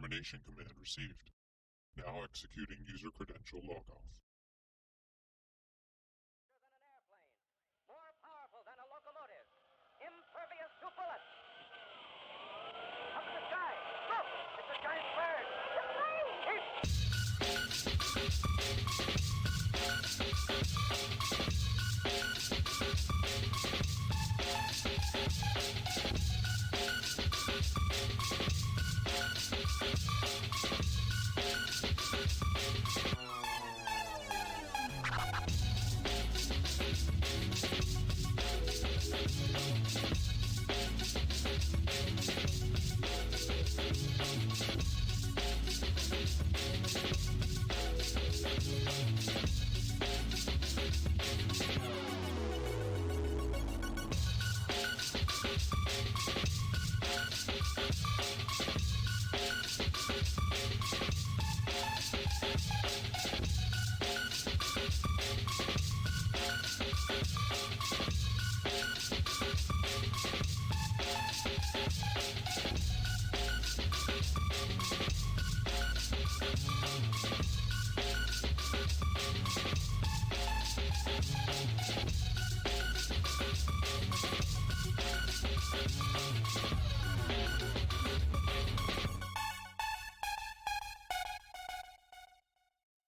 Termination command received. Now executing user credential logoff. Than an airplane, more powerful than a locomotive, impervious to bullets. Up in the sky, look, it's a giant bird.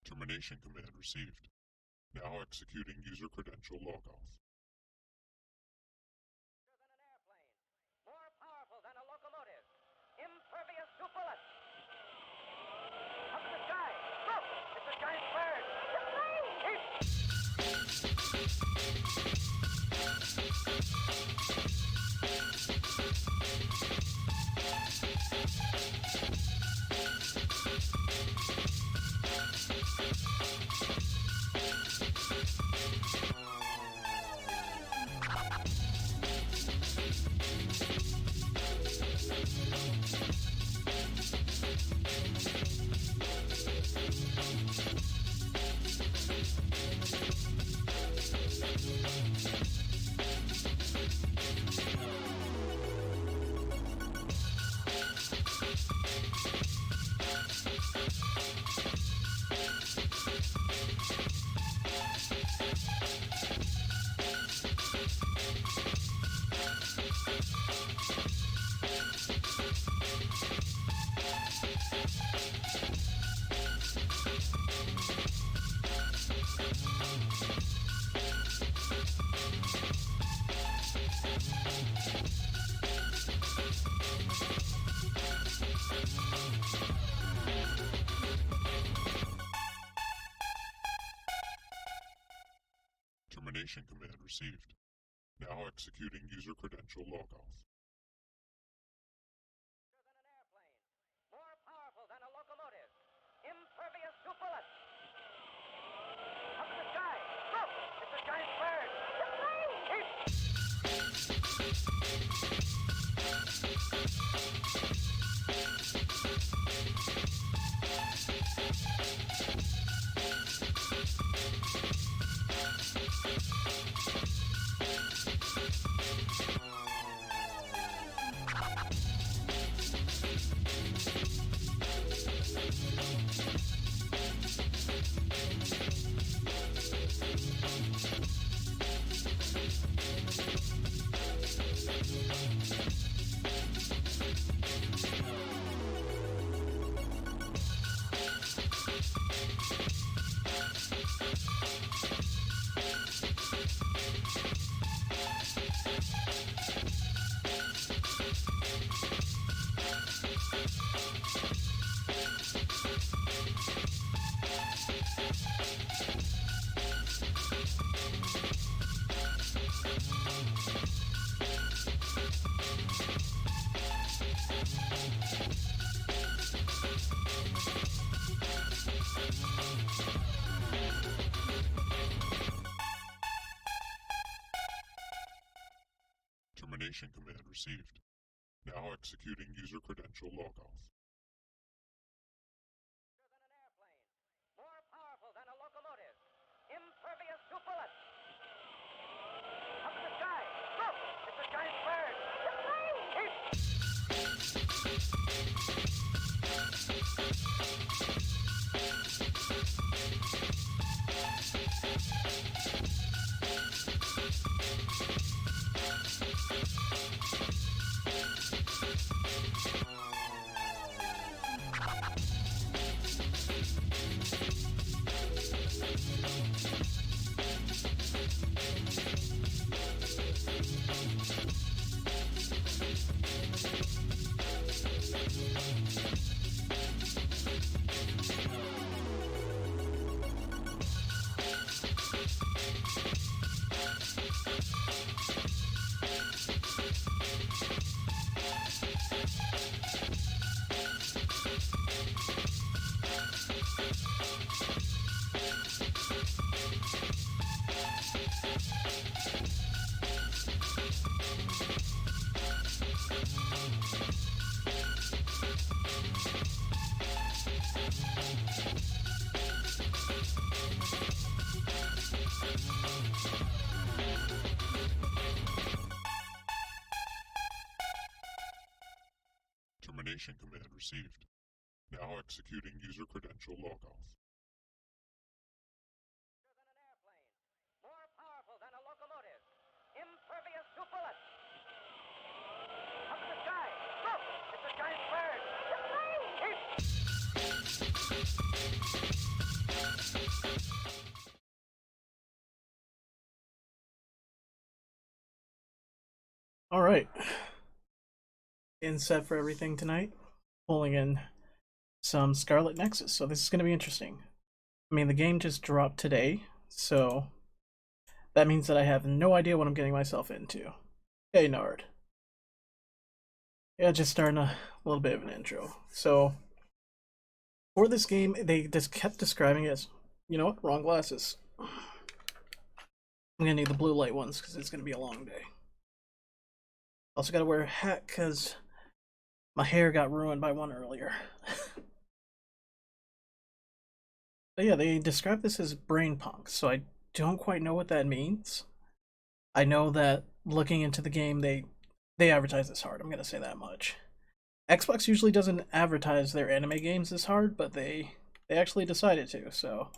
Termination command received. Now executing user credential logoff. Than an airplane, more powerful than a locomotive, impervious to bullets. Up in the sky, look, it's a giant bird. Termination command received. Now executing user credential logoff. Than an airplane, more powerful than a locomotive, impervious to bullets. Up in the sky, look, it's a giant bird. Termination command received. Now executing user credential logoff. Than an airplane, more powerful than a locomotive, impervious to bullets. Up in the sky, look, it's a giant bird. Termination command received. Now executing user credential logoff. Than an airplane, more powerful than a locomotive, impervious to bullets. Up in the sky, look! It's a giant bird. It's a plane. All right, in set for everything tonight, pulling in some Scarlet Nexus. So this is going to be interesting. I mean, the game just dropped today, so that means that I have no idea what I'm getting myself into. Hey, Nard. Yeah, just starting a little bit of an intro. So for this game, they just kept describing it as, you know what, wrong glasses. I'm gonna need the blue light ones because it's gonna be a long day. Also gotta wear a hat because my hair got ruined by one earlier. But yeah, they describe this as brain punk, so I don't quite know what that means. I know that looking into the game, they advertise this hard. I'm gonna say that much. Xbox usually doesn't advertise their anime games this hard, but they actually decided to, so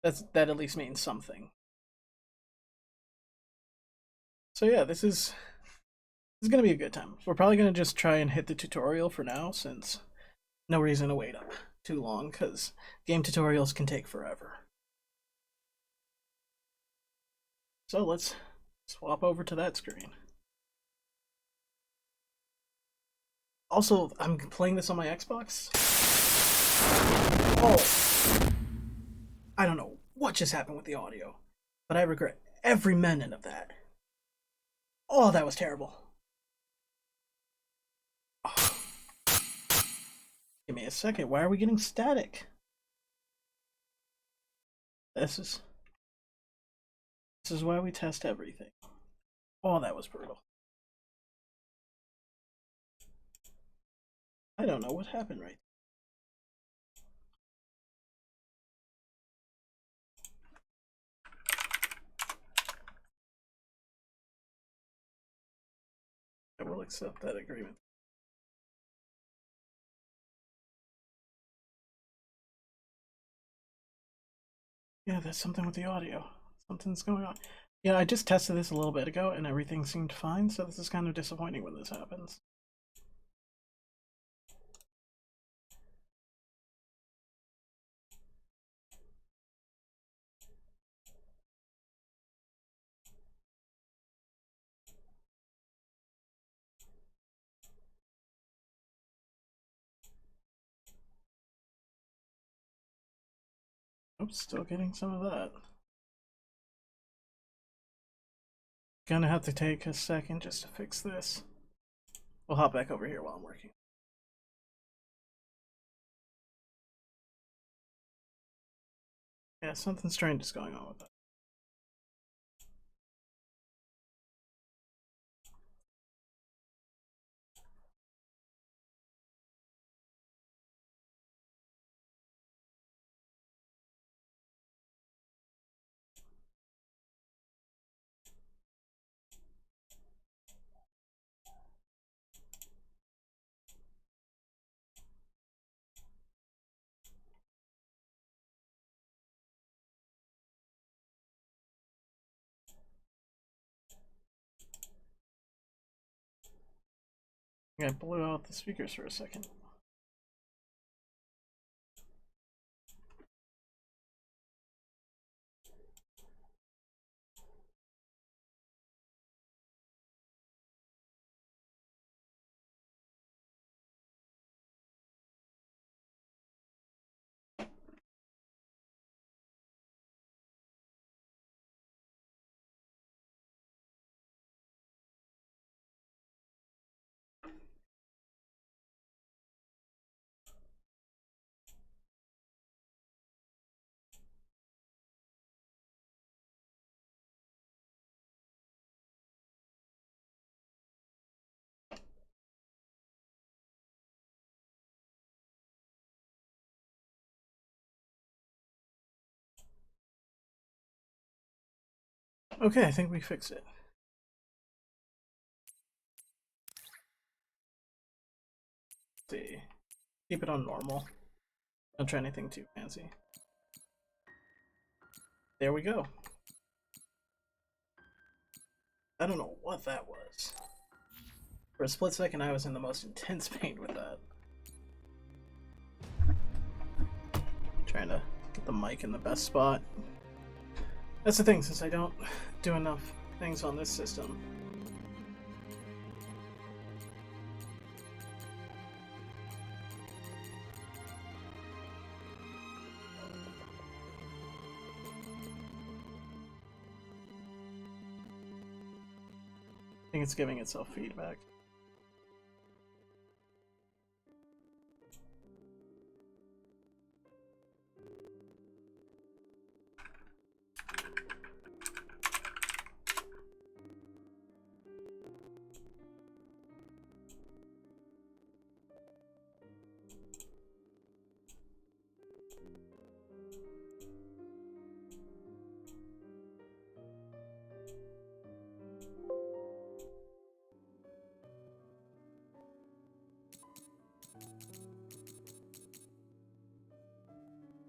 that at least means something. So yeah, this is gonna be a good time. We're probably gonna just try and hit the tutorial for now, since no reason to wait up too long, because game tutorials can take forever. So let's swap over to that screen. Also, I'm playing this on my Xbox. Oh, I don't know what just happened with the audio, but I regret every minute of that. Oh, that was terrible. Oh. Give me a second. Why are we getting static? This is why we test everything. Oh, that was brutal. I don't know what happened right. I will accept that agreement. Yeah, that's something with the audio. Something's going on. Yeah, I just tested this a little bit ago and everything seemed fine, so this is kind of disappointing when this happens. Oops, still getting some of that. Gonna have to take a second just to fix this. We'll hop back over here while I'm working. Yeah, something strange is going on with that. I blew out the speakers for a second. Okay, I think we fixed it. Let's see. Keep it on normal. Don't try anything too fancy. There we go. I don't know what that was. For a split second, I was in the most intense pain with that. Trying to get the mic in the best spot. That's the thing, since I don't do enough things on this system. I think it's giving itself feedback.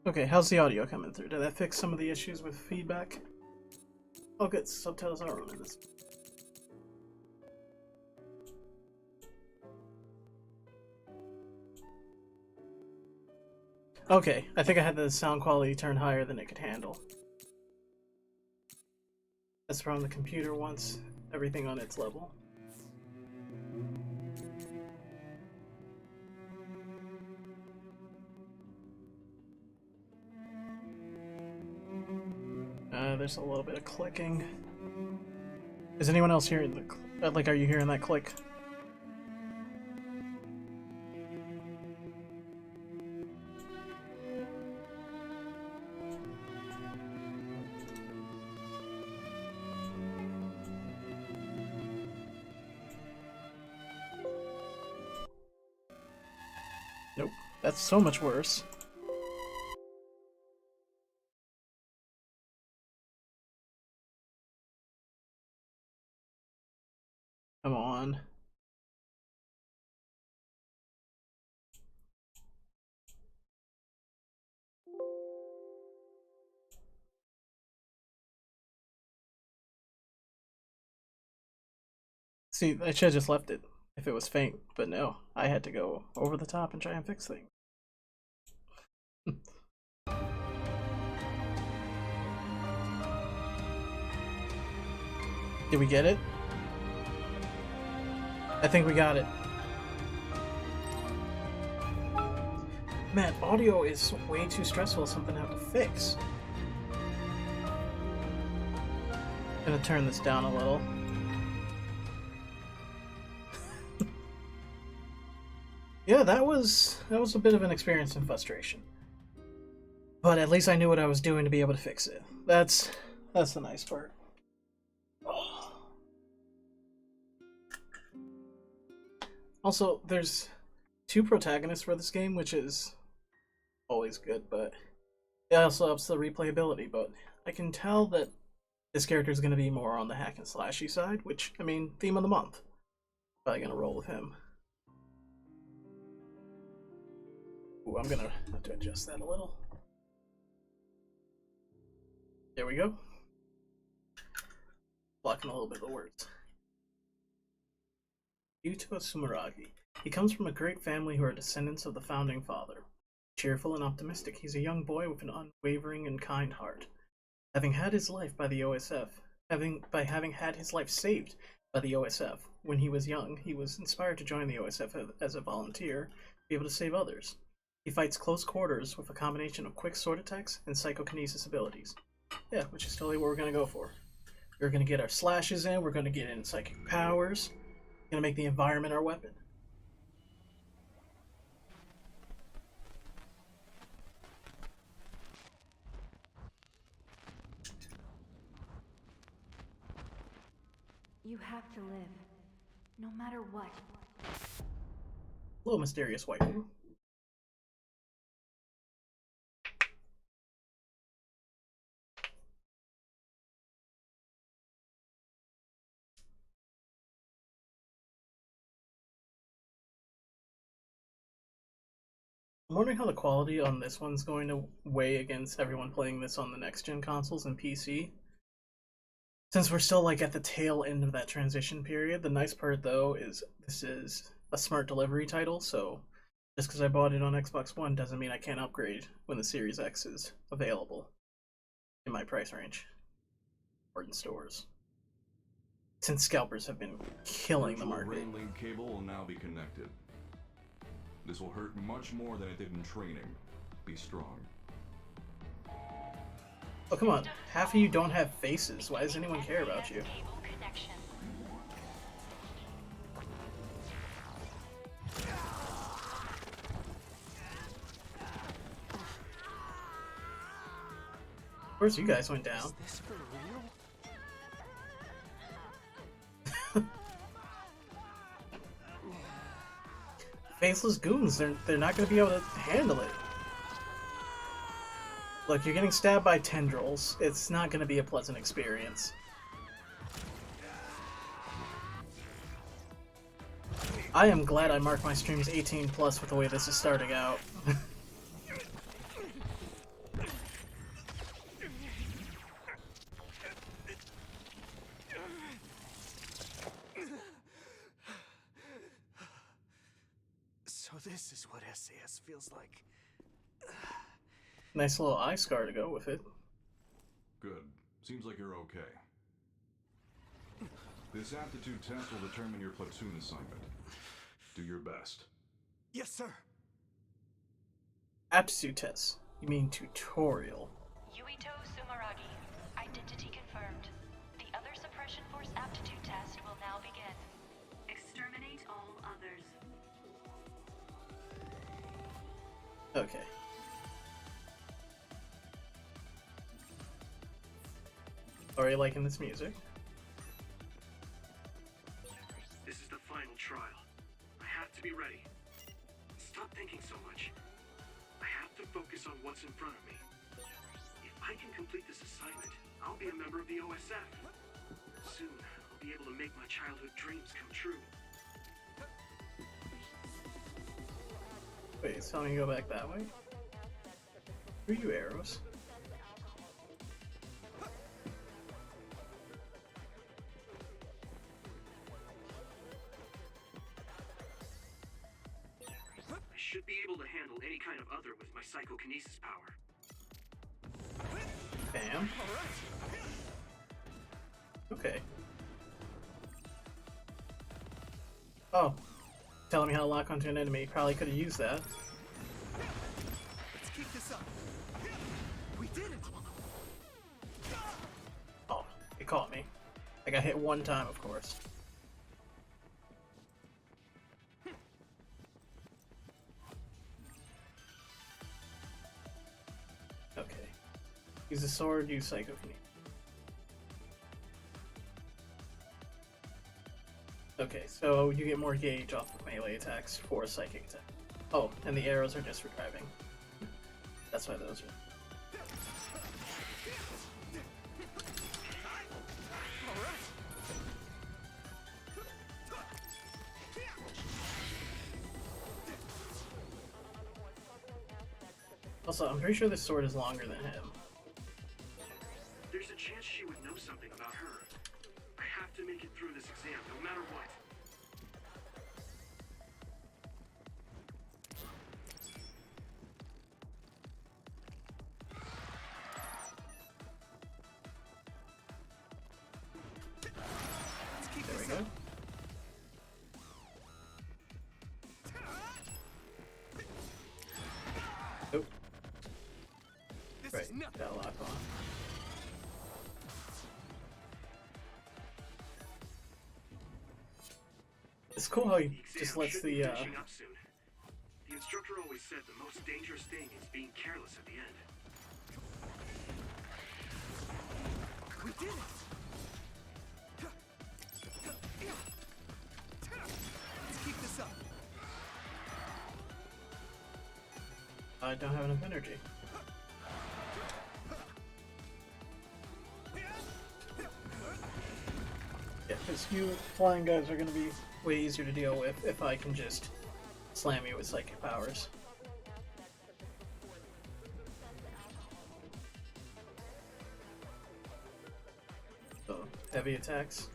Okay, how's the audio coming through? Did that fix some of the issues with feedback? Oh good, subtitles are on in this. Okay, I think I had the sound quality turned higher than it could handle. That's from the computer wants everything on its level. There's a little bit of clicking. Is anyone else hearing the like, are you hearing that click? Nope. That's so much worse. Come on. See, I should have just left it if it was faint, but no. I had to go over the top and try and fix things. Did we get it? I think we got it. Man, audio is way too stressful, something I have to fix. Gonna turn this down a little. Yeah, that was a bit of an experience in frustration. But at least I knew what I was doing to be able to fix it. That's the nice part. Oh. Also, there's 2 protagonists for this game, which is always good, but it also helps the replayability. But I can tell that this character is going to be more on the hack and slashy side, which, I mean, theme of the month. Probably going to roll with him. Ooh, I'm going to have to adjust that a little. There we go. Blocking a little bit of the words. Yuto Sumeragi. He comes from a great family who are descendants of the founding father. Cheerful and optimistic, he's a young boy with an unwavering and kind heart. Having had his life by the OSF, having had his life saved by the OSF when he was young, he was inspired to join the OSF as a volunteer to be able to save others. He fights close quarters with a combination of quick sword attacks and psychokinesis abilities. Yeah, which is totally what we're going to go for. We're going to get our slashes in, we're going to get in psychic powers, we're going to make the environment our weapon. You have to live, no matter what. Hello, mysterious waifu. I'm wondering how the quality on this one's going to weigh against everyone playing this on the next gen consoles and PC. Since we're still like at the tail end of that transition period, the nice part though is this is a smart delivery title, so just because I bought it on Xbox One doesn't mean I can't upgrade when the Series X is available in my price range or in stores. Since scalpers have been killing the market. Virtual rain link cable will now be connected. This will hurt much more than it did in training. Be strong. Oh, come on. Half of you don't have faces. Why does anyone care about you? Of course, you guys went down. Is this for real? Faceless goons, they're not going to be able to handle it. Look, you're getting stabbed by tendrils. It's not going to be a pleasant experience. I am glad I marked my streams 18 plus with the way this is starting out. So this is what SAS feels like. Nice little eye scar to go with it. Good. Seems like you're okay. This aptitude test will determine your platoon assignment. Do your best. Yes, sir. Aptitude test. You mean tutorial. Yuito Sumeragi. Identity confirmed. The other suppression force aptitude test will now begin. Exterminate all others. Okay. Are you liking this music? This is the final trial. I have to be ready. Stop thinking so much. I have to focus on what's in front of me. If I can complete this assignment, I'll be a member of the OSF. Soon, I'll be able to make my childhood dreams come true. Wait, it's telling me to go back that way? Who are you, arrows? I should be able to handle any kind of other with my psychokinesis power. Bam. Okay. Oh. Telling me how to lock onto an enemy. Probably could have used that. Let's keep this up. We did it. Oh, it caught me. I got hit one time, of course. Okay. Use the sword, use psychokinesis. Okay, so you get more gauge off of melee attacks for psychic attack. Oh, and the arrows are just for driving. That's why those are. Also, I'm pretty sure this sword is longer than him. There's a chance she would know something about her. I have to make it through this exam, no matter what. Let's keep There we this go. up. Oh, This right. is nothing. Got a lock on. It's cool how he The exam just lets should be the, finishing up soon. The instructor always said the most dangerous thing is being careless at the end. We did it. Let's keep this up. I don't have enough energy. Yeah, because you flying guys are going to be way easier to deal with if I can just slam you with psychic powers. heavy attacks.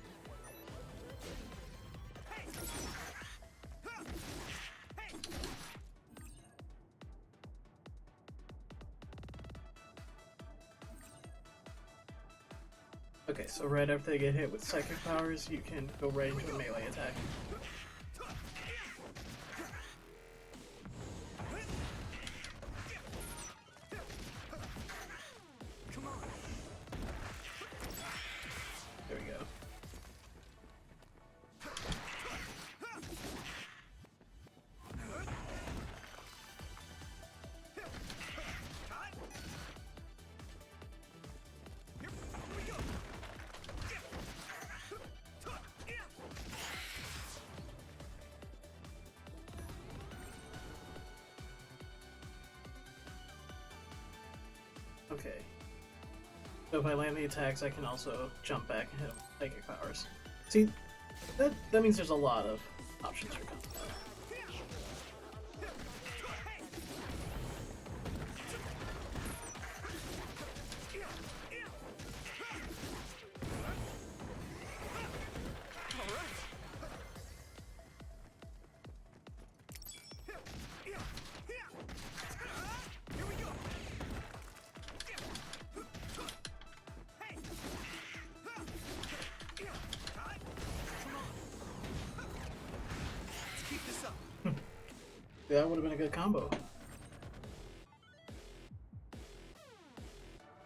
Okay, so right after they get hit with psychic powers, you can go right into a melee attack. There we go. Okay. So if I land the attacks, I can also jump back and hit them with psychic powers. See, that means there's a lot of options for combo. That would have been a good combo.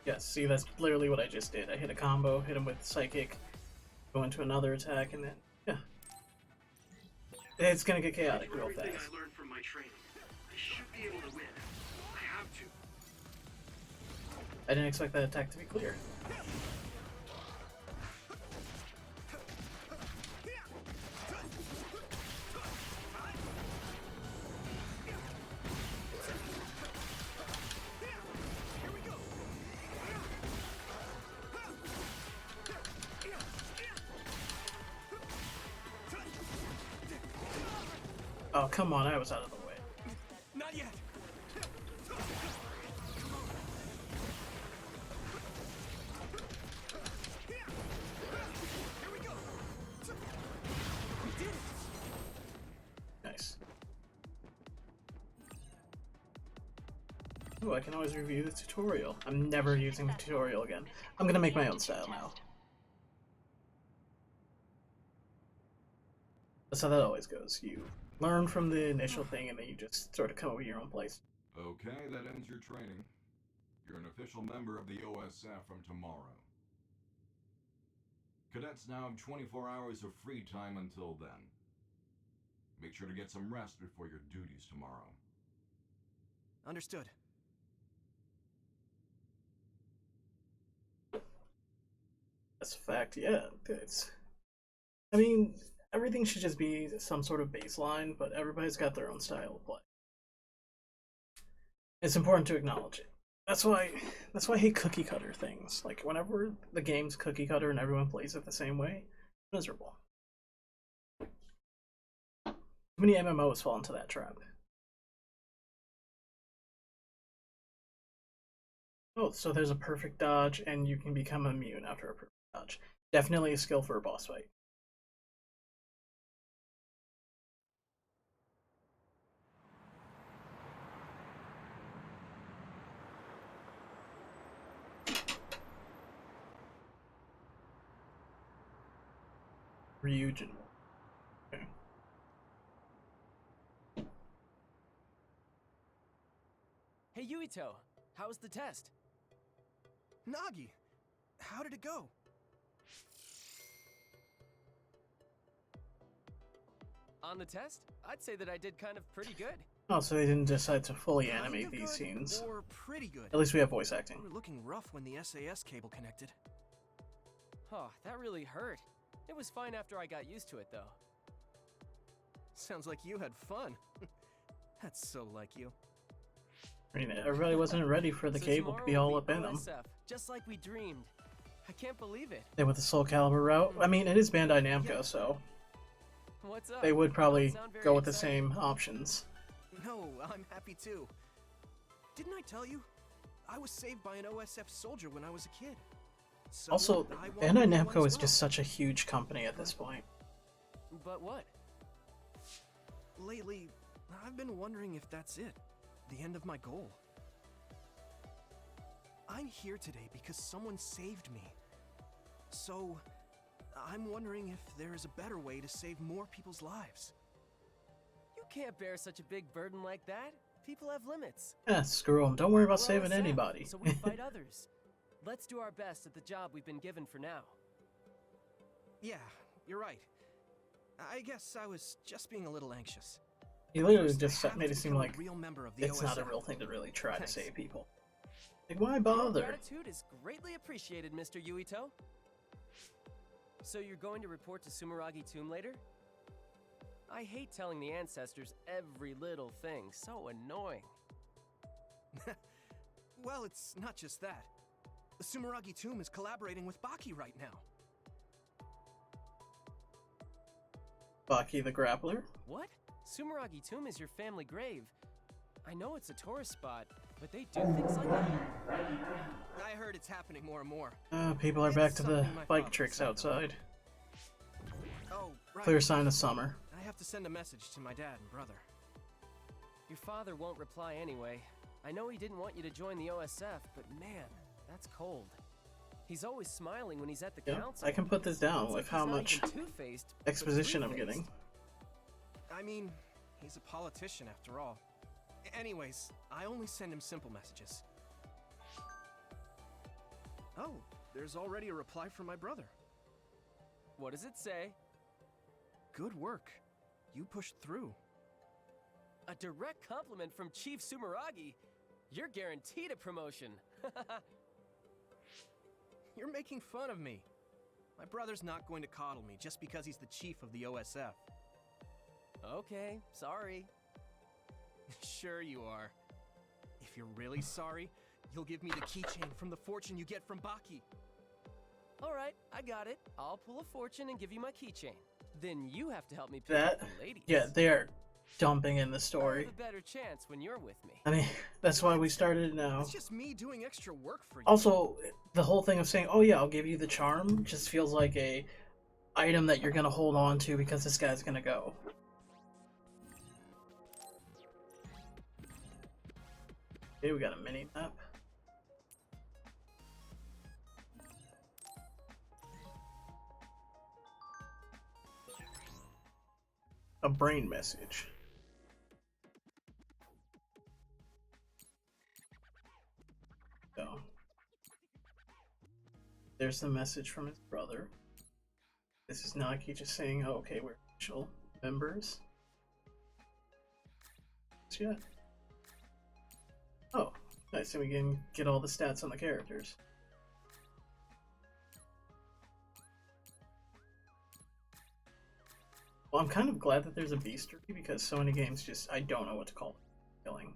Yes, see, that's literally what I just did. I hit a combo, hit him with Psychic, go into another attack, and then, yeah. It's gonna get chaotic real Everything fast. I learned from my training. I should be able to win. I have to. I didn't expect that attack to be clear. Oh, come on, I was out of the way. Not yet. Here we go. We did it. Nice. Ooh, I can always review the tutorial. I'm never using the tutorial again. I'm gonna make my own style now. That's how that always goes. You learn from the initial thing and then you just sort of come up with your own place. Okay, that ends your training. You're an official member of the OSF from tomorrow. Cadets now have 24 hours of free time until then. Make sure to get some rest before your duties tomorrow. Understood. That's a fact, yeah. I mean, everything should just be some sort of baseline, but everybody's got their own style of play. It's important to acknowledge it. That's why I hate cookie cutter things. Like, whenever the game's cookie cutter and everyone plays it the same way, it's miserable. Too many MMOs fall into that trap. Oh, so there's a perfect dodge, and you can become immune after a perfect dodge. Definitely a skill for a boss fight. Ryujin. Okay. Hey Yuito, how was the test? Nagi, how did it go? On the test, I'd say that I did kind of pretty good. Oh, so they didn't decide to fully Kind animate of these good scenes. Or pretty good. At least we have voice acting. We were looking rough when the SAS cable connected. Oh, that really hurt. It was fine after I got used to it, though. Sounds like you had fun. That's so like you. I mean, everybody wasn't ready for the So cable to be tomorrow all will up in them. OSF, just like we dreamed. I can't believe it. They went the Soul Calibur route. I mean, it is Bandai Namco, so What's up? they would probably Don't sound very go with the excited. same options. No, I'm happy too. Didn't I tell you? I was saved by an OSF soldier when I was a kid. So Also, I want Bandai to Namco as is well. just such a huge company at this point. But what? Lately, I've been wondering if that's it. The end of my goal. I'm here today because someone saved me. So, I'm wondering if there is a better way to save more people's lives. You can't bear such a big burden like that. People have limits. Eh, screw them. Don't worry about We're saving OSF, anybody. So we fight others. Let's do our best at the job we've been given for now. Yeah, you're right. I guess I was just being a little anxious. He literally First, just I have made to it seem become a like real member of the it's not a OSF. real thing to really try Thanks. to save people. Like, why Your bother? gratitude is greatly appreciated, Mr. Yuito. So you're going to report to Sumeragi Tomb later? I hate telling the ancestors every little thing. So annoying. Well, it's not just that. The Sumeragi Tomb is collaborating with Baki right now. Baki the Grappler? What? Sumeragi Tomb is your family grave. I know it's a tourist spot, but they do things like that? I heard it's happening more and more. People are back It's to the something my bike father tricks said. outside. Oh, right. Clear sign of summer. I have to send a message to my dad and brother. Your father won't reply anyway. I know he didn't want you to join the OSF, but man, that's cold. He's always smiling when he's at the Yeah, council. I can put this down It's with like how he's not much even two-faced, but exposition I'm three-faced. getting. I mean, he's a politician after all. Anyways, I only send him simple messages. Oh, there's already a reply from my brother. What does it say? Good work. You pushed through. A direct compliment from Chief Sumeragi. You're guaranteed a promotion. You're making fun of me. My brother's not going to coddle me just because he's the chief of the OSF. Okay, sorry. Sure you are. If you're really sorry, you'll give me the keychain from the fortune you get from Baki. Alright, I got it. I'll pull a fortune and give you my keychain. Then you have to help me pick That, up the ladies. yeah, they are dumping in the I story. have a better chance when you're with me. I mean, that's why we started now. It's just me doing extra work for you. Also, the whole thing of saying, "Oh yeah, I'll give you the charm," just feels like a item that you're gonna hold on to because this guy's gonna go. Okay, we got a mini map. A brain message. So, there's the message from his brother. This is Naki just saying, oh, okay, we're official members. Yeah. Oh, nice, and we can get all the stats on the characters. Well, I'm kind of glad that there's a beastery because so many games just, I don't know what to call it. Killing.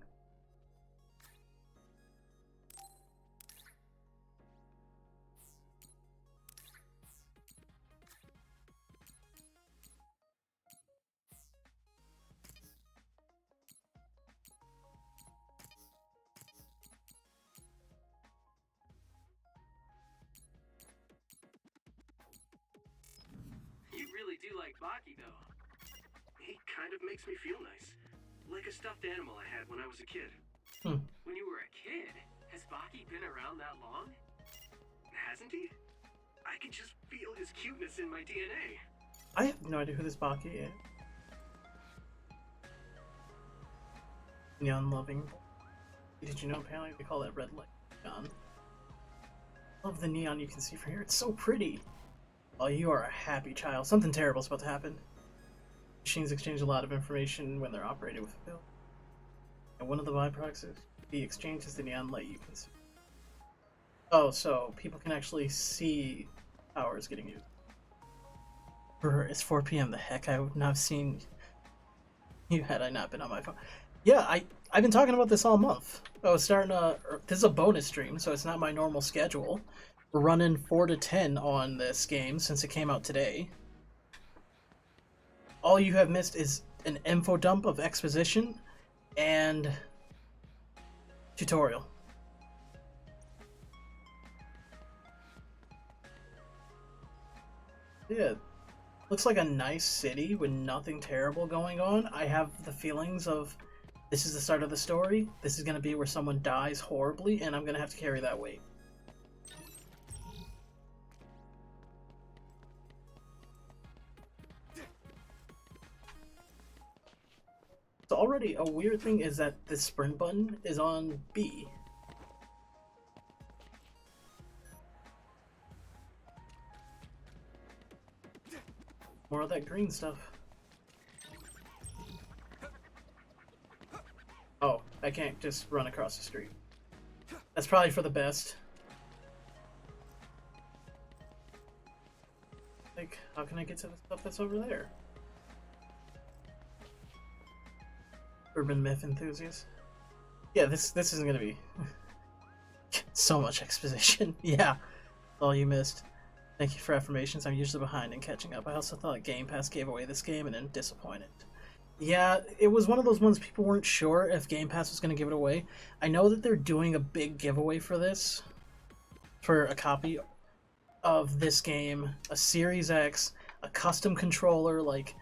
You really do like Baki, though. He kind of makes me feel nice. Like a stuffed animal I had when I was a kid. When you were a kid, has Baki been around that long? Hasn't he? I can just feel his cuteness in my DNA. I have no idea who this Baki is. Neon loving. Did you know apparently they call that red light neon? Love the neon you can see from here. It's so pretty. Oh, you are a happy child. Something terrible is about to happen. Machines exchange a lot of information when they're operated with a bill. And one of the byproducts of the exchange is the neon light you can see. Oh, so people can actually see powers getting used. It's 4 p.m. The heck I would not have seen you had I not been on my phone. Yeah, I've been talking about this all month. I was starting this is a bonus stream, so it's not my normal schedule. We're running 4 to 10 on this game since it came out today. All you have missed is an info dump of exposition and tutorial. Yeah, looks like a nice city with nothing terrible going on. I have the feelings of this is the start of the story. This is going to be where someone dies horribly, and I'm going to have to carry that weight. So already, a weird thing is that the sprint button is on B. More of that green stuff. Oh, I can't just run across the street. That's probably for the best. Like, how can I get to the stuff that's over there? Urban myth enthusiast. Yeah, this isn't gonna be so much exposition. Yeah, all you missed. Thank you for affirmations. I'm usually behind in catching up. I also thought Game Pass gave away this game and then disappointed. Yeah, it was one of those ones people weren't sure if Game Pass was going to give it away. I know that they're doing a big giveaway for this, for a copy of this game, a Series X, a custom controller. Like,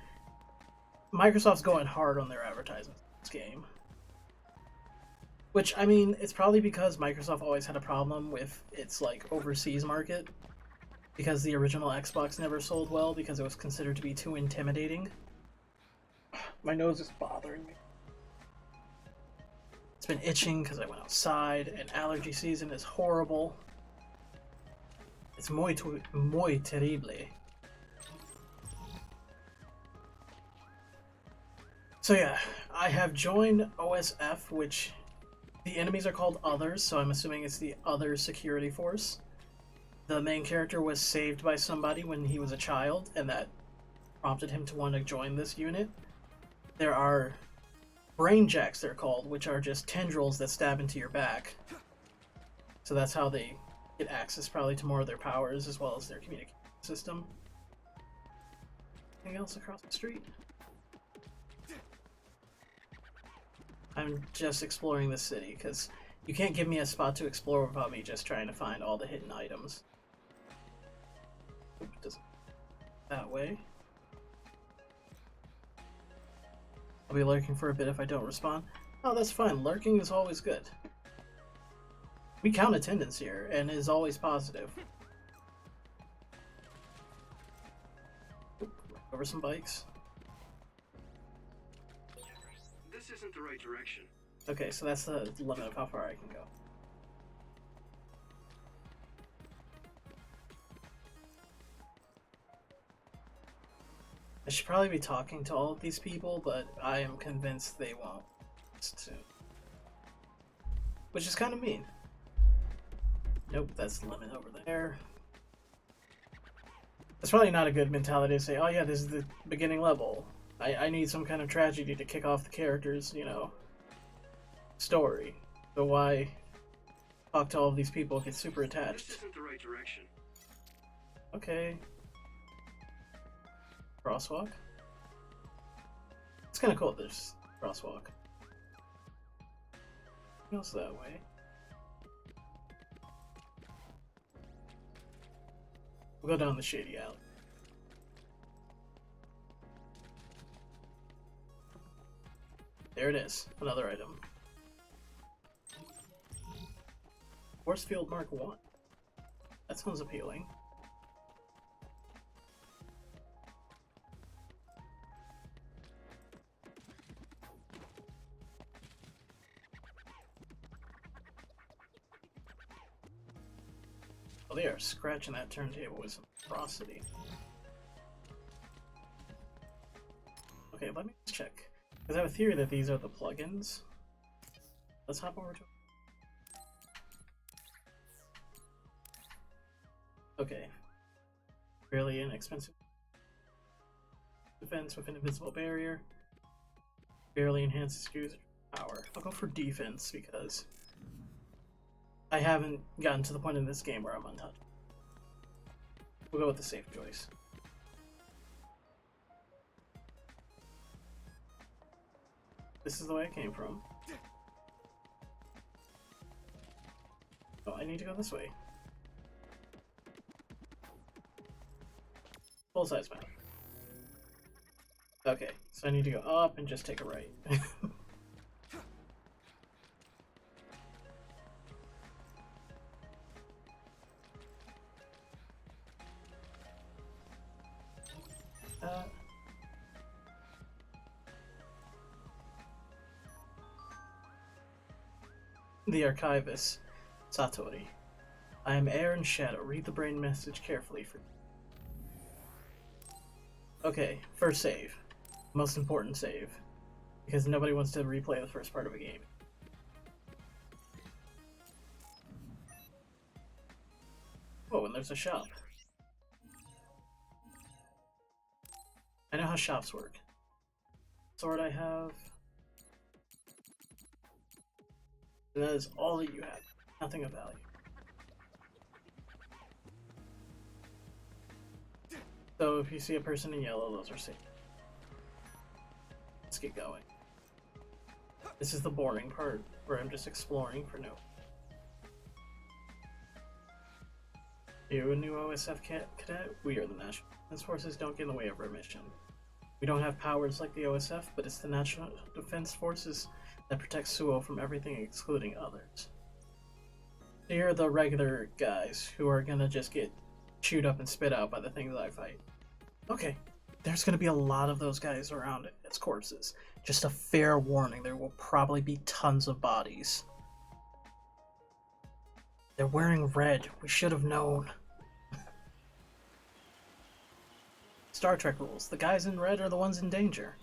Microsoft's going hard on their advertising for this game. Which, I mean, it's probably because Microsoft always had a problem with its, like, overseas market. Because the original Xbox never sold well because it was considered to be too intimidating. My nose is bothering me. It's been itching because I went outside, and allergy season is horrible. It's muy terrible. So yeah, I have joined OSF, which the enemies are called Others, so I'm assuming it's the Other Security Force. The main character was saved by somebody when he was a child, and that prompted him to want to join this unit. There are brain jacks, they're called, which are just tendrils that stab into your back. So that's how they get access probably to more of their powers as well as their communication system. Anything else across the street? I'm just exploring the city, because you can't give me a spot to explore without me just trying to find all the hidden items. Oop, doesn't that way. I'll be lurking for a bit if I don't respond. Oh, that's fine. Lurking is always good. We count attendance here, and it is always positive. Oop, over some bikes. This isn't the right direction. Okay, so that's the limit of how far I can go. I should probably be talking to all of these people, but I am convinced they won't soon. Which is kind of mean. Nope, that's the limit over there. It's probably not a good mentality to say, oh yeah, this is the beginning level. I need some kind of tragedy to kick off the character's, you know, story. So why talk to all of these people, get super attached? This isn't the right direction. Okay. Crosswalk? It's kind of cool there's crosswalk. What else that way? We'll go down the shady alley. There it is. Another item. Force Field Mark 1. That sounds appealing. Oh, they are scratching that turntable with some ferocity. Okay, let me just check. Because I have a theory that these are the plugins. Let's hop over to... Okay. Really inexpensive. Defense with an invisible barrier. Barely enhances user power. I'll go for defense because I haven't gotten to the point in this game where I'm untouched. We'll go with the safe choice. This is the way I came from. Oh, I need to go this way. Full size map. Okay, so I need to go up and just take a right. The Archivist, Satori. I am air and shadow. Read the brain message carefully for. Okay, first save. Most important save. Because nobody wants to replay the first part of a game. Oh, and there's a shop. I know how shops work. Sword I have. And that is all that you have. Nothing of value. So if you see a person in yellow, those are safe. Let's get going. This is the boring part, where I'm just exploring for no. You a new OSF cadet? We are the National Defense Forces. Don't get in the way of our mission. We don't have powers like the OSF, but it's the National Defense Forces that protect Suo from everything excluding others. You're the regular guys who are gonna just get chewed up and spit out by the things I fight. Okay, there's gonna be a lot of those guys around as corpses. Just a fair warning, there will probably be tons of bodies. They're wearing red. We should have known. Star Trek rules. The guys in red are the ones in danger.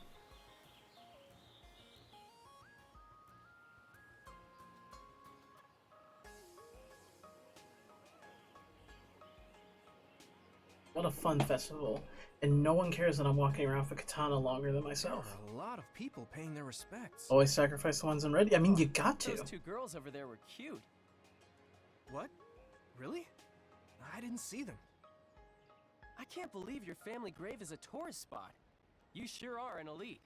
What a fun festival. And no one cares that I'm walking around with a katana longer than myself. There are a lot of people paying their respects. Always sacrifice the ones in red? I mean, you got to. Those two girls over there were cute. What? Really? I didn't see them. I can't believe your family grave is a tourist spot. You sure are an elite.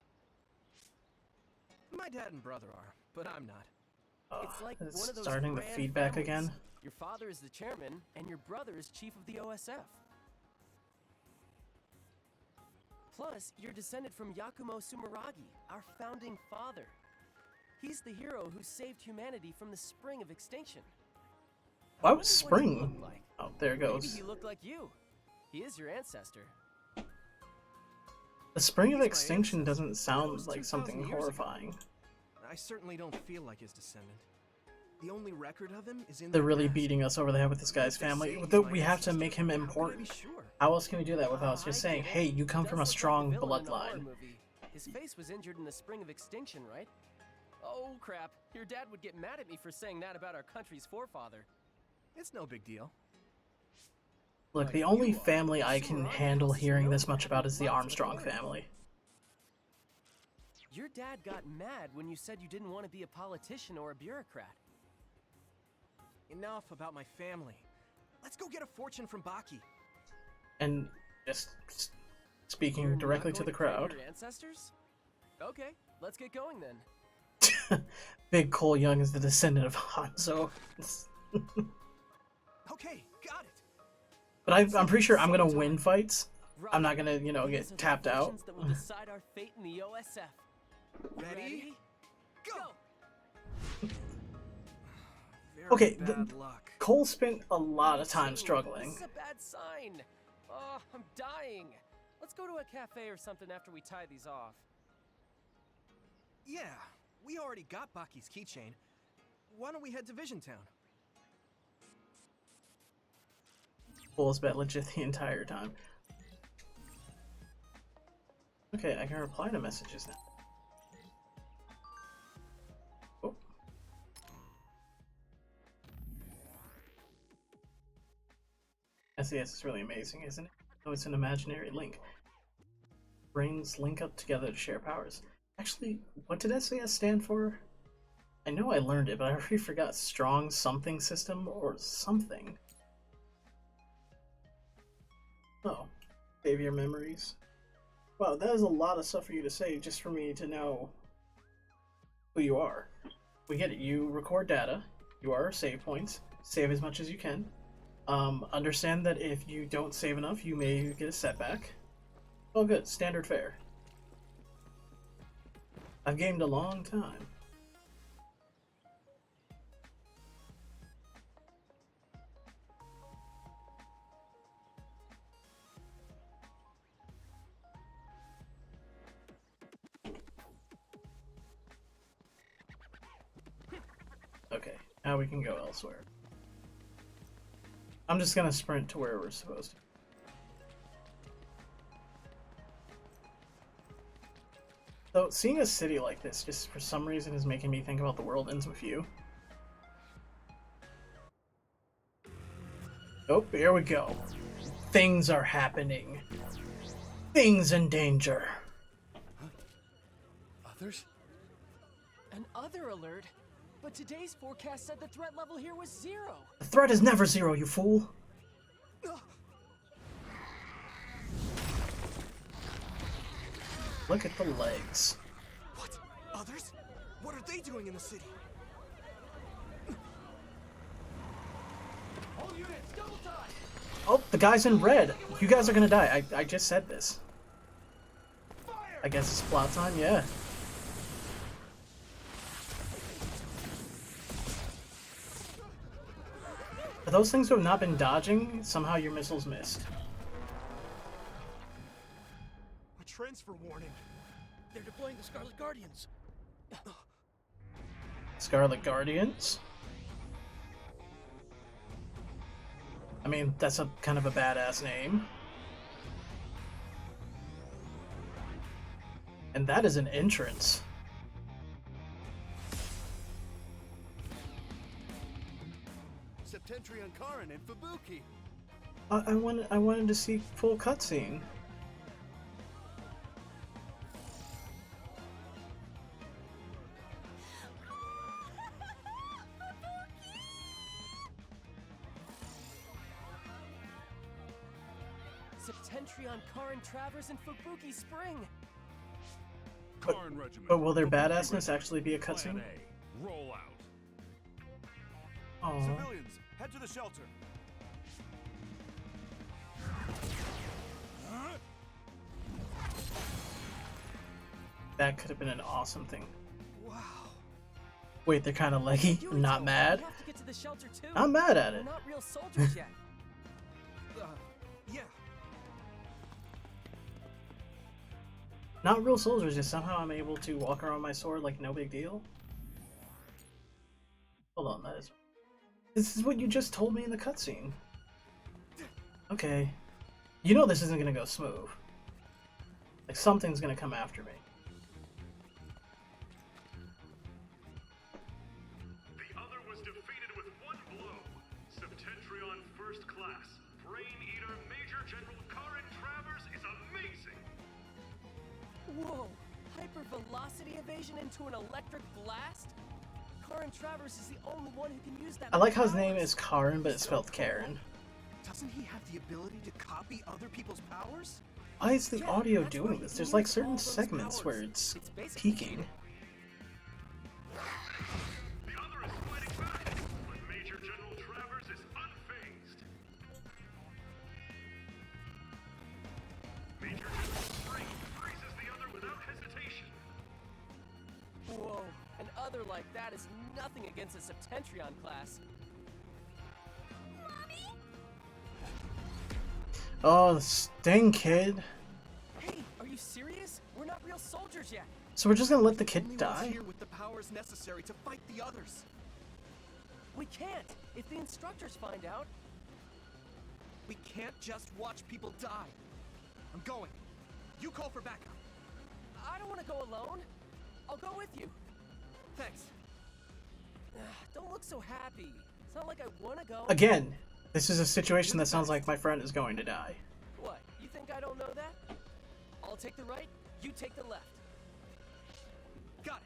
My dad and brother are, but I'm not. It's like It's one of those starting the grand feedback families. again. Your father is the chairman, and your brother is chief of the OSF. Plus, you're descended from Yakumo Sumeragi, our founding father. He's the hero who saved humanity from the spring of extinction. Why was I wonder what he spring? looked like. Oh, there it Maybe goes. he looked like you. He is your ancestor. The spring of He's my extinction ancestor. doesn't That sound was like 2,000 something years ago. horrifying. I certainly don't feel like his descendant. The only record of him is in They're their really past. beating us over the head with this guy's They say family. he's We my have to ancestor. make him How could I be important. sure? How else can we do that without us just I saying, get it. hey, you come He from a does look strong like the villain in a horror bloodline? movie. His face was injured in the spring of extinction, right? Oh, crap. Your dad would get mad at me for saying that about our country's forefather. It's no big deal. Look, But the only you are. family I can Sumeragi handle House is hearing known this for much having about is the lots of Armstrong authority. family. Your dad got mad when you said you didn't want to be a politician or a bureaucrat. Enough about my family. Let's go get a fortune from Baki. And just speaking You're directly not to the going claim crowd, your ancestors? Okay, let's get going then. Big Cole Young is the descendant of Hanzo. Okay, got it. But I'm pretty sure I'm gonna win fights. I'm not gonna, you know, These are get the tapped out. fortunes that will decide our fate in the OSF. Ready? Go! Very Okay, bad luck. Cole spent a lot of Me time too. struggling. This is a bad sign. Oh, I'm dying. Let's go to a cafe or something after we tie these off. Yeah, we already got Baki's keychain. Why don't we head to Vision Town? Cole's bet legit the entire time. Okay, I can reply to messages now. Oh. SES is really amazing, isn't it? Oh, it's an imaginary link. Brains link up together to share powers. Actually, what did SES stand for? I know I learned it, but I already forgot. Strong something system or something. Oh, save your memories. Wow, that is a lot of stuff for you to say just for me to know who you are. We get it. You record data. You are save points. Save as much as you can. Understand that if you don't save enough, you may get a setback. Oh good, standard fare. I've gamed a long time. Okay, now we can go elsewhere. I'm just gonna sprint to where we're supposed to. So, seeing a city like this just for some reason is making me think about The World Ends With You. Oh, here we go. Things are happening. Things in danger. Others? An other alert? But today's forecast said the threat level here was 0. The threat is never 0, you fool. Look at the legs. What? Others? What are they doing in the city? All units, double time! Oh, the guy's in red. You guys are gonna die. I just said this. Fire! I guess it's plot time, yeah. For those things who have not been dodging, somehow your missiles missed. A transfer warning. They're deploying the Scarlet Guardians. Scarlet Guardians? I mean, that's a kind of a badass name. And that is an entrance. Septentrion Karin and Fubuki. I wanted to see full cutscene. Septentrion Karin Travers and Fubuki Spring. Karn Regiment. But will their Fubuki badassness Regiment. actually be a Plan cutscene? A. Roll out. Oh, Civilians, head to the shelter. that could have been an awesome thing. Wow. Wait, they're kind of leggy. I'm not mad. We have to get to the shelter too. I'm mad at We're it. not real soldiers yet. Yeah. Not real soldiers, just somehow I'm able to walk around my sword like no big deal. Hold on, that is... This is what you just told me in the cutscene. Okay. You know this isn't gonna go smooth. Like, something's gonna come after me. The other was defeated with one blow. Septentrion First Class, Brain Eater Major General Karin Travers is amazing! Whoa! Hypervelocity evasion into an electric blast? Karin Travers is the only one who can use that. I like how his name powers. is Karin, but it's spelled Karen. Doesn't he have the ability to copy other people's powers? Why is the Yeah, audio that's why doing he this? There's needs like all certain those segments powers. where it's basically peaking. The other is fighting back, but Major General Travers is unfazed. Major General Spring freezes the other without hesitation. Whoa! An other like that is nothing against a Septentrion class. Oh, Sting Kid. Hey, are you serious? We're not real soldiers yet. So we're just gonna let the kid Only ones die? here with the powers necessary to fight the others. We can't. If the instructors find out. We can't just watch people die. I'm going. You call for backup. I don't want to go alone. I'll go with you. Thanks. Don't look so happy. It's not like I want to go. Again, this is a situation that sounds like my friend is going to die. What? You think I don't know that? I'll take the right, you take the left. Got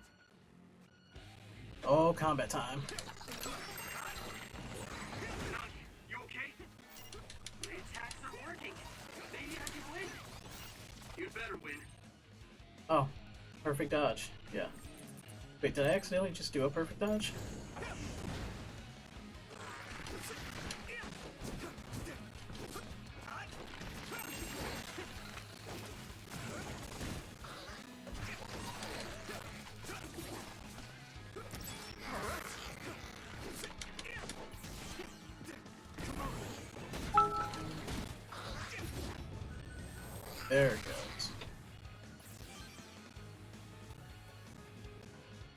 it. Oh, combat time. You okay? The attacks are working. Maybe I can win. You'd better win. Oh, perfect dodge. Yeah. Wait, did I accidentally just do a perfect dodge? There it goes.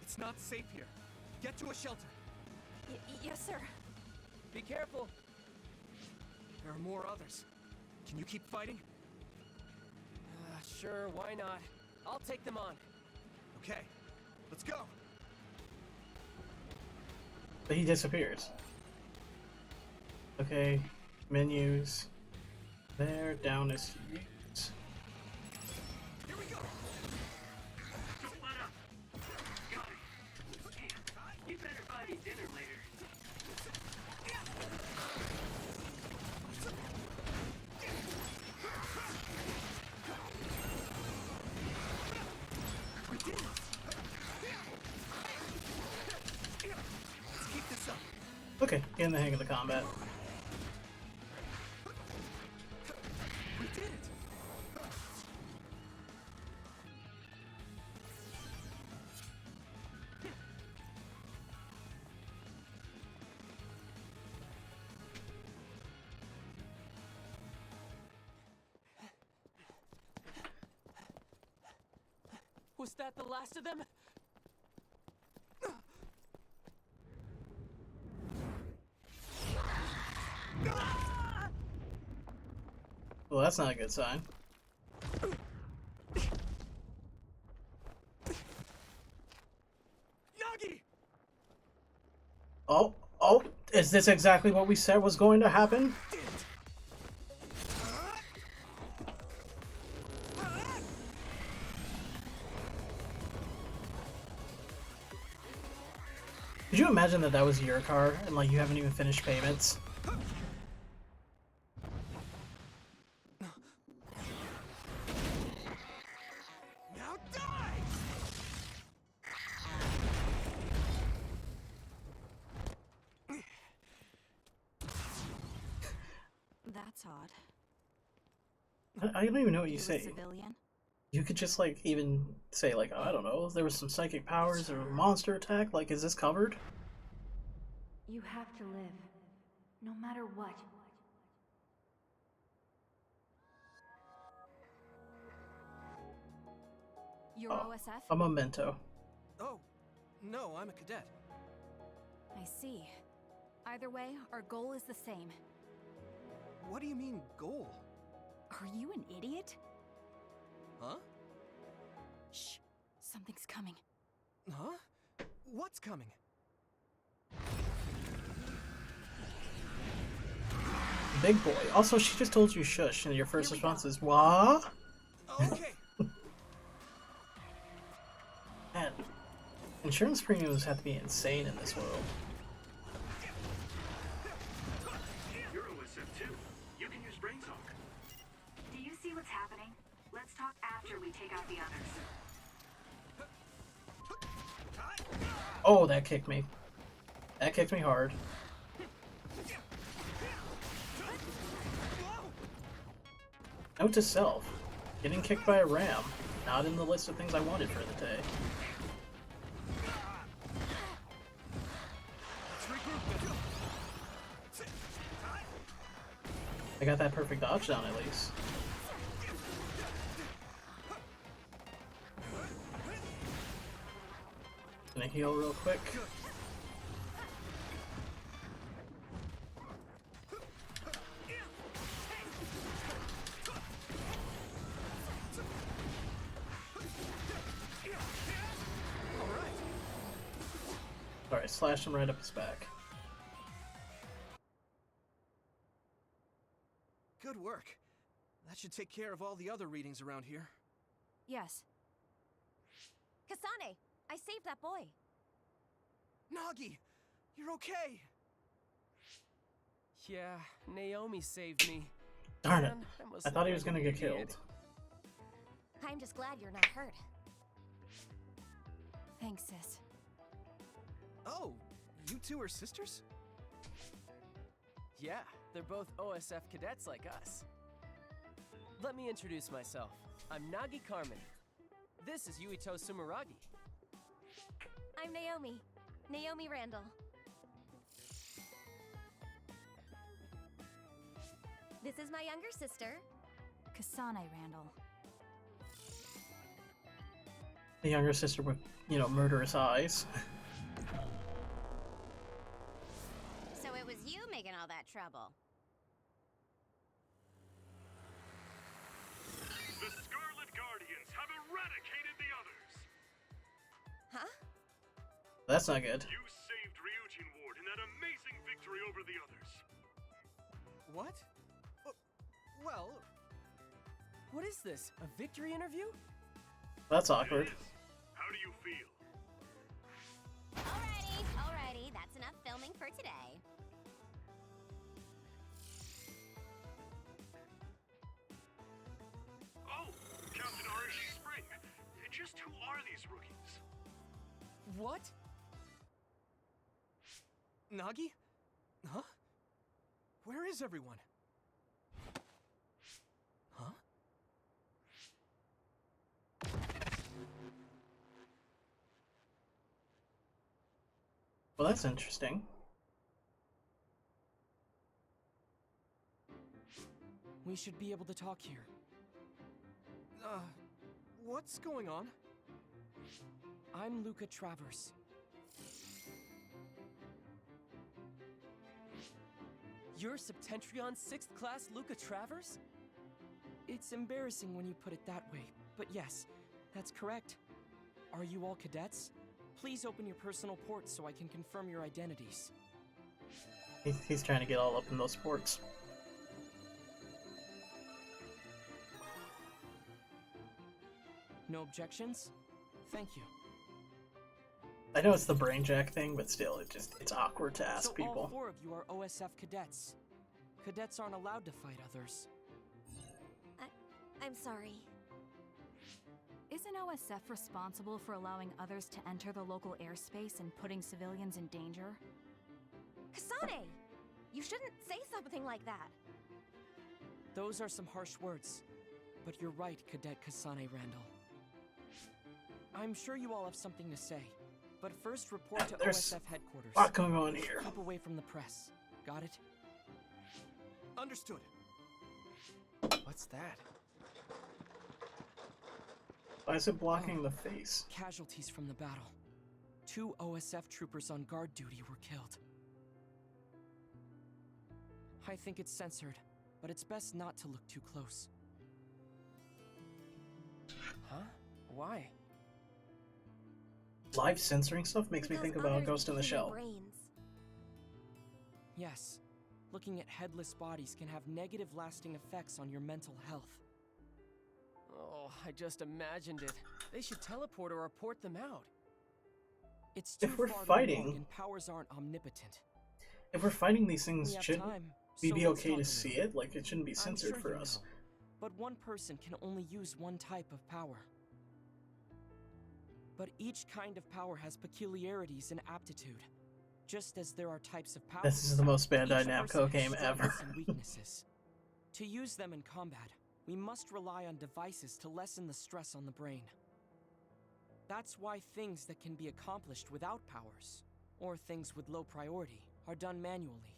It's not safe here. Get to a shelter. Yes, sir. Be careful. There are more others. Can you keep fighting? Sure, why not? I'll take them on. Okay, let's go. But he disappears. Okay, menus. There, down is use. Here we go. Split up. Got it. Hey, you better buy me dinner later. Let's keep this up. Okay, getting the hang of the combat. We did it. Was that the last of them? Well, that's not a good sign. Nagi! Oh, is this exactly what we said was going to happen? Could you imagine that was your car and like you haven't even finished payments? Now die! That's odd. I don't even know what you You a say. civilian? You could just like even say like, I don't know, there was some psychic powers or a monster attack. Like, is this covered? You have to live, no matter what. You're Oh, OSF? a memento. Oh, no, I'm a cadet. I see. Either way, our goal is the same. What do you mean, goal? Are you an idiot? Huh? Shh. Something's coming. Huh? What's coming? Big boy. Also, she just told you shush, and your first Here we response go. is, what? Okay. Man, insurance premiums have to be insane in this world. You're OSF too. You can use Brain Talk. Do you see what's happening? Let's talk after we take out the others. Oh, that kicked me. That kicked me hard. Note to self. Getting kicked by a ram. Not in the list of things I wanted for the day. I got that perfect dodge down at least. Gonna heal real quick. Alright, slash him right up his back. Good work. That should take care of all the other readings around here. Yes. Kasane, I saved that boy. Nagi! You're okay! Yeah, Naomi saved me. Darn it. Man, must I thought he look was like gonna an get idiot. killed. I'm just glad you're not hurt. Thanks, sis. Oh, you two are sisters? Yeah, they're both OSF cadets like us. Let me introduce myself. I'm Nagi Carmen. This is Yuito Sumeragi. I'm Naomi. Naomi Randall. This is my younger sister. Kasane Randall. The younger sister with, you know, murderous eyes. So it was you making all that trouble. The Scarlet Guardians have eradicated the others! Huh? That's not good. You saved Ryujin Ward in that amazing victory over the others. What? Well, What is this? A victory interview? That's awkward. It is. How do you feel? Alrighty, that's enough filming for today. Oh, Captain RSG Spring. Just who are these rookies? What? Nagi? Huh? Where is everyone? Huh? Well, that's interesting. We should be able to talk here. What's going on? I'm Luca Travers. You're Septentrion 6th class Luca Travers? It's embarrassing when you put it that way, but yes, that's correct. Are you all cadets? Please open your personal ports so I can confirm your identities. He's trying to get all up in those ports. No objections? Thank you. I know it's the brain jack thing, but still, it's awkward to ask So people. all 4 of you are OSF cadets. Cadets aren't allowed to fight others. I'm sorry. Isn't OSF responsible for allowing others to enter the local airspace and putting civilians in danger? Kasane! You shouldn't say something like that. Those are some harsh words, but you're right, Cadet Kasane Randall. I'm sure you all have something to say, but first report to There's OSF headquarters. a lot going on here. Keep away from the press. Got it? Understood. What's that? Why is it blocking the face? Casualties from the battle. 2 OSF troopers on guard duty were killed. I think it's censored, but it's best not to look too close. Huh? Why? Live censoring stuff makes me Because think about others Ghost in the became Shell. brains. Yes, looking at headless bodies can have negative lasting effects on your mental health. Oh, I just imagined it. They should teleport or report them out. It's too If we're far to fighting- walk and powers aren't omnipotent. If we're fighting these We things, have should time, we so be let's okay talk to a see little. it? Like, it shouldn't be I'm censored sure for you us. know, but one person can only use one type of power. But each kind of power has peculiarities and aptitude. Just as there are types of power. This is the most Bandai each Namco person game has ever. strengths and weaknesses. To use them in combat, we must rely on devices to lessen the stress on the brain. That's why things that can be accomplished without powers, or things with low priority, are done manually.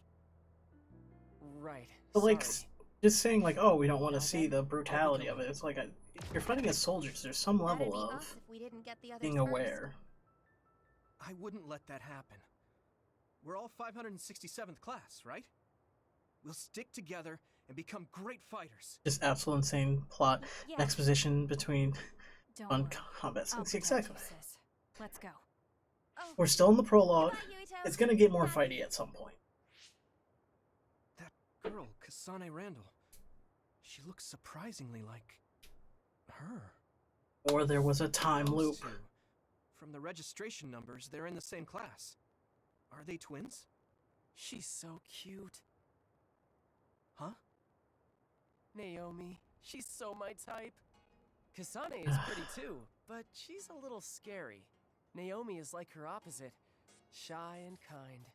Right. But like, sorry. just saying like, oh, we don't want to Now see then, the I'll be brutality of going. it. It's like, if you're fighting as soldiers, there's some That'd level be of us if we didn't get the others being first. aware. I wouldn't let that happen. We're all 567th class, right? We'll stick together and become great fighters. Just absolute insane plot Yeah. exposition between Don't on worry. combat I'll scenes. protect Exactly. you, sis. Let's go. Oh, We're still in the prologue. goodbye, Yuito. It's gonna get more Goodbye. fighty at some point. That girl, Kasane Randall. She looks surprisingly like her. Or there was a time Those loop. two. From the registration numbers, they're in the same class. Are they twins? She's so cute. Huh? Naomi, she's so my type. Kasane is pretty too, but she's a little scary. Naomi is like her opposite, shy and kind.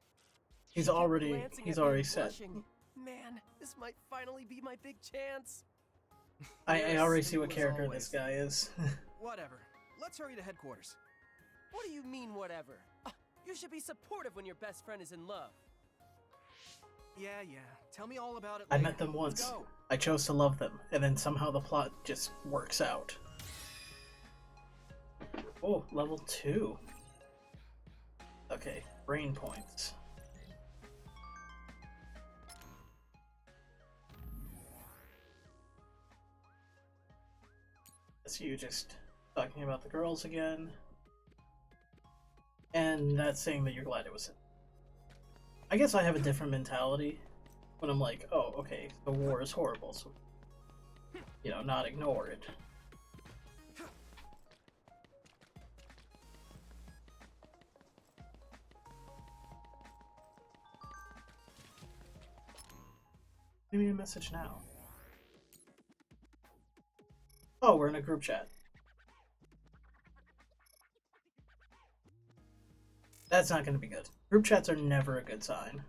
He's She kept already glancing he's at me already and set. blushing. Man, this might finally be my big chance. I You're already as see what simple as character always. this guy is. Whatever. Let's hurry to headquarters. What do you mean, whatever? You should be supportive when your best friend is in love. Yeah. Tell me all about it I later. met them Let's once. go. I chose to love them, and then somehow the plot just works out. Oh, level 2. Okay, brain points. That's you just talking about the girls again. And that's saying that you're glad it was him. I guess I have a different mentality when I'm like, oh, okay, the war is horrible, so, you know, not ignore it. Give me a message now. Oh, we're in a group chat. That's not going to be good. Group chats are never a good sign.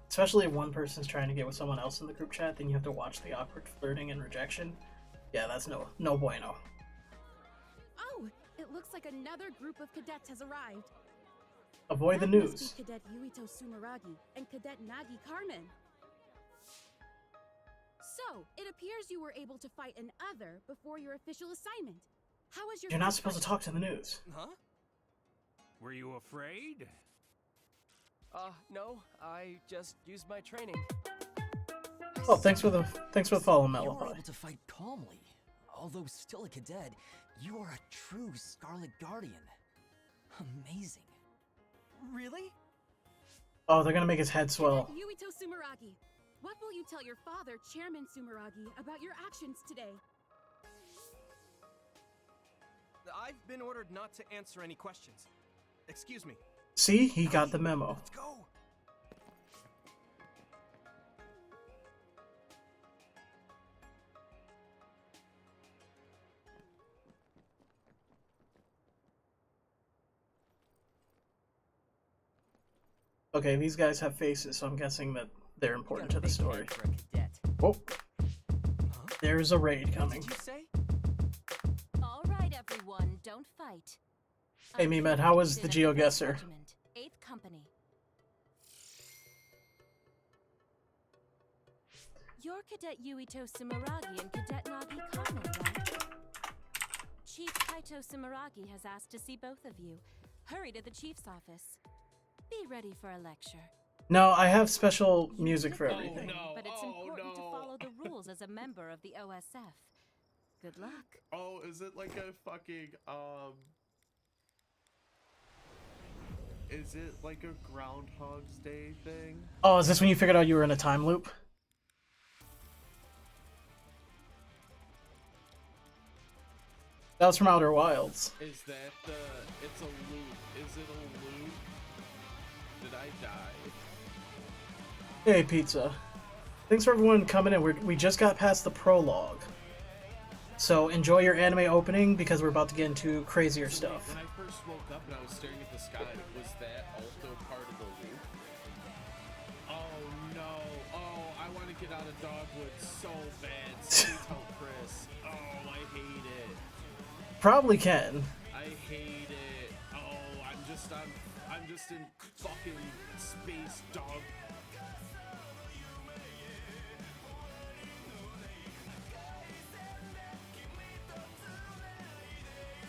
Especially if one person's trying to get with someone else in the group chat, then you have to watch the awkward flirting and rejection. Yeah, that's no bueno. Oh, it looks like another group of cadets has arrived. Avoid the That must news. be Cadet Yuito Sumeragi and Cadet Nagi Carmen. So, it appears you were able to fight an other before your official assignment. How was your You're not first supposed to fight? talk to the news. Huh? Were you afraid? No, I just used my training. Oh, thanks for the follow, You were Malachi. able to fight calmly. Although still a cadet, you are a true Scarlet Guardian. Amazing. Really? Oh, they're gonna make his head swell. Cadet Yuito Sumeragi, what will you tell your father, Chairman Sumeragi, about your actions today? I've been ordered not to answer any questions. Excuse me. See, he got the memo. Let's go. Okay, these guys have faces, so I'm guessing that they're important to the story. For a cadet. Oh, there's a raid coming. Did you say? All right, everyone, don't fight. Hey, Mehmet, how was the GeoGuessr? 8th Company. You're Cadet Yuito Sumeragi and Cadet Nagi Carmen, right? Chief Kaito Sumeragi has asked to see both of you. Hurry to the chief's office. Be ready for a lecture. No, I have special music for Oh, everything. no. But it's Oh, important to no. follow the rules as a member of the OSF. Good luck. Oh, is it like a fucking, is it like a Groundhog's Day thing? Oh, is this when you figured out you were in a time loop? That was from Outer Wilds. Is that it's a loop. Is it a loop? Did I die? Hey, Pizza. Thanks for everyone coming in. We just got past the prologue. So enjoy your anime opening because we're about to get into crazier stuff. When I first woke up and I was staring at the sky, was that also part of the loop? Oh no. Oh, I want to get out of Dogwood so bad. Please help Chris. Oh, I hate it. Probably can. I hate it. Oh, I'm just in fucking space dog.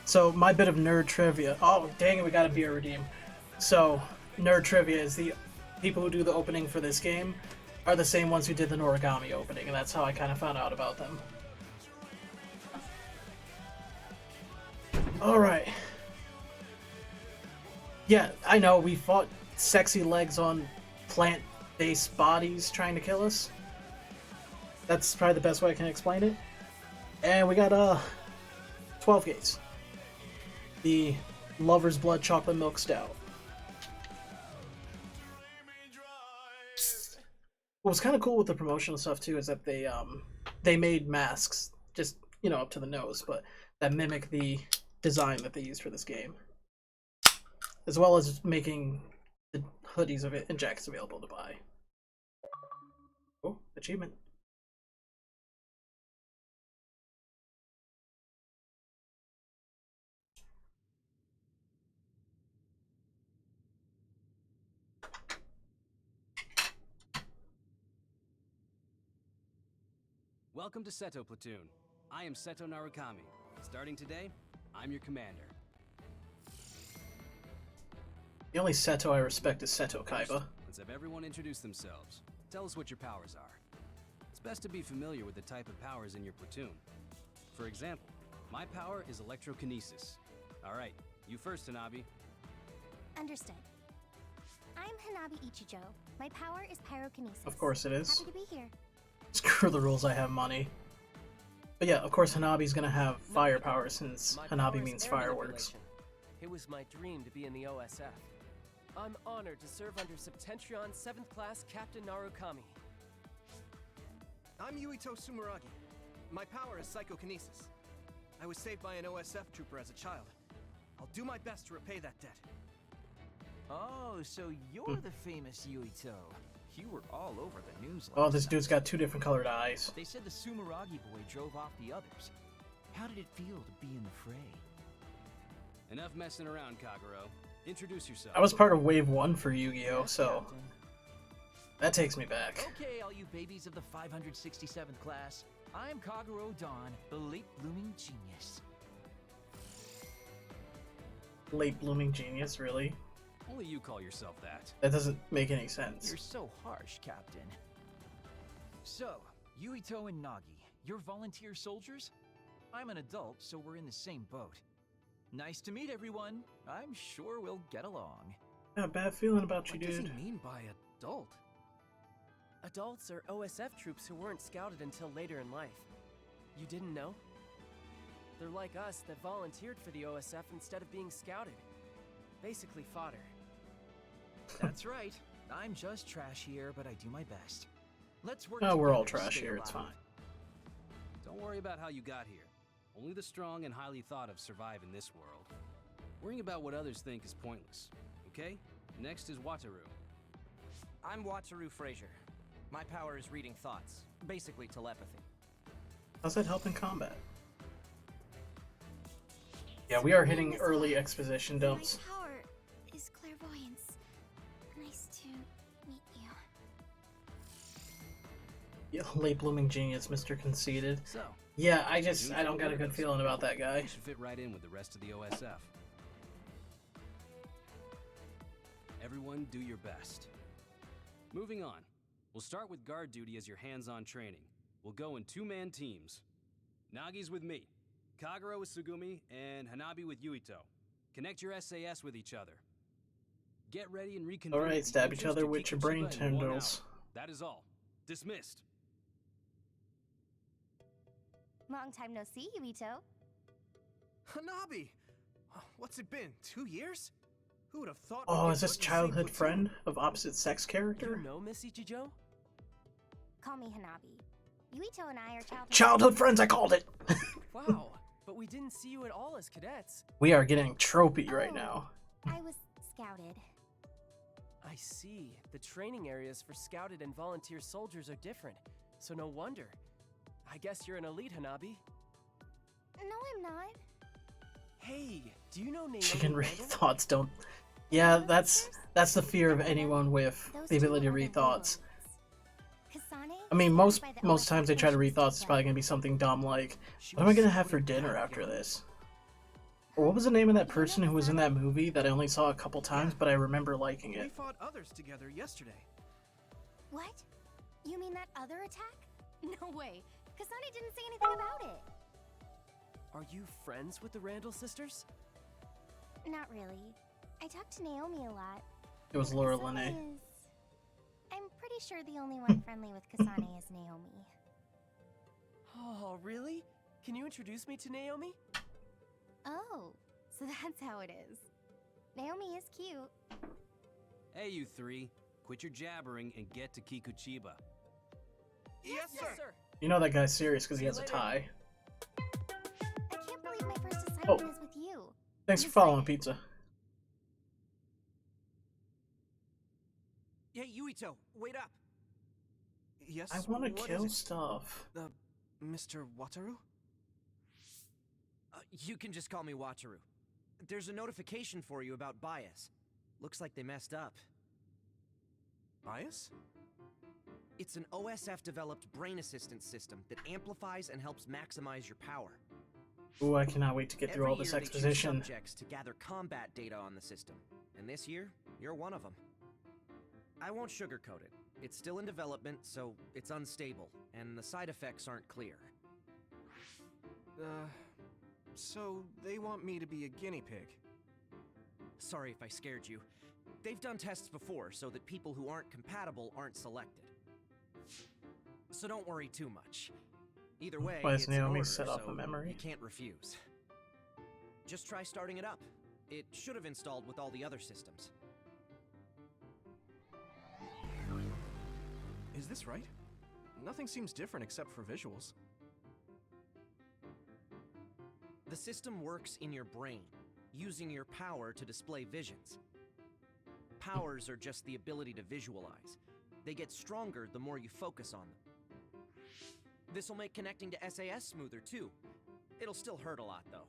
So my bit of nerd trivia. Oh, dang it, we got a beer redeem. So nerd trivia is the people who do the opening for this game are the same ones who did the Noragami opening, and that's how I kind of found out about them. Alright. Yeah, I know, we fought sexy legs on plant-based bodies trying to kill us. That's probably the best way I can explain it. And we got 12 gates. The Lover's Blood Chocolate Milk Stout. What was kind of cool with the promotional stuff too is that they made masks, just, you know, up to the nose, but that mimic the design that they used for this game, as well as making the hoodies of it and jackets available to buy. Oh, achievement. Welcome to Seto Platoon. I am Seto Narukami, Starting today, I'm your commander. The only Seto I respect is Seto Kaiba. Let's have everyone introduce themselves. Tell us what your powers are. It's best to be familiar with the type of powers in your platoon. For example, my power is electrokinesis. Alright, you first, Hanabi. Understood. I'm Hanabi Ichijo. My power is pyrokinesis. Of course it is. Happy to be here. Screw the rules, I have money. But yeah, of course Hanabi's gonna have fire power since Hanabi means fireworks. It was my dream to be in the OSF. I'm honored to serve under Septentrion 7th Class Captain Narukami. I'm Yuito Sumeragi. My power is psychokinesis. I was saved by an OSF trooper as a child. I'll do my best to repay that debt. Oh, so you're the famous Yuito. You were all over the news last Oh, this night. dude's got 2 different colored eyes. They said the Sumeragi boy drove off the others. How did it feel to be in the fray? Enough messing around, Kagero. Introduce yourself. I was part of Wave 1 for Yu-Gi-Oh, so that takes me back. Okay, all you babies of the 567th class. I'm Kagero Dawn, the late blooming genius. Late blooming genius, really? Only you call yourself that. That doesn't make any sense. You're so harsh, Captain. So, Yuito and Nagi, you're volunteer soldiers? I'm an adult, so we're in the same boat. Nice to meet everyone. I'm sure we'll get along. Got a bad feeling about you, What does he dude. mean by adult? Adults are OSF troops who weren't scouted until later in life. You didn't know? They're like us that volunteered for the OSF instead of being scouted. Basically fodder. That's right. I'm just trash here, but I do my best. Let's work Oh, we're all together to trash stay here, it's alive. fine. Don't worry about how you got here. Only the strong and highly thought of survive in this world. Worrying about what others think is pointless. Okay? Next is Wataru. I'm Wataru Frazier. My power is reading thoughts. Basically telepathy. How's that help in combat? Yeah, we are hitting early exposition dumps. My power is clairvoyance. Nice to meet you. Yeah, late blooming genius, Mr. Conceited. So, Yeah, I don't got a good feeling about that guy. You should fit right in with the rest of the OSF. Everyone do your best. Moving on. We'll start with guard duty as your hands-on training. We'll go in 2-man teams. Nagi's with me, Kagero with Sugumi, and Hanabi with Yuito. Connect your SAS with each other. Get ready and reconvene. Alright, stab each users other to with your Kikuchiba brain in 1 tendrils. hour. That is all. Dismissed. Long time no see, Yuito. Hanabi! What's it been, 2 years? Who would have thought? Oh, we'd is get this put in the same childhood platoon? friend of opposite sex character? You know Miss Ichijo? Call me Hanabi. Yuito and I are Childhood friends, I called it! Wow, but we didn't see you at all as cadets. We are getting tropey right now. I was scouted. I see. The training areas for scouted and volunteer soldiers are different, so no wonder. I guess you're an elite, Hanabi. No, I'm not. Hey, do you know Naomi She can read Randall? thoughts, don't... Yeah, that's the fear of anyone with the ability to read thoughts. Kasane? I mean, most times they try to read thoughts, it's probably gonna be something dumb like, what am I gonna have for dinner after this? Or what was the name of that person who was in that movie that I only saw a couple times, but I remember liking We it? fought others together yesterday. What? You mean that other attack? No way. Kasane didn't say anything about it. Are you friends with the Randall sisters? Not really. I talk to Naomi a lot. It was but Laura Kasane Linney. I'm pretty sure the only one friendly with Kasane is Naomi. Oh, really? Can you introduce me to Naomi? Oh, so that's how it is. Naomi is cute. Hey, you 3. Quit your jabbering and get to Kikuchiba. Yes, sir. You know that guy's serious because he has a tie. I can't believe my first assignment Oh. is with you. Thanks for following, Pizza. Hey, Yuito, wait up. Yes. I want to what kill is it? stuff. Mr. Wataru? You can just call me Wataru. There's a notification for you about bias. Looks like they messed up. Bias? It's an OSF-developed brain assistance system that amplifies and helps maximize your power. Ooh, I cannot wait to get through all this Every year they choose exposition. subjects to gather combat data on the system, and this year, you're one of them. I won't sugarcoat it. It's still in development, so it's unstable, and the side effects aren't clear. So they want me to be a guinea pig? Sorry if I scared you. They've done tests before so that people who aren't compatible aren't selected. So don't worry too much. Either way, Why is it's an Naomi order, set off so a memory? you can't refuse. Just try starting it up. It should have installed with all the other systems. Is this right? Nothing seems different except for visuals. The system works in your brain, using your power to display visions. Powers are just the ability to visualize. They get stronger the more you focus on them. This'll make connecting to SAS smoother too. It'll still hurt a lot though.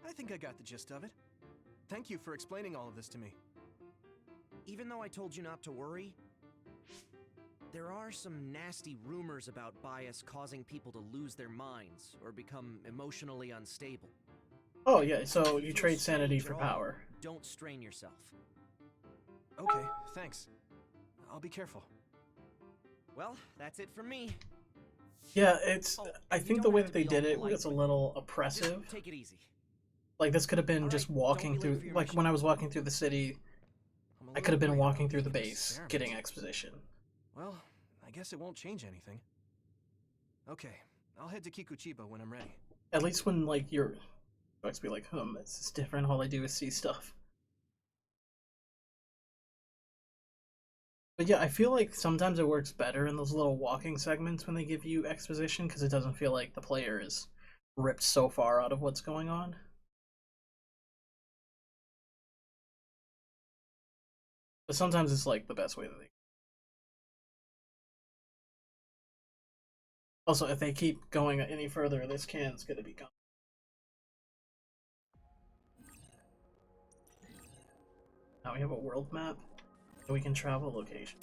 I think I got the gist of it. Thank you for explaining all of this to me. Even though I told you not to worry, there are some nasty rumors about bias causing people to lose their minds or become emotionally unstable. Oh yeah, so you trade sanity for power. Don't strain yourself. Okay, thanks. I'll be careful. Well, that's it from me. Yeah, it's. I think the way that they did it was a little oppressive. Take it easy. Like this could have been just walking through. Like when I was walking through the city, I could have been walking through the base, getting exposition. Well, I guess it won't change anything. Okay, I'll head to Kikuchiba when I'm ready. At least when like you're supposed to be like, this is different. All I do is see stuff. But yeah, I feel like sometimes it works better in those little walking segments when they give you exposition because it doesn't feel like the player is ripped so far out of what's going on. But sometimes it's like the best way that they. Also, if they keep going any further, this can's gonna be gone. Now we have a world map. And we can travel location.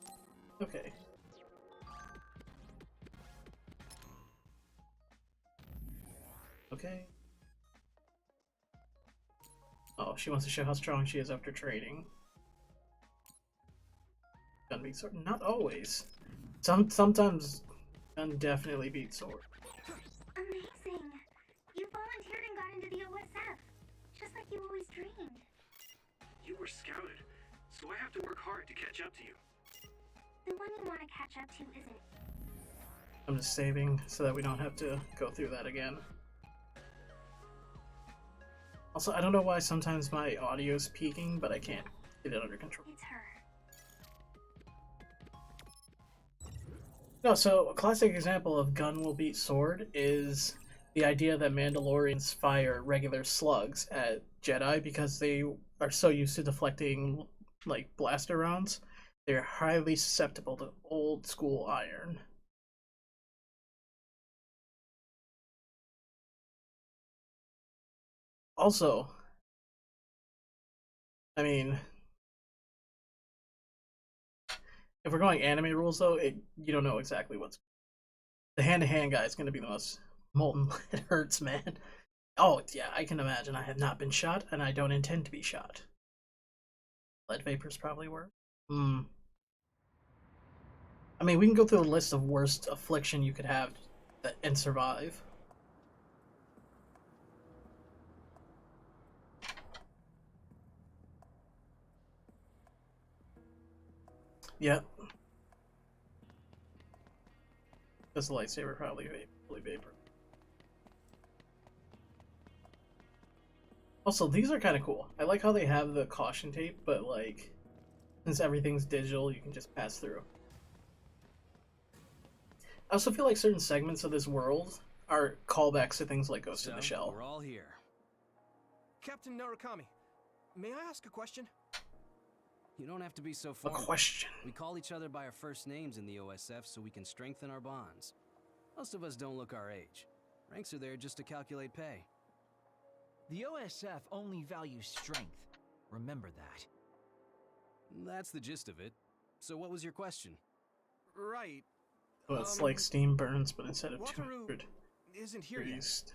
Okay. Okay. Oh, she wants to show how strong she is after trading. Gun beats sword. Not always. Sometimes gun definitely beats sword. Amazing! You volunteered and got into the OSF, just like you always dreamed. You were scouted, so I have to work hard to catch up to you. The one you want to catch up to isn't. I'm just saving so that we don't have to go through that again. Also, I don't know why sometimes my audio's peaking, but I can't get it under control. It's her. No, so a classic example of gun will beat sword is the idea that Mandalorians fire regular slugs at Jedi because they are so used to deflecting like blaster rounds. They're highly susceptible to old school iron. Also, I mean, if we're going anime rules though, you don't know exactly what's. The hand-to-hand guy is going to be the most molten. It hurts, man. Oh yeah, I can imagine. I have not been shot, and I don't intend to be shot. Lead vapors probably work. I mean, we can go through a list of worst affliction you could have and survive. Yep. This lightsaber probably vapor. Also, these are kind of cool. I like how they have the caution tape, but like, since everything's digital, you can just pass through. I also feel like certain segments of this world are callbacks to things like Ghost in the Shell. We're all here. Captain Narukami, may I ask a question? You don't have to be so formal. A question. We call each other by our first names in the OSF so we can strengthen our bonds. Most of us don't look our age. Ranks are there just to calculate pay. The OSF only values strength. Remember that. That's the gist of it. So what was your question? Right. Well, it's like steam burns, but instead of Wataru 200 isn't here yet.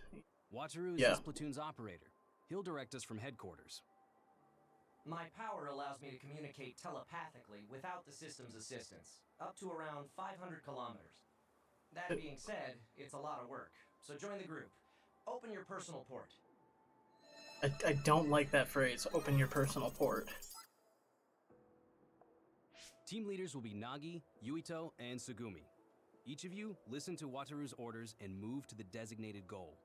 Wataru is Yeah. this platoon's operator. He'll direct us from headquarters. My power allows me to communicate telepathically without the system's assistance, up to around 500 kilometers. That being said, it's a lot of work, so join the group. Open your personal port. I don't like that phrase, open your personal port. Team leaders will be Nagi, Yuito, and Sugumi. Each of you listen to Wataru's orders and move to the designated goal.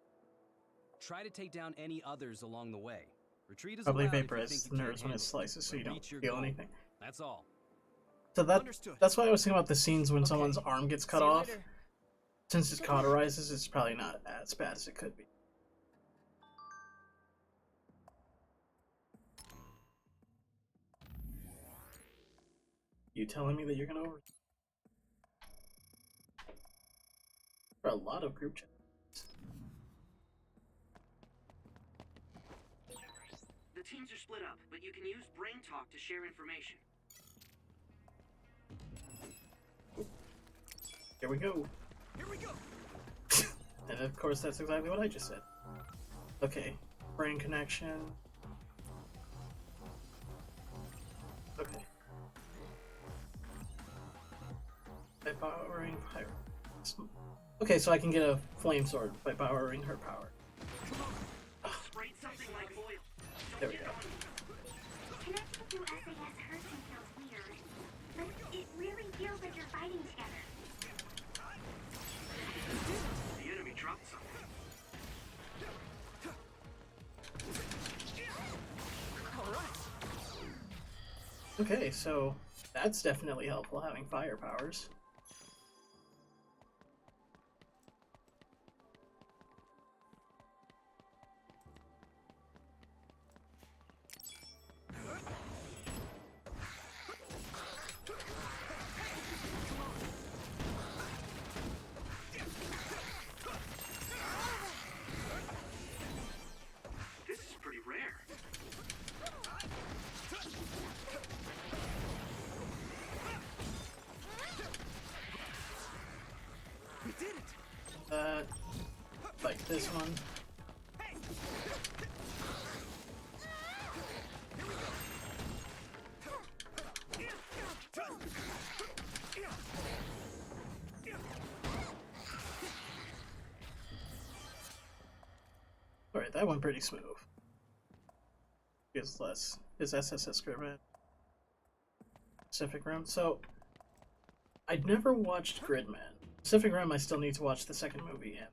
Try to take down any others along the way. Retreat is Probably allowed if you vaporize think you the can't nerves when it handle slices so but you don't reach your feel goal. anything. That's all. So that's why I was thinking about the scenes when someone's arm gets cut See you off. later. Since it cauterizes, it's probably not as bad as it could be. You telling me that you're gonna over... For a lot of group chats. The teams are split up, but you can use Brain Talk to share information. Here we go. Here we go. And of course, that's exactly what I just said. Okay, brain connection. Okay. By powering fire. Okay, so I can get a flame sword by powering her power. Sprayed something like oil. There we go. Connecting through SAS hurts and feels weird, but it really feels like you're fighting together. The enemy dropped something. Okay, so that's definitely helpful having fire powers. This is pretty rare. We did it. Like this one. Alright, that went pretty smooth. Is less. Is SSS Gridman Pacific Rim? So, I'd never watched Gridman. Pacific Rim, I still need to watch the second movie. And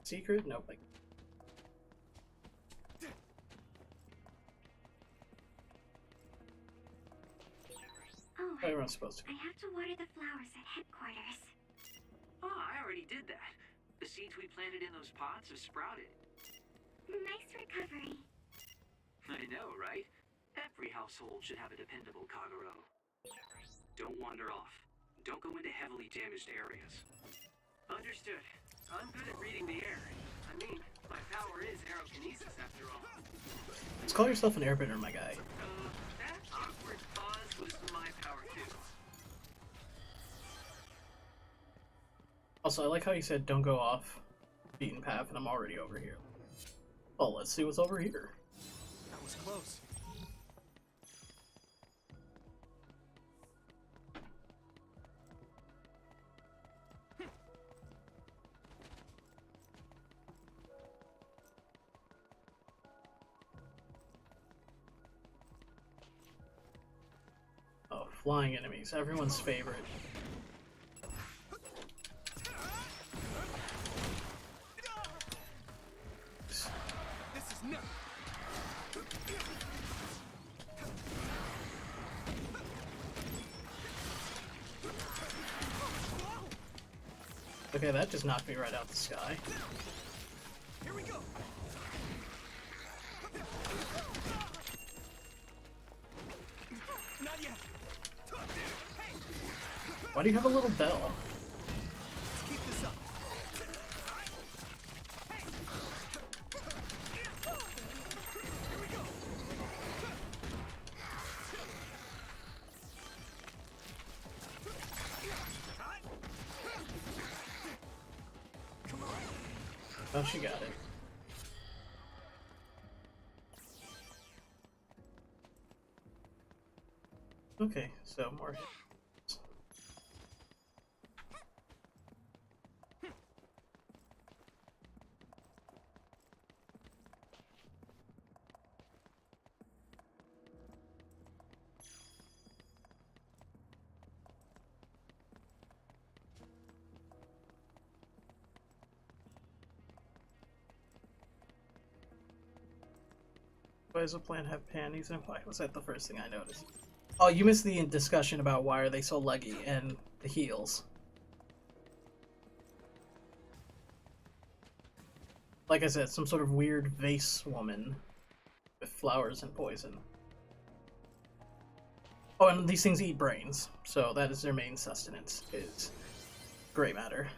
Secret? Nope. Like, Oh, everyone's supposed to. I have to water the flowers at headquarters. Oh, I already did that. The seeds we planted in those pots have sprouted. Nice recovery. I know, right? Every household should have a dependable Kagero. Don't wander off. Don't go into heavily damaged areas. Understood. I'm good at reading the air. I mean, my power is aerokinesis after all. Let's call yourself an airbender, my guy. That awkward pause was my power too. Also, I like how you said don't go off beaten path, and I'm already over here. Well, let's see what's over here. That was close. Oh, flying enemies, everyone's favorite. This is nuts. Okay, that just knocked me right out the sky. Here we go. Not yet. Why do you have a little bell? Let's keep this up. Here we go. Come on. Oh, she got it. Okay, so more hits. Why does a plant have panties and why was that the first thing I noticed? Oh, you missed the discussion about why are they so leggy and the heels. Like I said, some sort of weird vase woman with flowers and poison. Oh, and these things eat brains, so that is their main sustenance, is gray matter.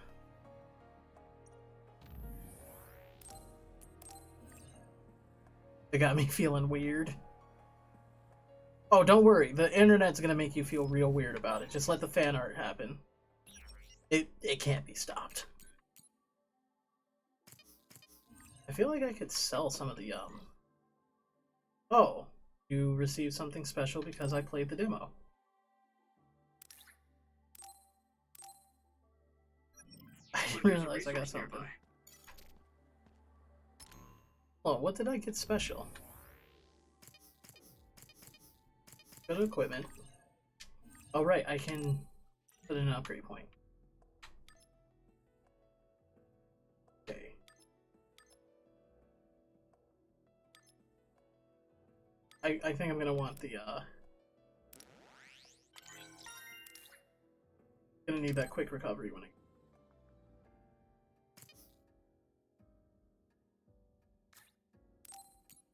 They got me feeling weird. Oh, don't worry. The internet's gonna make you feel real weird about it. Just let the fan art happen. It can't be stopped. I feel like I could sell some of the, Oh, you received something special because I played the demo. I didn't realize I got something. Oh, what did I get special? Go to equipment. Oh, right, I can put in an upgrade point. Okay. I think I'm gonna want the, gonna need that quick recovery when I...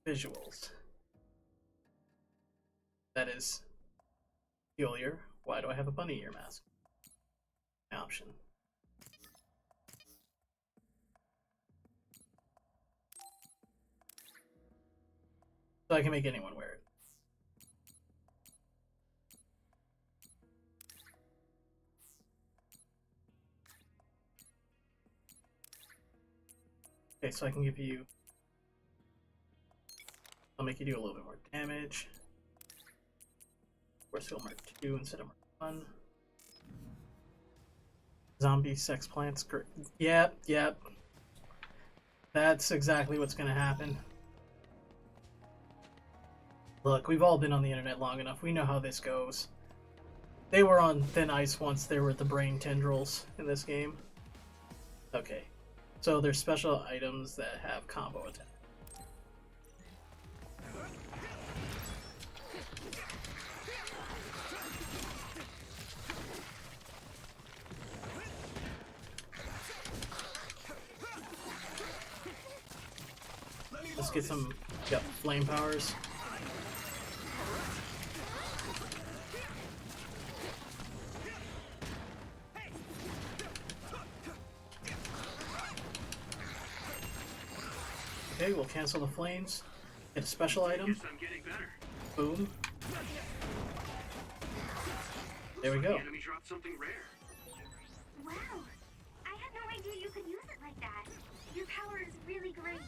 Visuals. That is peculiar. Why do I have a bunny ear mask? Option. So I can make anyone wear it. Okay, so I can give you... I'll make you do a little bit more damage. Force field mark 2 instead of mark 1. Zombie sex plants. Yep, yep. That's exactly what's gonna happen. Look, we've all been on the internet long enough. We know how this goes. They were on thin ice once they were the brain tendrils in this game. Okay. So there's special items that have combo attack. Let's get some flame powers. Okay, we'll cancel the flames. Get a special item. Boom. There we go. Enemy dropped something rare. Wow! I had no idea you could use it like that. Your power is really great.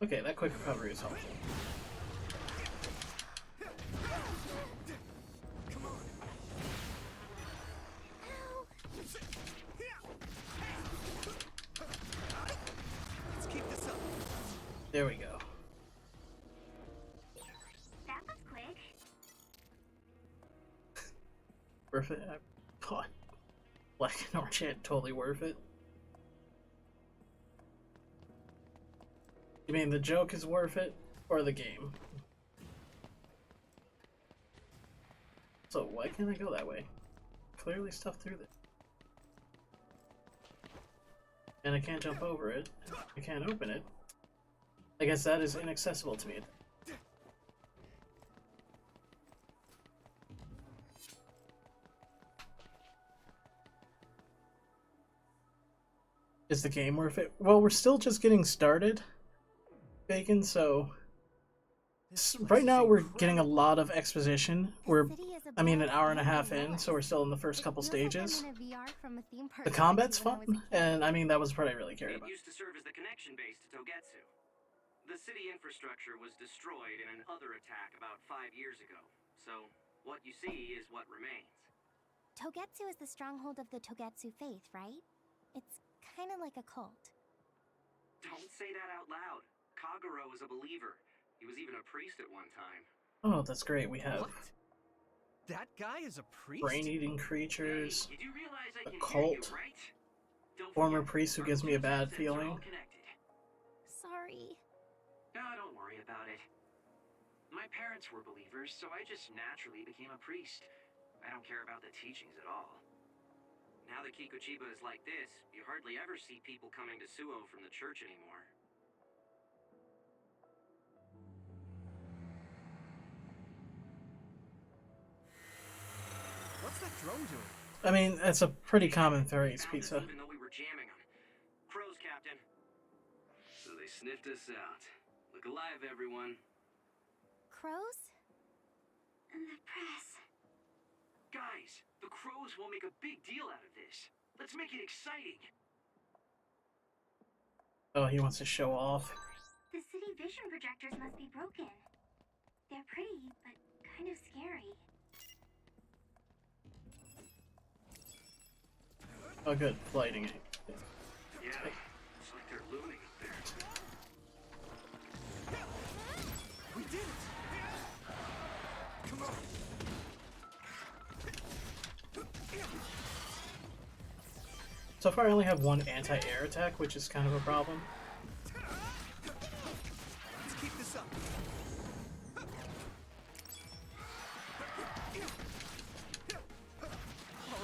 Okay, that quick recovery is helpful. Let's keep this up. There we go. That was quick. Worth it? God. Black and orange hand, totally worth it. You mean the joke is worth it, or the game? So why can't I go that way? Clearly stuff through this. And I can't jump over it. I can't open it. I guess that is inaccessible to me. Is the game worth it? Well, we're still just getting started, Bacon, so right now we're getting a lot of exposition. We're, I mean, an hour and a half in, so we're still in the first couple stages. The combat's fun, and I mean, that was the part I really cared about. It used to serve as the connection base to Togetsu. The city infrastructure was destroyed in an other attack about 5 years ago, so what you see is what remains. Togetsu is the stronghold of the Togetsu faith, right? It's kind of like a cult. Don't say that out loud. Kagero is a believer. He was even a priest at one time. Oh, that's great. We have That guy is a priest? brain-eating creatures, Hey, you do realize I a can cult, hear you, right? Don't former forget, priest who gives me a bad feeling. Sorry. No, don't worry about it. My parents were believers, so I just naturally became a priest. I don't care about the teachings at all. Now that Kikuchiba is like this, you hardly ever see people coming to Suo from the church anymore. What's that drone doing? I mean, that's a pretty common phrase, Pizza. Even though we were jamming them. Crows, Captain. So they sniffed us out. Look alive, everyone. Crows? The press. Guys, the crows will make a big deal out of this. Let's make it exciting. Oh, he wants to show off. The city vision projectors must be broken. They're pretty, but kind of scary. Oh, good. Lighting it. Yeah, it's like they're looming up there. We did it! Come on! So far, I only have one anti-air attack, which is kind of a problem. Let's keep this up. All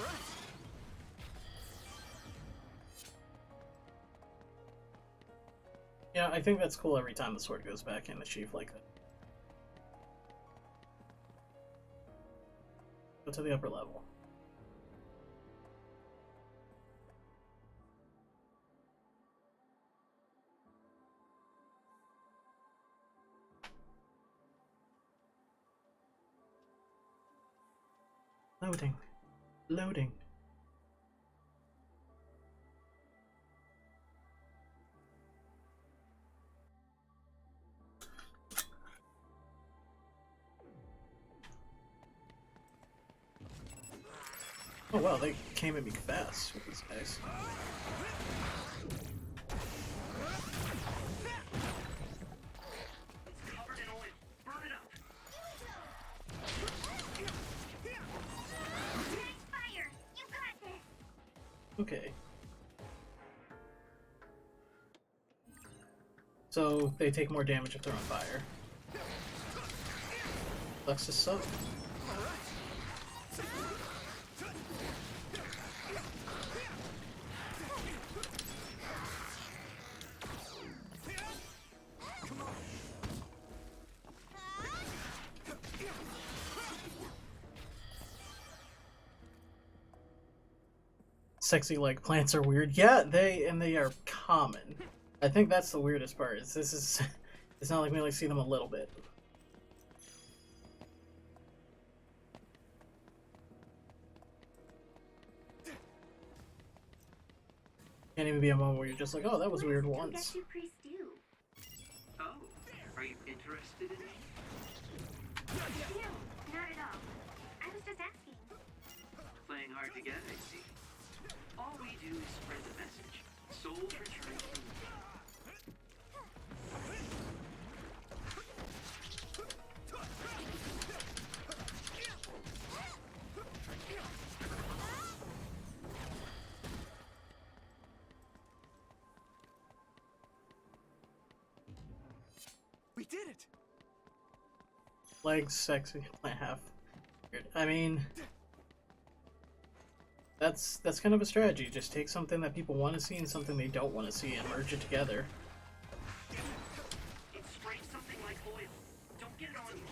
right. Yeah, I think that's cool every time the sword goes back in the sheath like that. Go to the upper level. Loading. Loading. Oh wow, they came at me fast with these guys. It's covered in oil. Burn it up. Fire! You got this! Okay. So they take more damage if they're on fire. Sucks to suck. Sexy like plants are weird. Yeah, they are common. I think that's the weirdest part. Is this is it's not like we only see them a little bit. Can't even be a moment where you're just like, oh, that was weird once. Togetsu priests do. Oh, are you interested in it? No, not at all. I was just asking. Playing hard to get, I see. All we do is spread the message. Souls return from the dead. We did it! Legs, sexy, plant half. Weird. I mean, that's kind of a strategy. Just take something that people want to see and something they don't want to see and merge it together. It sprays something like oil. Don't get it on you.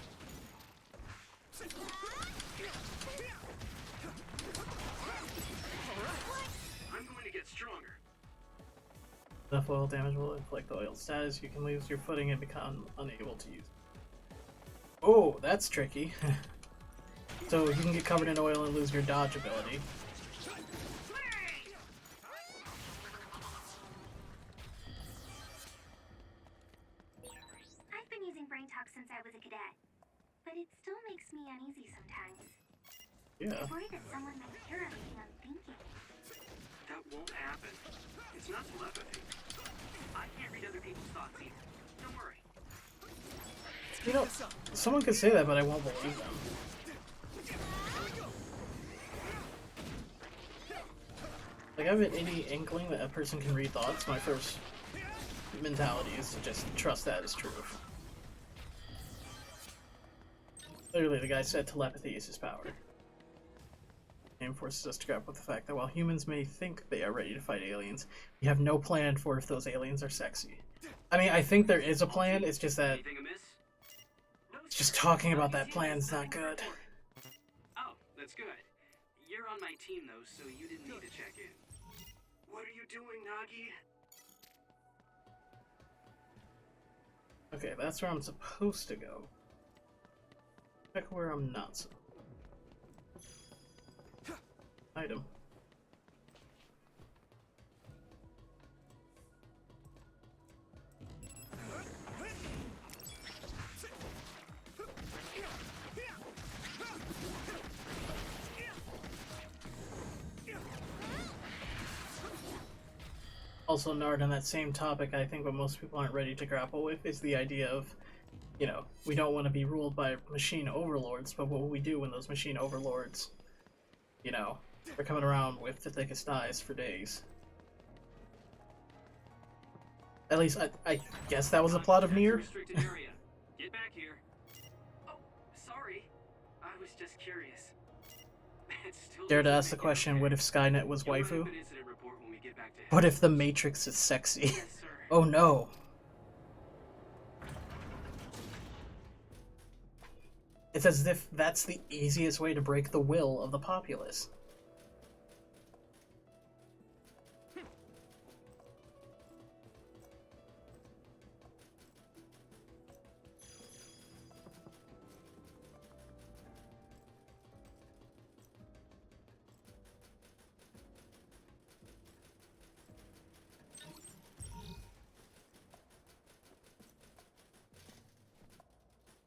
I'm going to get stronger. Enough oil damage will inflict oil status. You can lose your footing and become unable to use it. Oh, that's tricky. So you can get covered in oil and lose your dodge ability. I've been using brain talk since I was a cadet, but it still makes me uneasy sometimes. Yeah. I'm worried that someone might hear everything I'm thinking. That won't happen. It's not telepathy. I can't read other people's thoughts either. Don't worry. You know, someone could say that, but I won't believe them. Like, I have any inkling that a person can read thoughts, my first mentality is to just trust that as true. Literally, the guy said telepathy is his power. And forces us to grapple with the fact that while humans may think they are ready to fight aliens, we have no plan for if those aliens are sexy. I mean, I think there is a plan, it's just that just talking about that plan's not good. Oh, that's good. You're on my team though, so you didn't need to check in. What are you doing, Nagi? Okay, that's where I'm supposed to go. Check where I'm not supposed to. Item. Also, Nard, on that same topic, I think what most people aren't ready to grapple with is the idea of, you know, we don't want to be ruled by machine overlords, but what will we do when those machine overlords, you know, are coming around with the thickest eyes for days? At least, I guess that was the plot of Nier. Restricted area. Get back here. Oh, sorry. I was just curious. Dare to ask the question, what if Skynet was waifu? What if the Matrix is sexy? Oh no. It's as if that's the easiest way to break the will of the populace.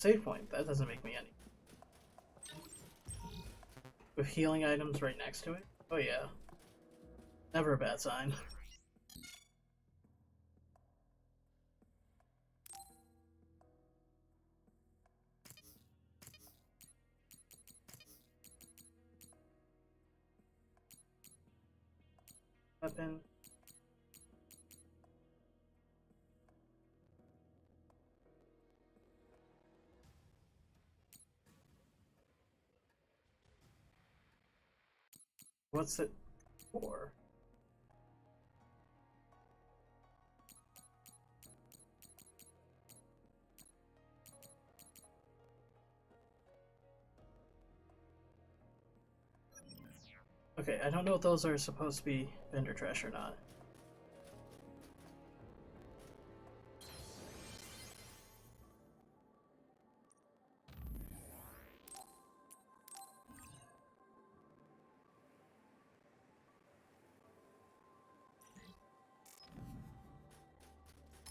Save point, that doesn't make me any. With healing items right next to it? Oh yeah. Never a bad sign. Weapon. What's it for? Okay, I don't know if those are supposed to be vendor trash or not.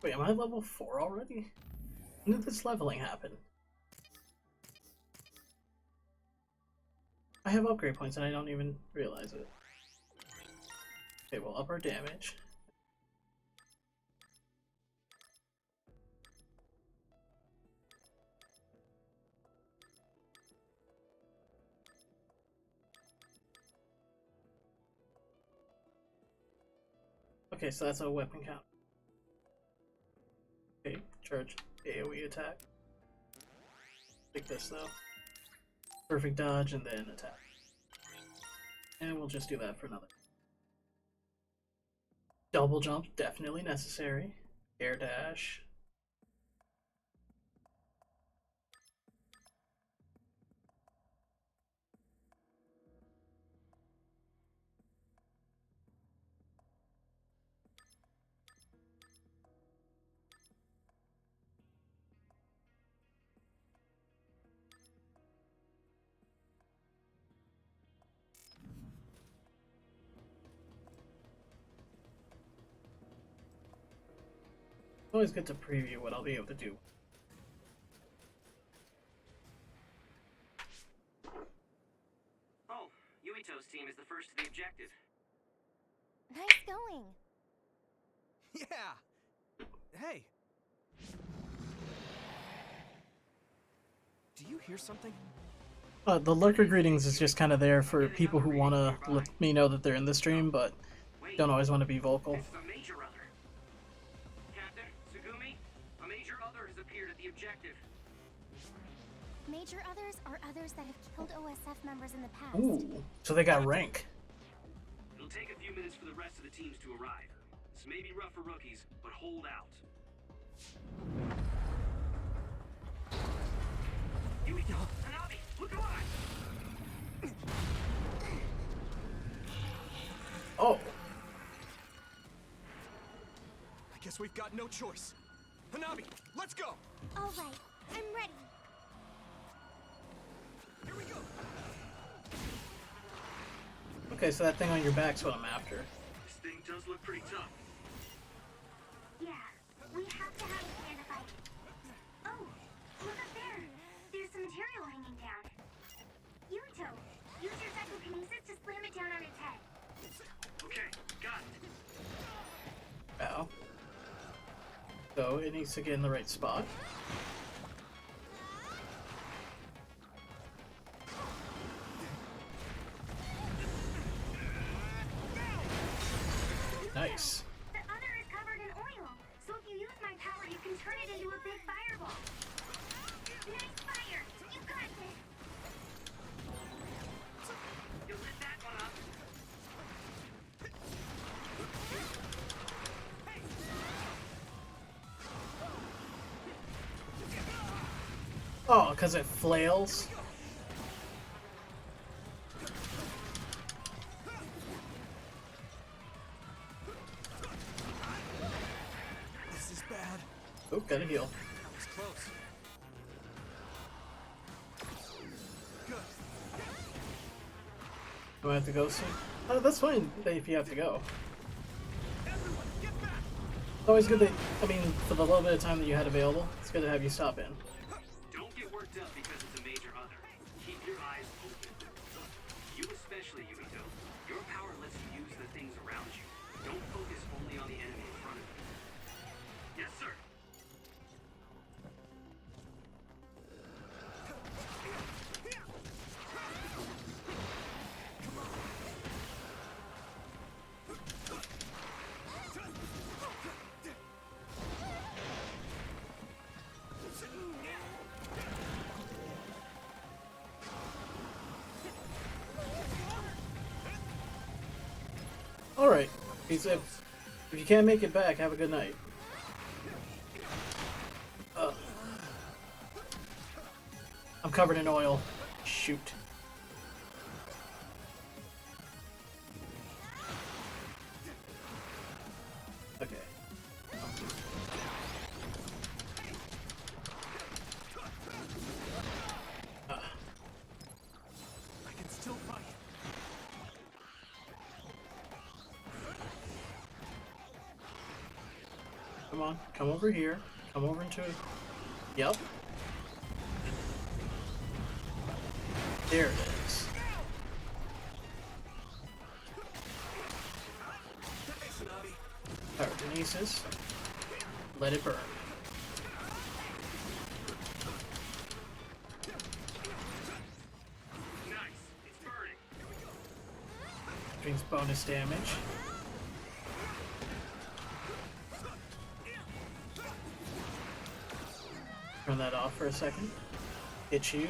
Wait, am I level 4 already? When did this leveling happen? I have upgrade points and I don't even realize it. Okay, we'll up our damage. Okay, so that's a weapon count. Okay, charge AoE attack. Take this though. Perfect dodge and then attack. And we'll just do that for another. Double jump, definitely necessary. Air dash. always good to preview what I'll be able to do. Oh, Yuito's team is the first to the objective. Nice going. Yeah! Hey! Do you hear something? The lurker greetings is just kind of there for people who want to let me know that they're in the stream, but don't always want to be vocal. This is a major other. Captain, Tsugumi, a major other has appeared at the objective. Major others are others that have killed OSF members in the past. Ooh, so they got rank. It'll take a few minutes for the rest of the teams to arrive. This may be rough for rookies, but hold out. Yuito, Hanabi, look alive! Oh. I guess we've got no choice. Hanabi, let's go! All right, I'm ready. Here we go! Okay, so that thing on your back's what I'm after. This thing does look pretty tough. Yeah, we have to have a plan to fight it. Oh, look up there. There's some material hanging down. Yuito, use your psychokinesis to slam it down on its head. Okay, got it. Ow. So it needs to get in the right spot. Nice. The other is covered in oil, so if you use my power, you can turn it into a big fireball. Nice fire! You got this! You lit that one up. Oh, because it flails? This is bad. Oh, gotta heal. That was close. Good. Do I have to go soon? Oh, that's fine if you have to go. It's always good that, I mean, for the little bit of time that you had available, it's good to have you stop in. Don't get worked up because it's a major other. Keep your eyes open. You especially, Yuito. Your power lets you use the things around you. Don't focus only on the enemy in front of you. Yes, sir. Alright, if you can't make it back, have a good night. I'm covered in oil. Shoot. Okay. I can still fight. Come on, come over here. Come over into it. Yep. There it is. Pyrokinesis. Let it burn. Nice. It's burning. Brings bonus damage. Turn that off for a second. Hit you.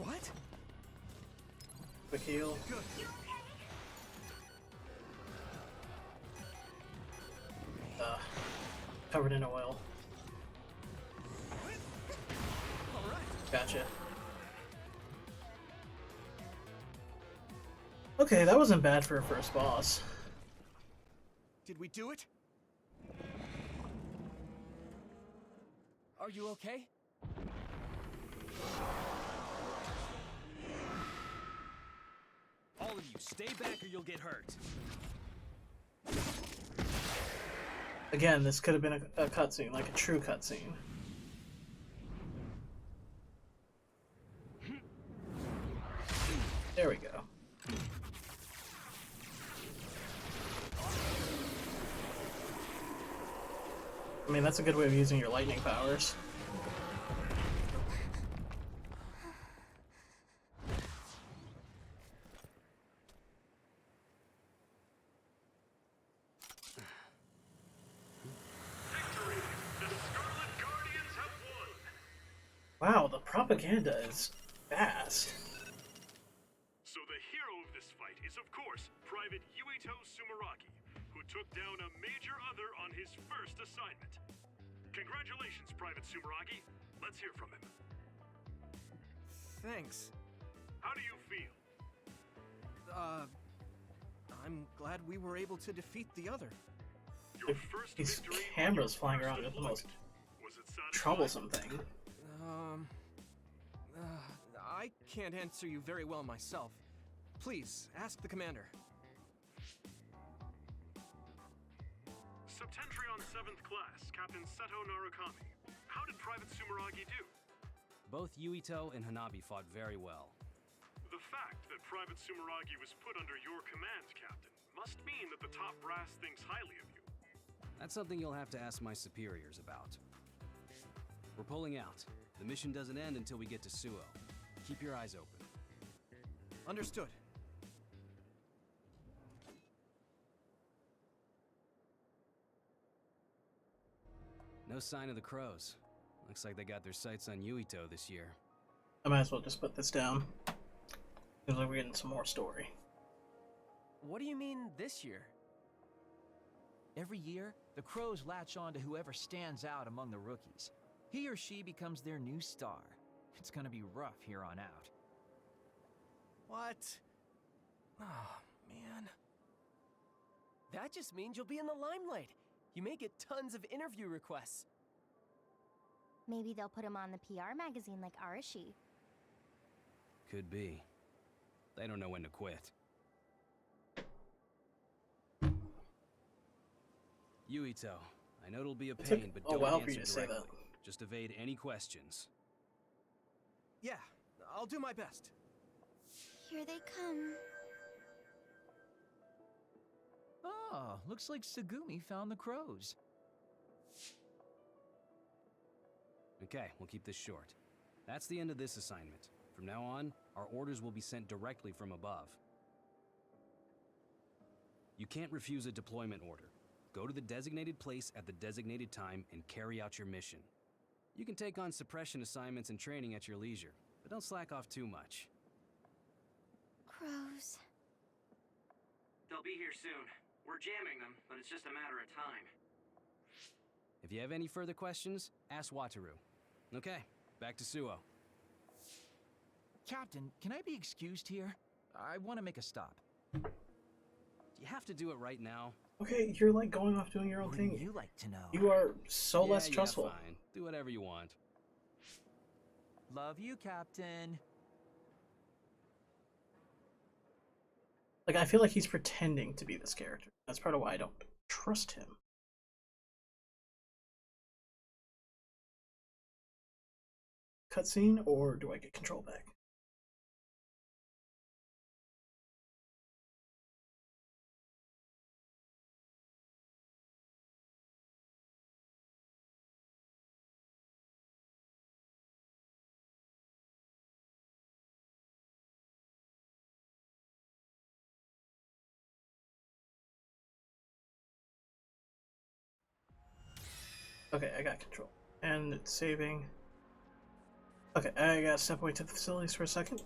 What? Quick heal. Covered in oil. Gotcha. Okay, that wasn't bad for a first boss. Did we do it? Are you okay? All of you, stay back or you'll get hurt. Again, this could have been a cutscene, like a true cutscene. There we go. I mean, that's a good way of using your lightning powers. Victory! The Scarlet Guardians have won! Wow, the propaganda is fast. So the hero of this fight is, of course, Private Yuito Sumeragi, who took down a major other on his first assignment. Congratulations, Private Sumeragi. Let's hear from him. Thanks. How do you feel? I'm glad we were able to defeat the other. Your first These victory on cameras your flying first around are the most deployment. Was it satisfying? troublesome thing. I can't answer you very well myself. Please, ask the commander. Septentrion 7th Class, Captain Seto Narukami. How did Private Sumeragi do? Both Yuito and Hanabi fought very well. The fact that Private Sumeragi was put under your command, Captain, must mean that the top brass thinks highly of you. That's something you'll have to ask my superiors about. We're pulling out. The mission doesn't end until we get to Suo. Keep your eyes open. Understood. No sign of the crows. Looks like they got their sights on Yuito this year. I might as well just put this down. Seems like we're getting some more story. What do you mean this year? Every year, the Crows latch on to whoever stands out among the rookies. He or she becomes their new star. It's gonna be rough here on out. What? Oh, man. That just means you'll be in the limelight. You may get tons of interview requests. Maybe they'll put him on the PR magazine like Arashi. Could be. They don't know when to quit. Yuito, I know it'll be a pain, but don't while for answer you to say directly. that. Just evade any questions. Yeah, I'll do my best. Here they come. Ah, looks like Sagumi found the Crows. Okay, we'll keep this short. That's the end of this assignment. From now on, our orders will be sent directly from above. You can't refuse a deployment order. Go to the designated place at the designated time and carry out your mission. You can take on suppression assignments and training at your leisure, but don't slack off too much. Crows. They'll be here soon. We're jamming them, but it's just a matter of time. If you have any further questions, ask Wataru. Okay, back to Suo. Captain, can I be excused here? I want to make a stop. Do you have to do it right now? Okay, you're like going off doing your own Wouldn't thing. you like to know? You are so less Yeah, trustful. fine. Do whatever you want. Love you, Captain. Like, I feel like he's pretending to be this character. That's part of why I don't trust him. Cutscene, or do I get control back? Okay, I got control. And it's saving. Okay, I gotta step away to the facilities for a second.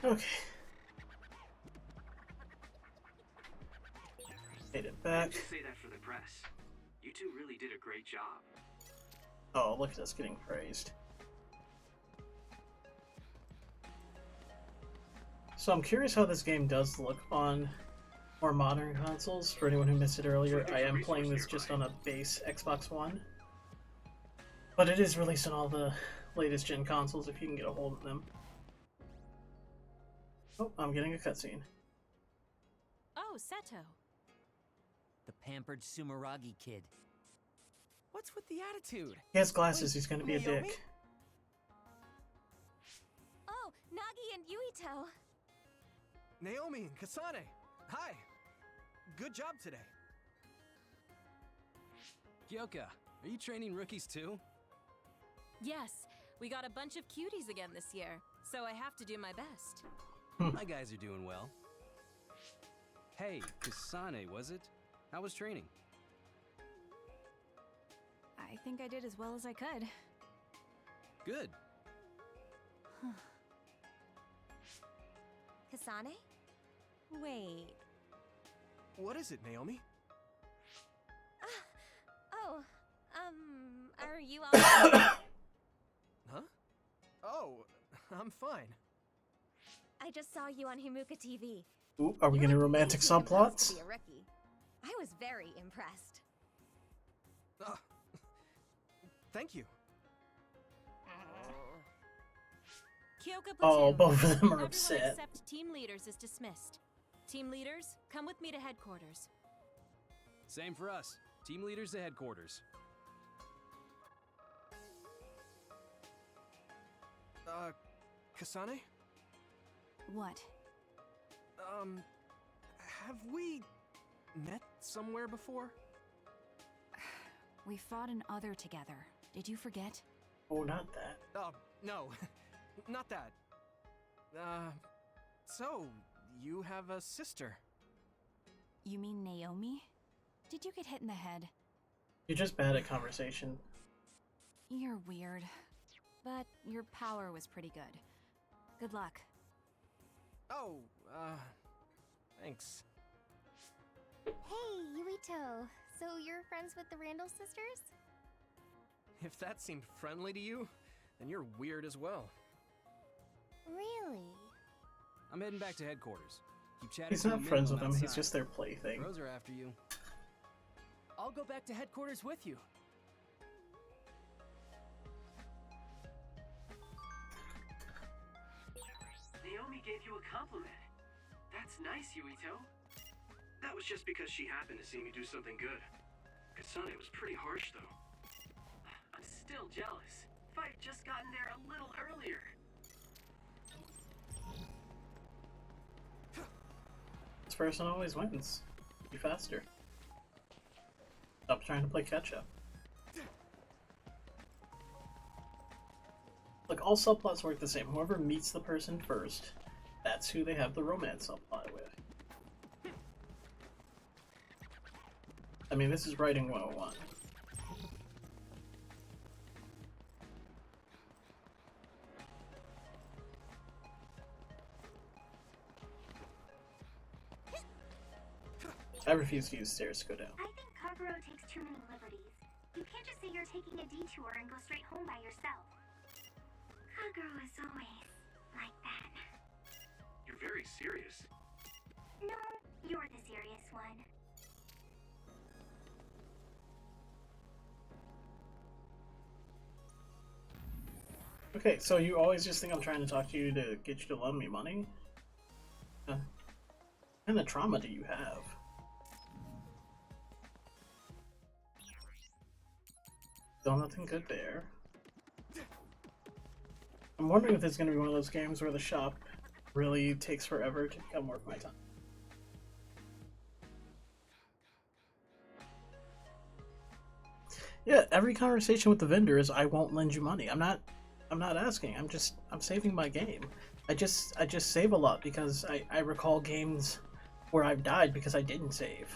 Okay. Made it back. Just say that for the press. You two really did a great job. Oh, look at us getting praised. So I'm curious how this game does look on more modern consoles. For anyone who missed it earlier, I am playing this just on a base Xbox One. But it is released on all the latest gen consoles if you can get a hold of them. Oh, I'm getting a cutscene. Oh, Seto. The pampered Sumeragi kid. What's with the attitude? He has glasses, he's gonna be a Naomi? dick. Oh, Nagi and Yuito. Naomi and Kasane, hi. Good job today. Kyoka, are you training rookies too? Yes, we got a bunch of cuties again this year, so I have to do my best. My guys are doing well. Hey, Kasane, was it? How was training? I think I did as well as I could. Good. Kasane? Wait. What is it, Naomi? Oh, are you all right? Huh? Oh, I'm fine. I just saw you on Himuka TV. Ooh, are we getting romantic subplots? To be a rookie. I was very impressed. Thank you. Kyoka Oh, Platoon. both of them are Everyone upset. except team leaders is dismissed. Team leaders, come with me to headquarters. Same for us. Team leaders to headquarters. Kasane? What? Have we met somewhere before? We fought an other together. Did you forget? Oh, not that. Oh, no. Not that. So, you have a sister? You mean Naomi? Did you get hit in the head? You're just bad at conversation. You're weird. But your power was pretty good. Good luck. Oh, thanks. Hey, Yuito. So you're friends with the Randall sisters? If that seemed friendly to you, then you're weird as well. Really? I'm heading back to headquarters. Keep chatting. He's not friends with them, he's just their plaything. Bros are after you. I'll go back to headquarters with you. Naomi gave you a compliment. That's nice, Yuito. That was just because she happened to see me do something good. Kasane was pretty harsh, though. I'm still jealous. If I had just gotten there a little earlier. This person always wins. Be faster. Stop trying to play catch up. Look, all subplots work the same. Whoever meets the person first, that's who they have the romance subplot with. I mean, this is writing 101. I refuse to use stairs to go down. I think Kaguro takes too many liberties. You can't just say you're taking a detour and go straight home by yourself. Kaguro is always like that. You're very serious. No, you're the serious one. Okay, so you always just think I'm trying to talk to you to get you to loan me money? What kind of trauma do you have? Still nothing good there. I'm wondering if it's going to be one of those games where the shop really takes forever to become worth my time. Yeah, every conversation with the vendor is I won't lend you money. I'm not asking. I'm saving my game. I just save a lot because I recall games where I've died because I didn't save.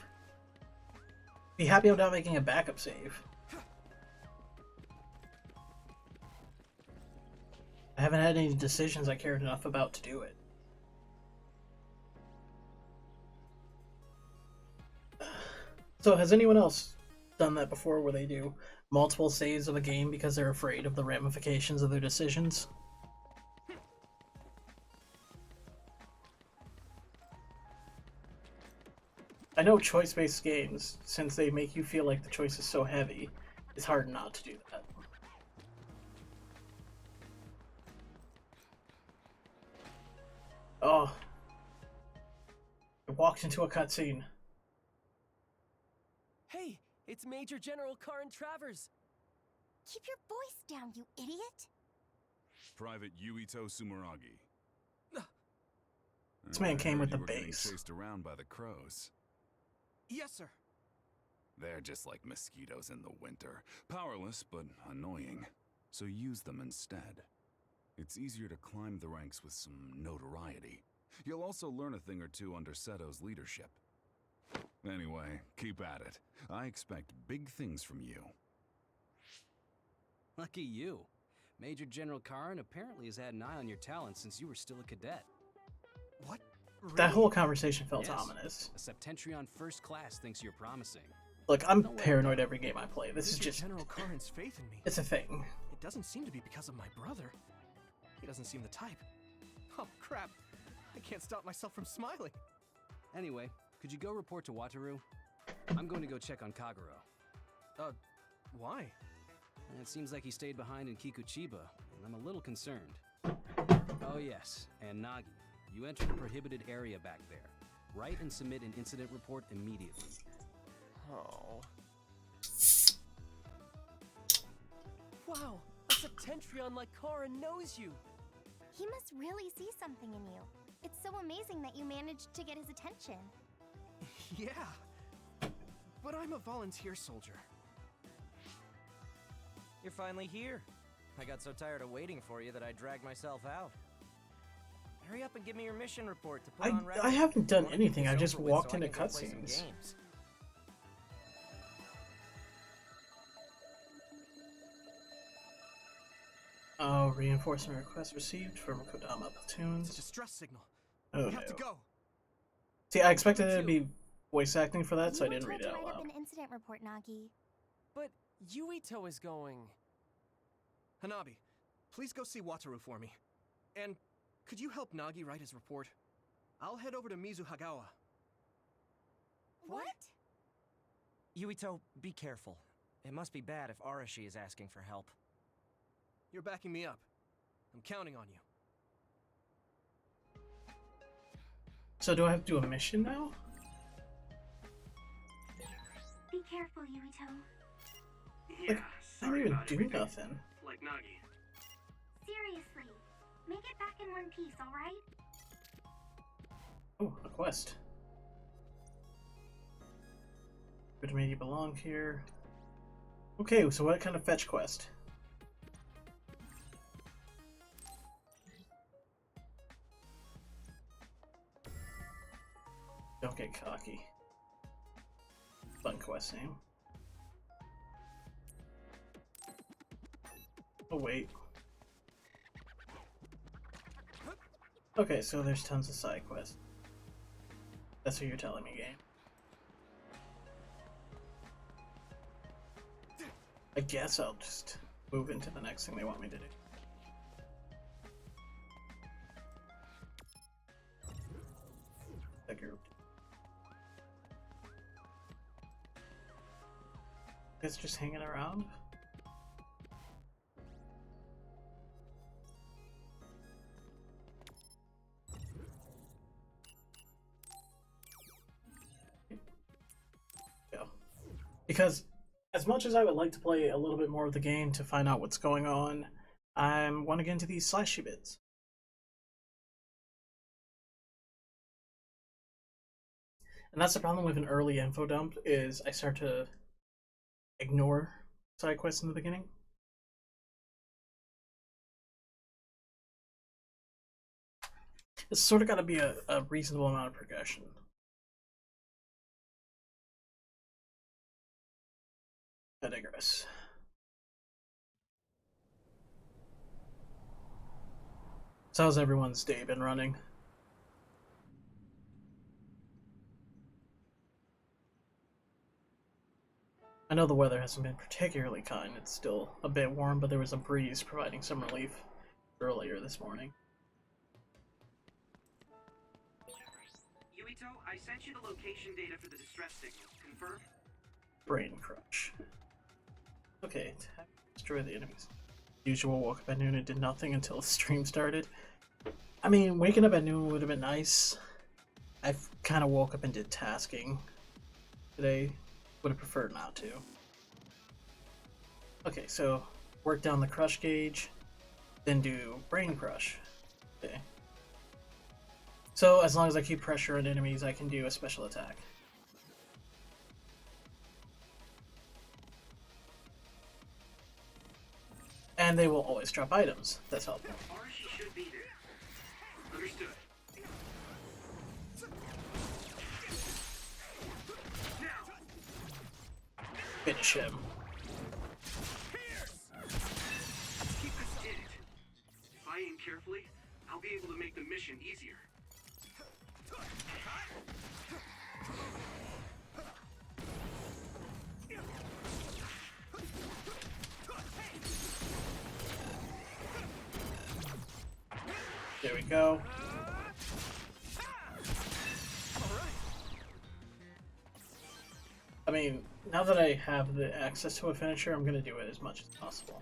Be happy I'm not making a backup save. I haven't had any decisions I cared enough about to do it. So has anyone else done that before where they do multiple saves of a game because they're afraid of the ramifications of their decisions? I know choice-based games, since they make you feel like the choice is so heavy, it's hard not to do that. Oh. I walked into a cutscene. Hey, it's Major General Karin Travers. Keep your voice down, you idiot! Private Yuito Sumeragi. This man came with the you were getting base. chased around by the crows. Yes, sir. They're just like mosquitoes in the winter. Powerless, but annoying. So use them instead. It's easier to climb the ranks with some notoriety. You'll also learn a thing or two under Seto's leadership. Anyway, keep at it. I expect big things from you. Lucky you. Major General Karin apparently has had an eye on your talent since you were still a cadet. What? Really? That whole conversation felt Yes. ominous. A Septentrion first class thinks you're promising. Look, I'm paranoid every game I play. This is Major just... General Karin's faith in me. It's a thing. It doesn't seem to be because of my brother. He doesn't seem the type. Oh, crap. I can't stop myself from smiling. Anyway, could you go report to Wataru? I'm going to go check on Kagero. Why? It seems like he stayed behind in Kikuchiba, and I'm a little concerned. Oh yes, and Nagi, you entered a prohibited area back there. Write and submit an incident report immediately. Oh. Wow, a Septentrion like Karin knows you. He must really see something in you. It's so amazing that you managed to get his attention. Yeah. But I'm a volunteer soldier. You're finally here. I got so tired of waiting for you that I dragged myself out. Hurry up and give me your mission report to put on record. I haven't done I wanna anything. get I this just over with walked so I into can go play some cutscenes. games. Oh, reinforcement request received from Kodama platoons. It's a distress signal. Oh We have to no. go. See, I expected it to be voice acting for that, so I didn't read it out Write up loud. an incident report, Nagi. But Yuito is going. Hanabi, please go see Wataru for me. And could you help Nagi write his report? I'll head over to Mizuhagawa. What? Yuito, be careful. It must be bad if Arashi is asking for help. You're backing me up. I'm counting on you. So do I have to do a mission now? Be careful, Yuito. Like, I didn't even do nothing. Like Nagi. Seriously, make it back in one piece, alright? Oh, a quest. Good to meet you belong here. Okay, so what kind of fetch quest? Don't get cocky. Fun quest name. Oh wait. Okay, so there's tons of side quests. That's what you're telling me, game. I guess I'll just move into the next thing they want me to do. The group. It's just hanging around. Yeah. Because as much as I would like to play a little bit more of the game to find out what's going on, I want to get into these slashy bits. And that's the problem with an early info dump, is I start to ignore side quests in the beginning. It's sort of got to be a reasonable amount of progression. I digress. So how's everyone's day been running? I know the weather hasn't been particularly kind. It's still a bit warm, but there was a breeze providing some relief earlier this morning. Yuito, I sent you the location data for the distress signal. Confirmed? Brain crush. Okay, destroy the enemies. Usual, woke up at noon and did nothing until the stream started. I mean, waking up at noon would have been nice. I kind of woke up and did tasking today. Would have preferred not to. Okay, so work down the crush gauge, then do brain crush. Okay. So as long as I keep pressure on enemies, I can do a special attack. And they will always drop items. That's helpful. Arashi should be there. Understood. Finish him. Keep this in it. If I aim carefully, I'll be able to make the mission easier. There we go. I mean, now that I have the access to a finisher, I'm gonna do it as much as possible.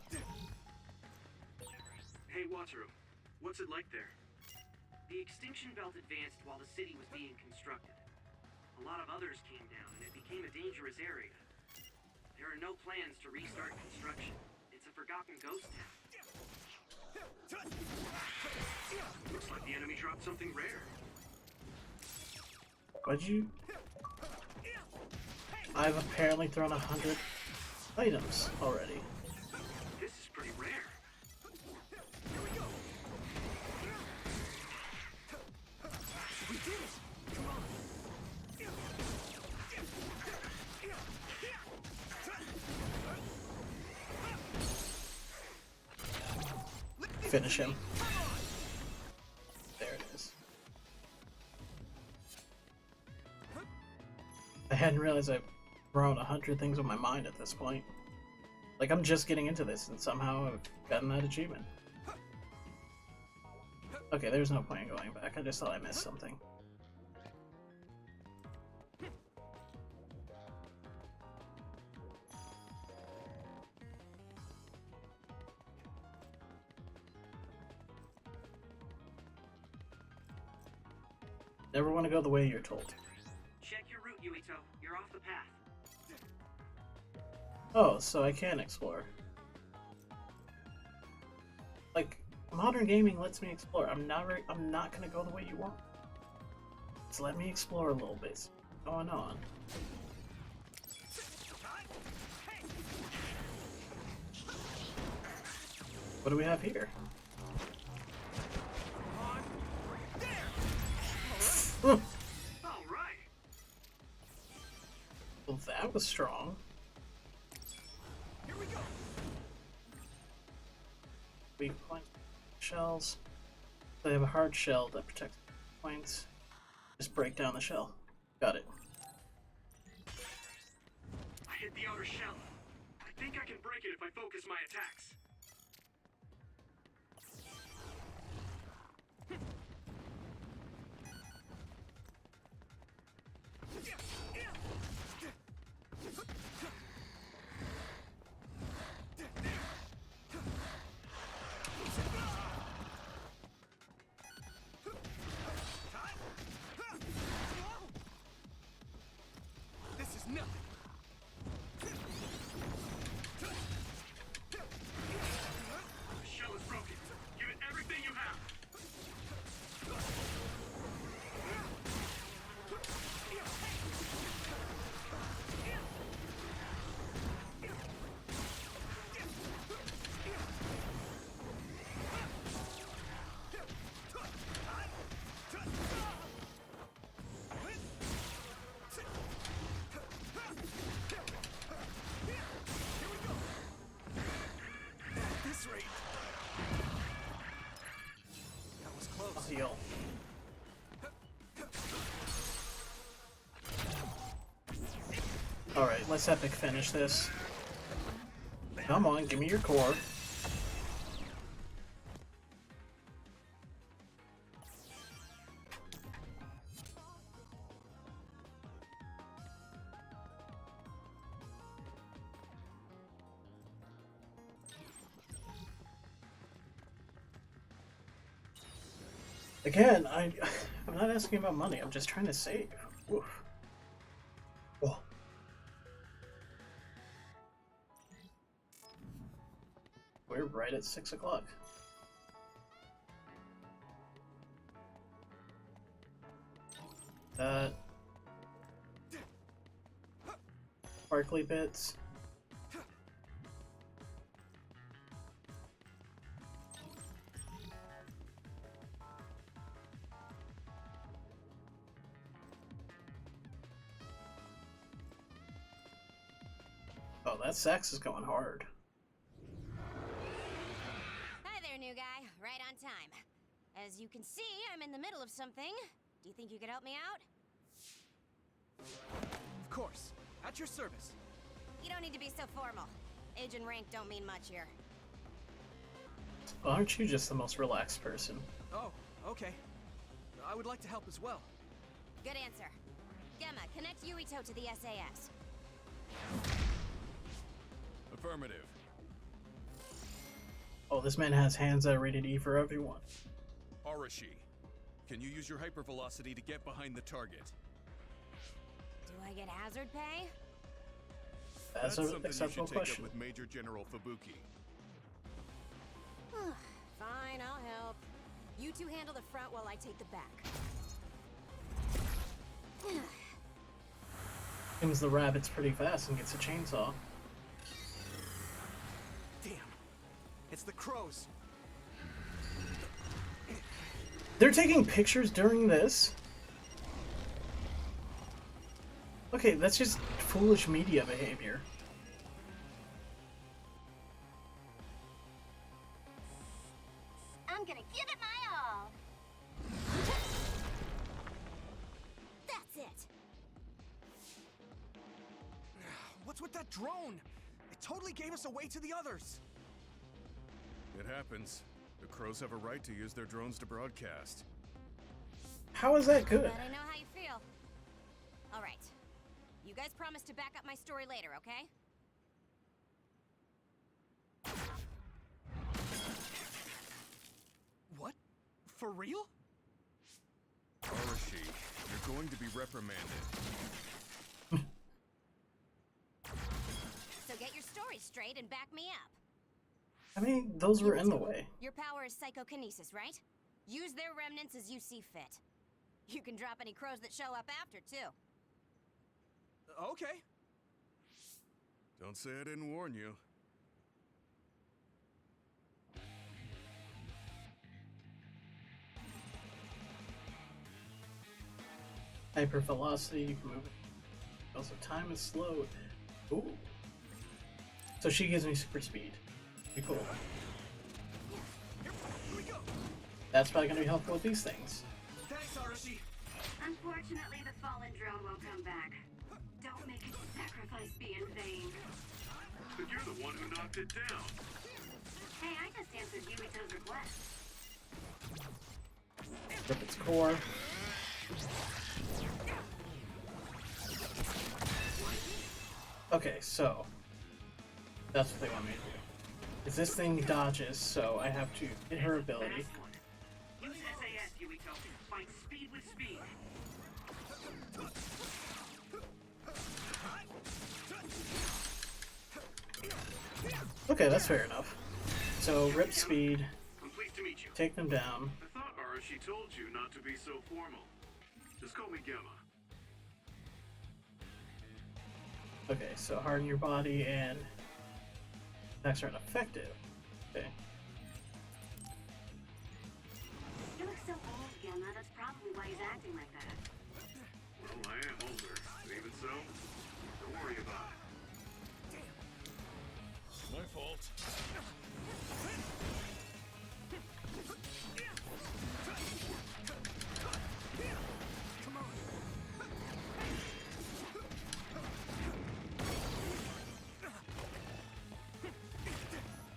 Hey, Wataru. What's it like there? The extinction belt advanced while the city was being constructed. A lot of others came down, and it became a dangerous area. There are no plans to restart construction. It's a forgotten ghost town. Looks like the enemy dropped something rare. What'd you? I've apparently thrown 100 items already. This is pretty rare. Here we go. We did it. Come on. Finish him. There it is. I hadn't realized I've thrown 100 things on my mind at this point. Like, I'm just getting into this, and somehow I've gotten that achievement. Okay, there's no point in going back. I just thought I missed something. Never want to go the way you're told. Check your route, Yuito. You're off the path. Oh, so I can explore. Like, modern gaming lets me explore. I'm not gonna go the way you want. Just let me explore a little bit. What's going on? What do we have here? All right. Well, that was strong. Here we go. Weak point shells. They have a hard shell that protects points. Just break down the shell. Got it. I hit the outer shell. I think I can break it if I focus my attacks. This is nothing. The shell is broken. Give it everything you have. Alright, let's epic finish this. Come on, give me your core. Again, I'm not asking about money, I'm just trying to save. Oof. Oh. We're right at 6 o'clock. Sparkly bits. Oh, that sax is going hard. Hi there, new guy. Right on time. As you can see, I'm in the middle of something. Do you think you could help me out? Of course. At your service. You don't need to be so formal. Age and rank don't mean much here. Well, aren't you just the most relaxed person? Oh, okay. I would like to help as well. Good answer. Gemma, connect Yuito to the SAS. Affirmative. Oh, this man has hands that are rated E for everyone. Arashi, can you use your hypervelocity to get behind the target? Do I get hazard pay? That's something an you acceptable should take question. up with Major General Fubuki. Fine, I'll help. You two handle the front while I take the back. Seems the rabbit's pretty fast and gets a chainsaw. Damn. It's the crows. They're taking pictures during this? Okay, that's just foolish media behavior. I'm gonna give it my all. That's it. What's with that drone? It totally gave us away to the others. It happens. The crows have a right to use their drones to broadcast. How is that good? But I know how you feel. All right. You guys promise to back up my story later, okay? What? For real? Arashi, you're going to be reprimanded. So get your story straight and back me up. I mean, those were in the way. Your power is psychokinesis, right? Use their remnants as you see fit. You can drop any crows that show up after, too. Okay. Don't say I didn't warn you. Hypervelocity, you can move. Also, time is slowed. Ooh. So she gives me super speed. Be cool. That's probably gonna be helpful with these things. Thanks, Arashi. Unfortunately, the fallen drone won't come back. Don't make its sacrifice be in vain. But you're the one who knocked it down. Hey, I just answered Yuito's request. Rip its core. Okay, so that's what they want me to do. Is this thing dodges, so I have to hit her ability. Use SAS, Yuito. Find speed with speed. Okay, that's fair enough. So rip speed, I'm pleased to meet you. take them down. I thought Arashi told you not to be so formal. Just call me Gemma. Okay, so harden your body and attacks are ineffective. Okay. You look so old, Gemma. That's probably why he's acting like that. Well, I am older. But even so, don't worry about it. My fault.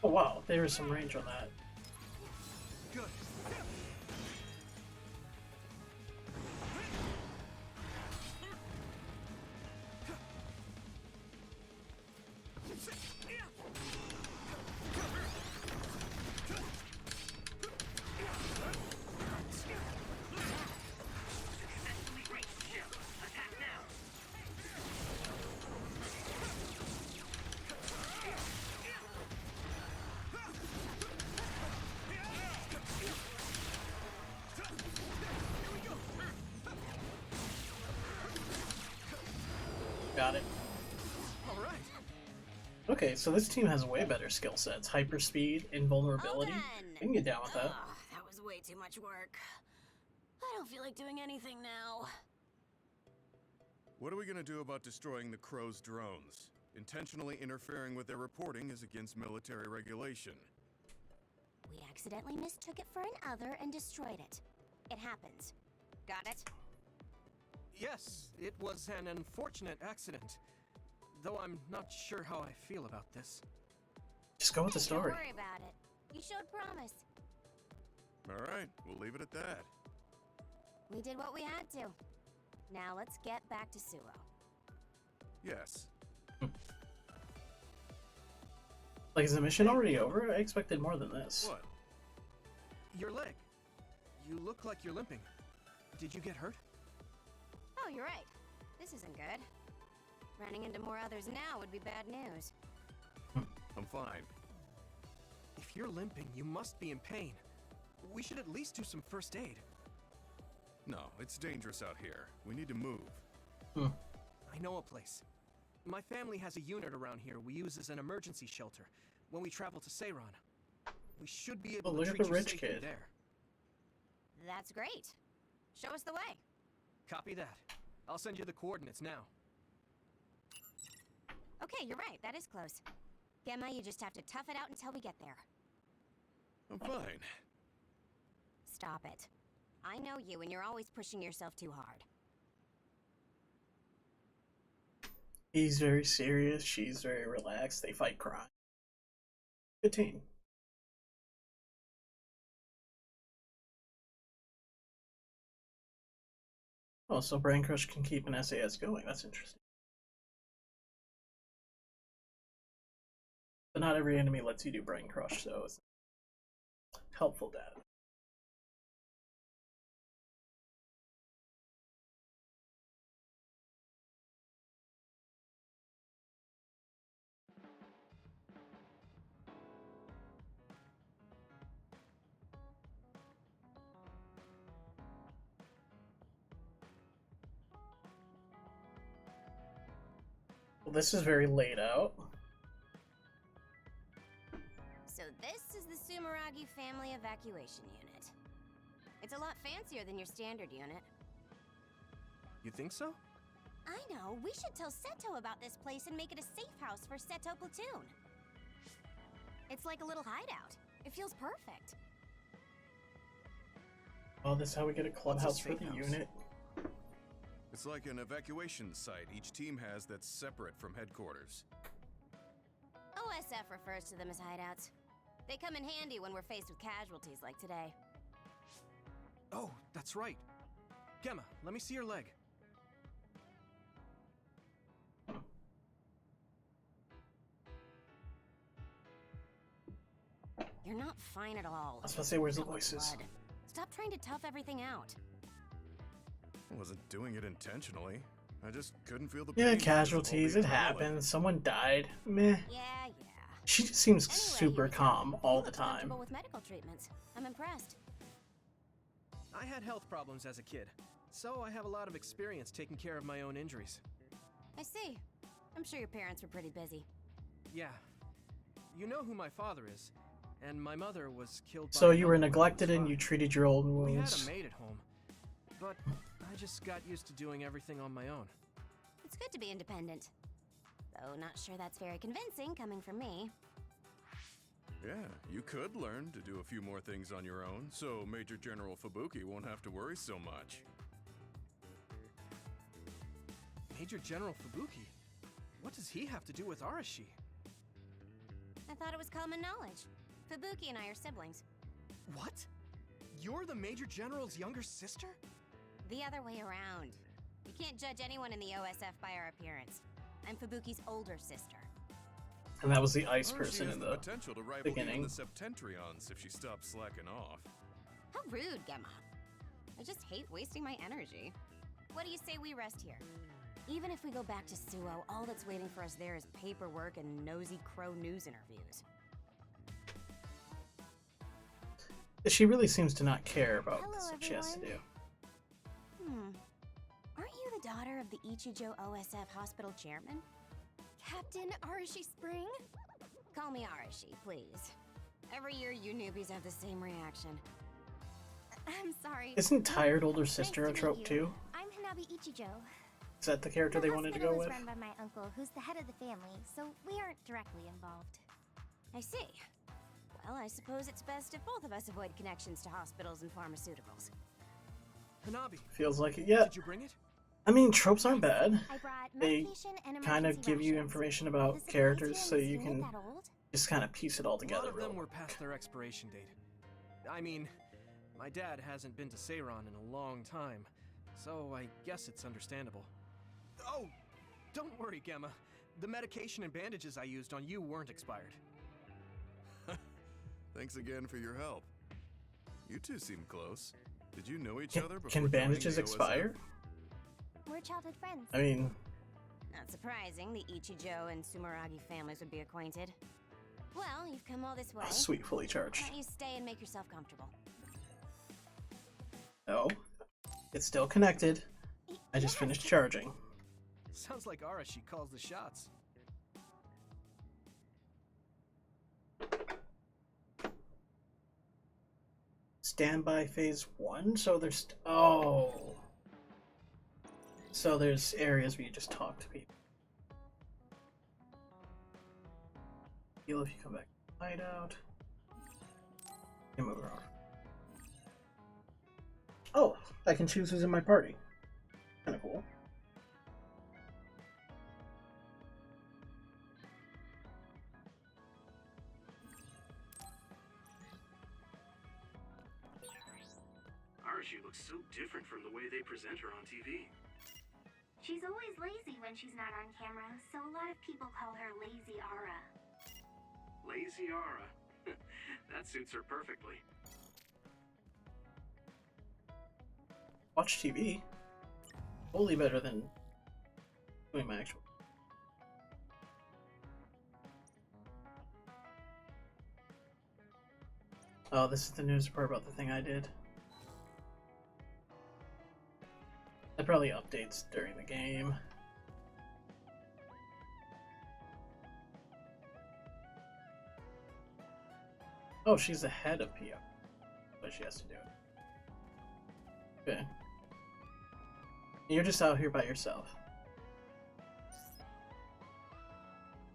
Oh wow, there is some range on that. Good. Got it. All right. Okay, so this team has way better skill sets. Hyperspeed, invulnerability. I can get down with that. That was way too much work. I don't feel like doing anything now. What are we gonna do about destroying the Crow's drones? Intentionally interfering with their reporting is against military regulation. We accidentally mistook it for an other and destroyed it. It happens. Got it? Yes, it was an unfortunate accident. Though I'm not sure how I feel about this. Just go with the story. Don't worry about it. You showed promise. Alright, we'll leave it at that. We did what we had to. Now let's get back to Suo. Yes. Like, is the mission already over? I expected more than this. What? Your leg. You look like you're limping. Did you get hurt? Oh, you're right. This isn't good. Running into more others now would be bad news. I'm fine. If you're limping, you must be in pain. We should at least do some first aid. No, it's dangerous out here. We need to move. I know a place. My family has a unit around here we use as an emergency shelter when we travel to Seiran. We should be able to treat you safely there. That's great. Show us the way. Copy that. I'll send you the coordinates now. Okay, you're right. That is close. Gemma, you just have to tough it out until we get there. I'm fine. Stop it. I know you, and you're always pushing yourself too hard. He's very serious, she's very relaxed, they fight crime. Good team. Oh, so Brain Crush can keep an SAS going, that's interesting. But not every enemy lets you do Brain Crush, so it's helpful data. Well, this is very laid out. So this is the Sumeragi Family Evacuation Unit. It's a lot fancier than your standard unit. You think so? I know. We should tell Seto about this place and make it a safe house for Seto Platoon. It's like a little hideout. It feels perfect. Oh, this is how we get a clubhouse for the unit. It's like an evacuation site each team has that's separate from headquarters. OSF refers to them as hideouts. They come in handy when we're faced with casualties like today. Oh, that's right. Gemma, let me see your leg. You're not fine at all. I was about to say, where's the voices? Stop trying to tough everything out. I wasn't doing it intentionally. I just couldn't feel the Yeah, pain casualties, it happens. Someone died. Meh. Yeah. She just seems super calm all the time. Comfortable with medical treatments. I'm impressed. I had health problems as a kid, so I have a lot of experience taking care of my own injuries. I see. I'm sure your parents were pretty busy. Yeah. You know who my father is, and my mother was killed by So you were another neglected and you treated your old We had wounds. a maid at home, but I just got used to doing everything on my own. It's good to be independent. Though not sure that's very convincing coming from me. Yeah, you could learn to do a few more things on your own, so Major General Fubuki won't have to worry so much. Major General Fubuki? What does he have to do with Arashi? I thought it was common knowledge. Fubuki and I are siblings. What? You're the Major General's younger sister? The other way around. You can't judge anyone in the OSF by our appearance. I'm Fubuki's older sister. And that was the ice She person has in the the potential to rival beginning. even the Septentrions if she stops slacking off. How rude, Gemma. I just hate wasting my energy. What do you say we rest here? Even if we go back to Suo, all that's waiting for us there is paperwork and nosy crow news interviews. She really seems to not care about Hello, what she has to do. Aren't you the daughter of the Ichijo OSF hospital chairman? Captain Arashi Spring? Call me Arashi, please. Every year you newbies have the same reaction. I'm sorry. Isn't tired older sister a trope too? I'm Hanabi Ichijo. Is that the character they wanted to go with? The hospital is run by my uncle, who's the head of the family, so we aren't directly involved. I see. Well, I suppose it's best if both of us avoid connections to hospitals and pharmaceuticals. Hanabi. Feels like it, yeah. Did you bring it? I mean, tropes aren't bad. I brought They medication and kind of emergency give you rations. information about The supplies characters here so in the you school can that old? just kind of piece it all A together. lot of them real were quick. past their expiration date. I mean, my dad hasn't been to Seiron in a long time, so I guess it's understandable. Oh, don't worry, Gemma. The medication and bandages I used on you weren't expired. Thanks again for your help. You two seem close. Did you know each Can, other before can joining bandages the OSF? expire? We're childhood friends. I mean, Not surprising the Ichijo and Sumeragi families would be acquainted. Well, you've come all this way. oh, sweet, fully charged. Why don't you stay and make yourself comfortable? No, it's still connected. I just finished charging. Sounds like Arashi calls the shots. Standby phase 1, so there's oh, so there's areas where you just talk to people. Heal if you come back to the hideout. And move around. Oh, I can choose who's in my party. Kind of cool. Arashi looks so different from the way they present her on TV. She's always lazy when she's not on camera, so a lot of people call her Lazy Ara. Lazy Ara. That suits her perfectly. Watch TV. Totally better than doing my actual. Oh, this is the news report about the thing I did. That probably updates during the game. Oh, she's the head of PR. But she has to do it. Okay. You're just out here by yourself.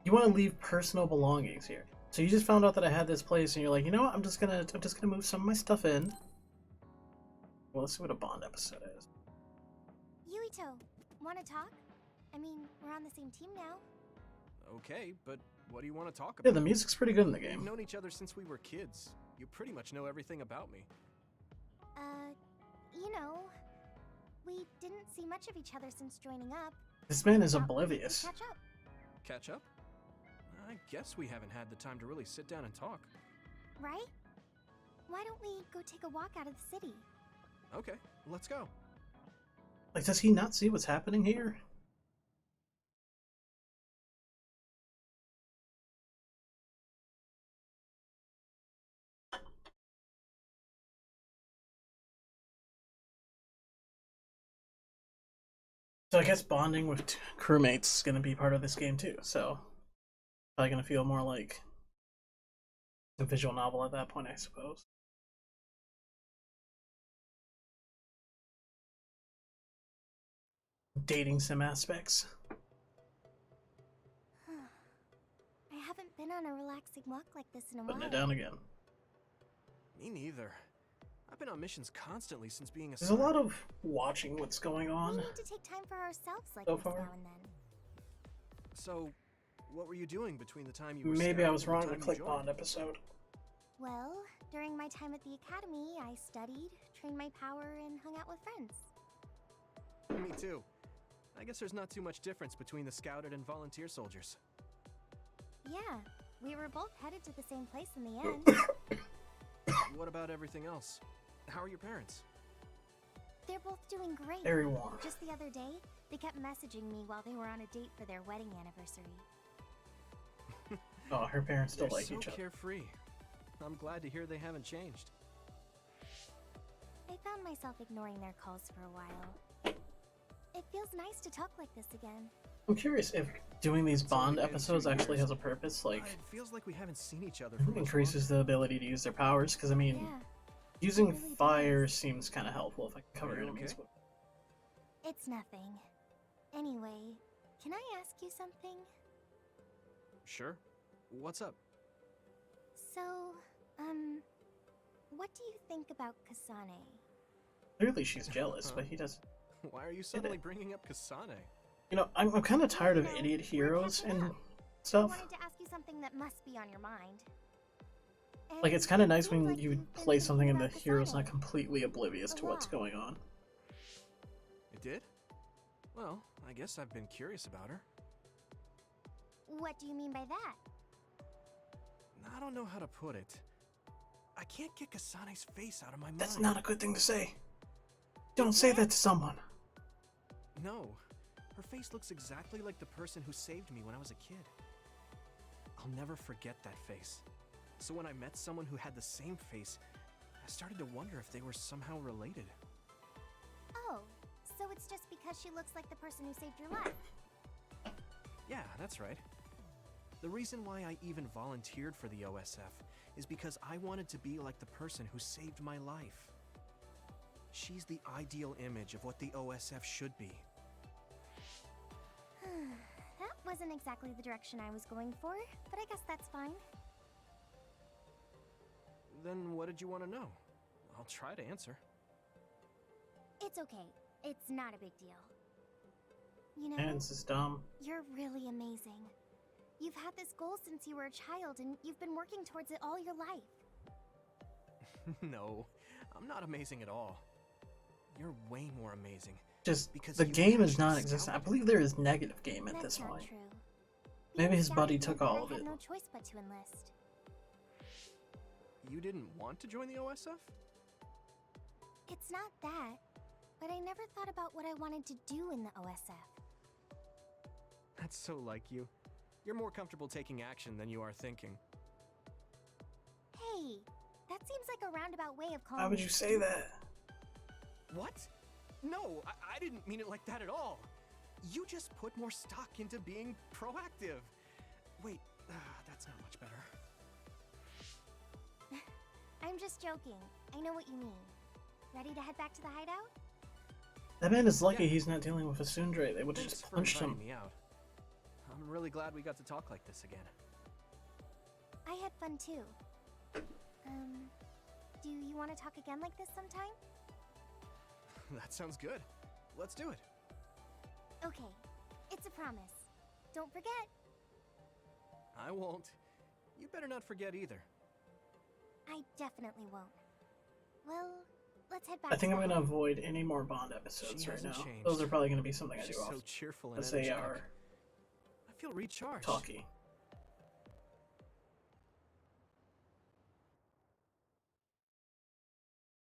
You want to leave personal belongings here. So you just found out that I had this place and you're like, you know what, I'm just gonna move some of my stuff in. Well, let's see what a Bond episode is. Yuito, wanna talk? I mean, we're on the same team now. Okay, but what do you want to talk about? Yeah, the music's pretty good in the We've game. known each other since we were kids. You pretty much know everything about me. You know, we didn't see much of each other since joining up. This man is oblivious. Catch up. Catch up? I guess we haven't had the time to really sit down and talk. Right? Why don't we go take a walk out of the city? Okay, let's go. Like, does he not see what's happening here? So I guess bonding with crewmates is going to be part of this game too, so probably going to feel more like a visual novel at that point, I suppose. Dating sim aspects. I haven't been on a relaxing walk like this in a Putting while. it down again. Me neither. I've been on missions constantly since being a There's a lot of watching what's going on. We need to take time for ourselves like So this far. now and then. So, What were you doing between the time you were Maybe I scouting was and the wrong to time you click joined? Bond episode. Well, during my time at the academy, I studied, trained my power, and hung out with friends. Me too. I guess there's not too much difference between the scouted and volunteer soldiers. Yeah, we were both headed to the same place in the end. What about everything else? How are your parents? They're both doing great. Very warm. Just the other day, they kept messaging me while they were on a date for their wedding anniversary. Oh, her parents still They're like so each other. carefree. I'm glad to hear they haven't changed. I found myself ignoring their calls for a while. It feels nice to talk like this again. I'm curious if doing these Bond episodes actually has a purpose, like It feels like we haven't seen each other for much increases the ability to use their powers, because I mean, Yeah, using really fire seems kind of helpful if I can cover Are you enemies okay? with. it's nothing. Anyway, can I ask you something? Sure. What's up? So, what do you think about Kasane? Clearly she's jealous, but he doesn't. Why are you suddenly bringing up Kasane? You know, I'm kind of tired of idiot heroes and I stuff. wanted to ask you something that must be on your mind. Like, it's kind of nice when like you you've been play something and the thinking about hero's not Kasane. completely oblivious A to what's lot. going on. It did? Well, I guess I've been curious about her. What do you mean by that? I don't know how to put it. I can't get Kasane's face out of my mind. That's not a good thing to say. Don't say that to someone. No. Her face looks exactly like the person who saved me when I was a kid. I'll never forget that face. So when I met someone who had the same face, I started to wonder if they were somehow related. Oh, so it's just because she looks like the person who saved your life. Yeah, that's right. The reason why I even volunteered for the OSF is because I wanted to be like the person who saved my life. She's the ideal image of what the OSF should be. That wasn't exactly the direction I was going for, but I guess that's fine. Then what did you want to know? I'll try to answer. It's okay. It's not a big deal. You know, And this is dumb. you're really amazing. You've had this goal since you were a child, and you've been working towards it all your life. No, I'm not amazing at all. You're way more amazing. Just, because the you game is actually non-existent. I believe there is negative game at That's this not point. true. Maybe Being his buddy scouted took meant all that of I it. had no choice but to enlist. You didn't want to join the OSF? It's not that, but I never thought about what I wanted to do in the OSF. That's so like you. You're more comfortable taking action than you are thinking. Hey, that seems like a roundabout way of calling Why would me you say stupid. that? What? No, I didn't mean it like that at all. You just put more stock into being proactive. Wait, that's not much better. I'm just joking. I know what you mean. Ready to head back to the hideout? That man is lucky he's not dealing with a tsundere. They would have Thanks just for punched him. inviting me out. I'm really glad we got to talk like this again. I had fun too. Do you want to talk again like this sometime? That sounds good. Let's do it. Okay, it's a promise. Don't forget. I won't. You better not forget either. I definitely won't. Well, let's head back. I think to I'm the going to avoid any more Bond episodes She right hasn't now. changed. Those are probably going to be something I do She's off. so cheerful and As they energetic. are I feel recharged. talky.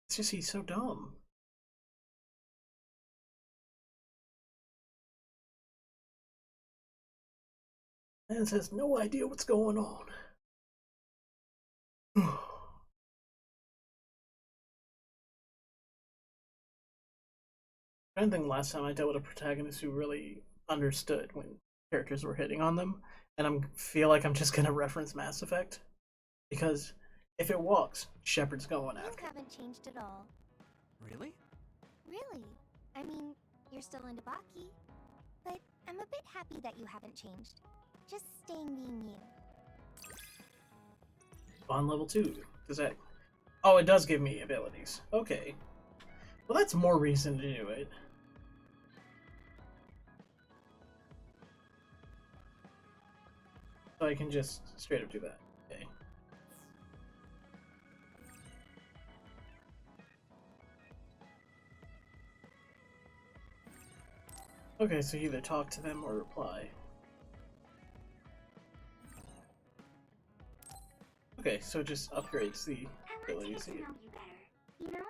It's just he's so dumb. Man has no idea what's going on. I don't think last time I dealt with a protagonist who really understood when characters were hitting on them, and I feel like I'm just gonna reference Mass Effect, because if it walks, Shepard's going You after. haven't changed at all. Really? Really? I mean, you're still into Baki, but I'm a bit happy that you haven't changed. Just staying being you. On level 2. Does that... Oh, it does give me abilities. Okay. Well, that's more reason to do it. So I can just straight up do that. Okay. Okay, so either talk to them or reply. Okay, so it just upgrades the abilities. To know you better, you know?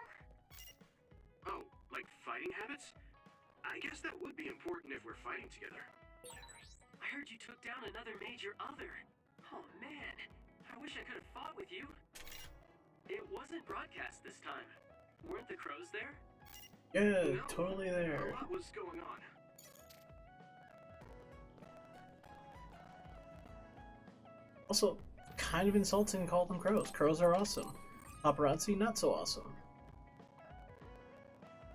Oh, like fighting habits? I guess that would be important if we're fighting together. I heard you took down another major other. Oh man, I wish I could have fought with you. It wasn't broadcast this time. Weren't the crows there? Yeah, No, totally there. A lot was going on. Also, kind of insulting to call them crows. Crows are awesome. Paparazzi, not so awesome.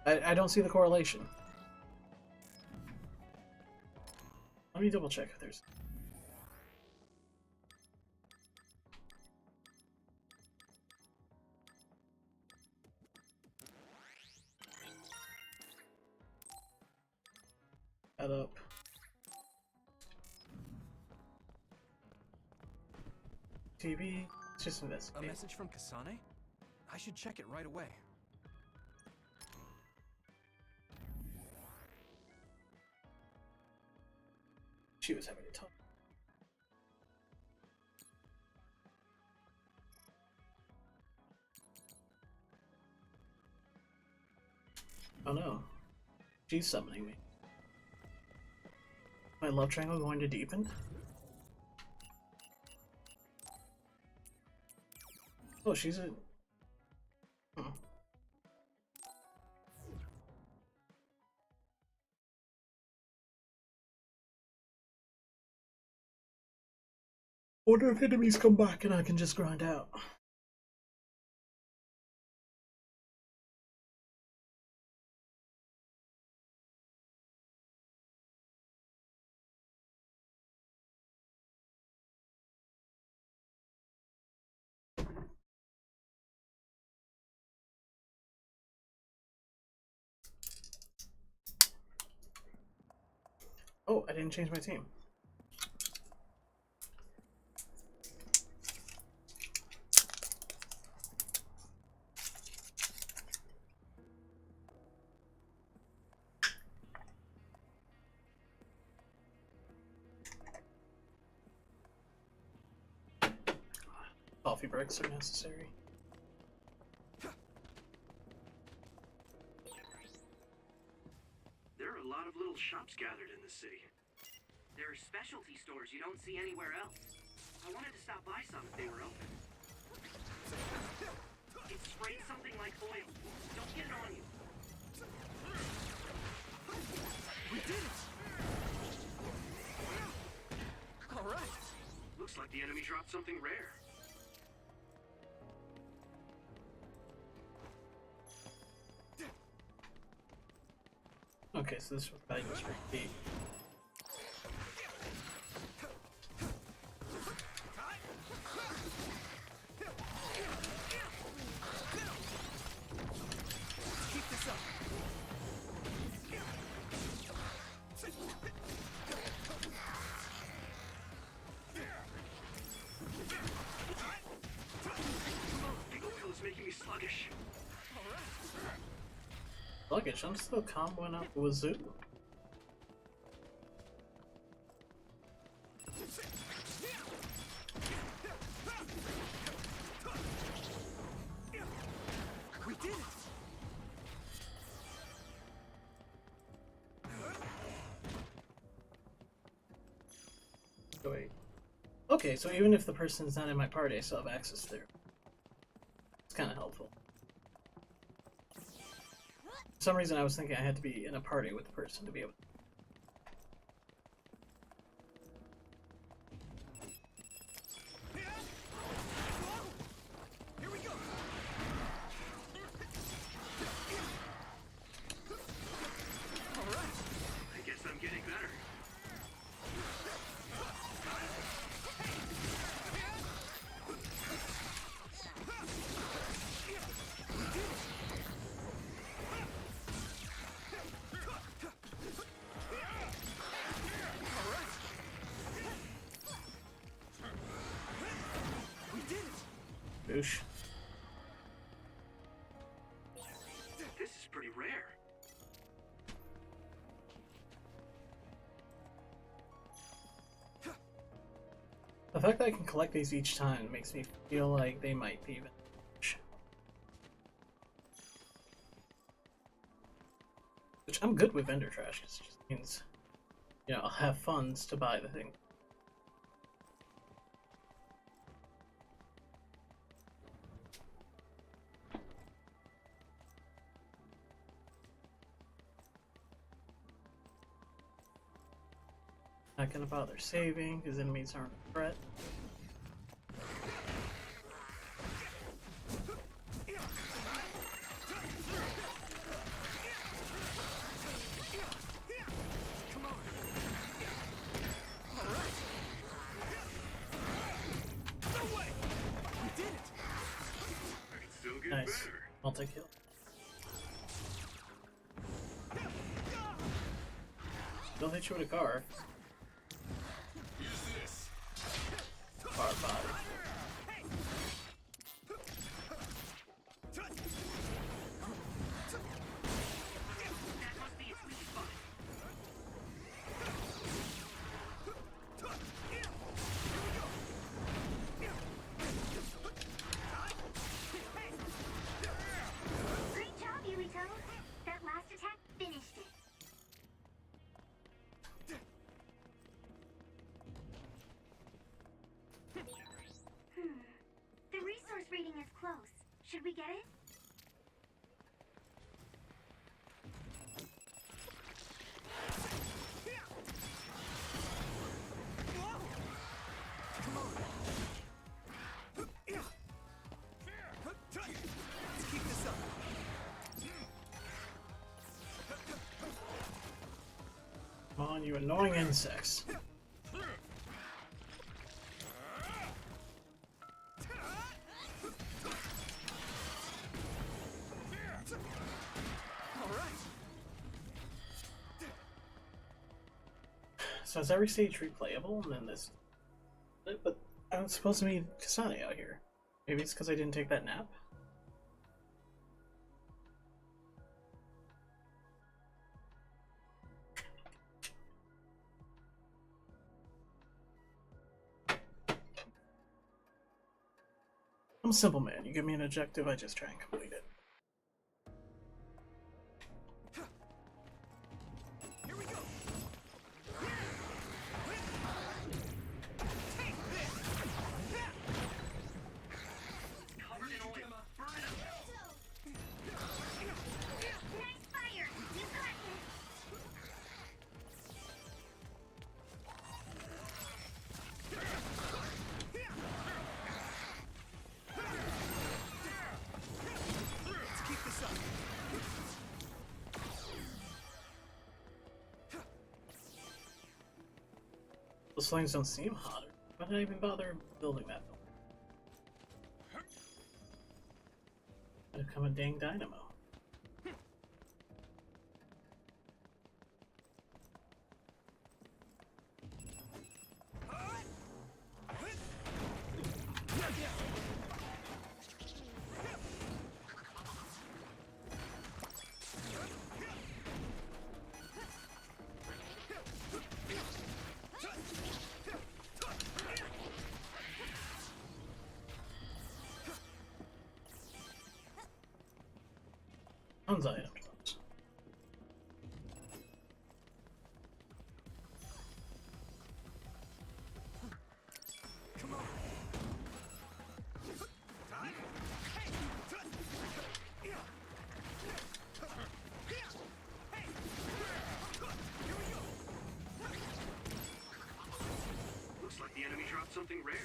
I don't see the correlation. Let me double check if there's... Add up. TV, it's just investigate. A message from Kasane? I should check it right away. She was having a talk. Oh no. She's summoning me. My love triangle going to deepen? Oh, she's a... Hmm. Wonder if enemies come back and I can just grind out. Oh, I didn't change my team. Coffee breaks are necessary. There are a lot of little shops gathered in the city. There are specialty stores you don't see anywhere else. I wanted to stop by some if they were open. It sprayed something like oil. Don't get it on you. We did it! Alright! Looks like the enemy dropped something rare. Okay, so this was value was for key. Keep this up. Big oil is making me sluggish. Luggage, I'm still comboing up Wazoo. We did it! Oh, wait. Okay, so even if the person's not in my party, I still have access there. It's kind of helpful. For some reason I was thinking I had to be in a party with the person to be able to... Here we go! Alright! I guess I'm getting better. douche. This is pretty rare. The fact that I can collect these each time makes me feel like they might be vintage. Which I'm good with vendor trash, because it just means, you know, I'll have funds to buy the thing. Not gonna bother saving, because enemies aren't a threat. Nice. Multi-kill. Don't hit you with a car. Car body. Great job, Yuito. That last attack finished it. The resource reading is close. Should we get it? Let's keep this up. Come on, you annoying insects. So is every stage replayable? And then this... But I'm supposed to meet Kasane out here. Maybe it's because I didn't take that nap? I'm a simple man. You give me an objective, I just try and complete it. Here we go. Covered in oil. Burn it up. Nice fire! You got this! Let's keep this up. Those flames don't seem hotter. Why did I even bother building that? Become a dang dynamo. Tons of items. Come on. Looks like the enemy dropped something rare.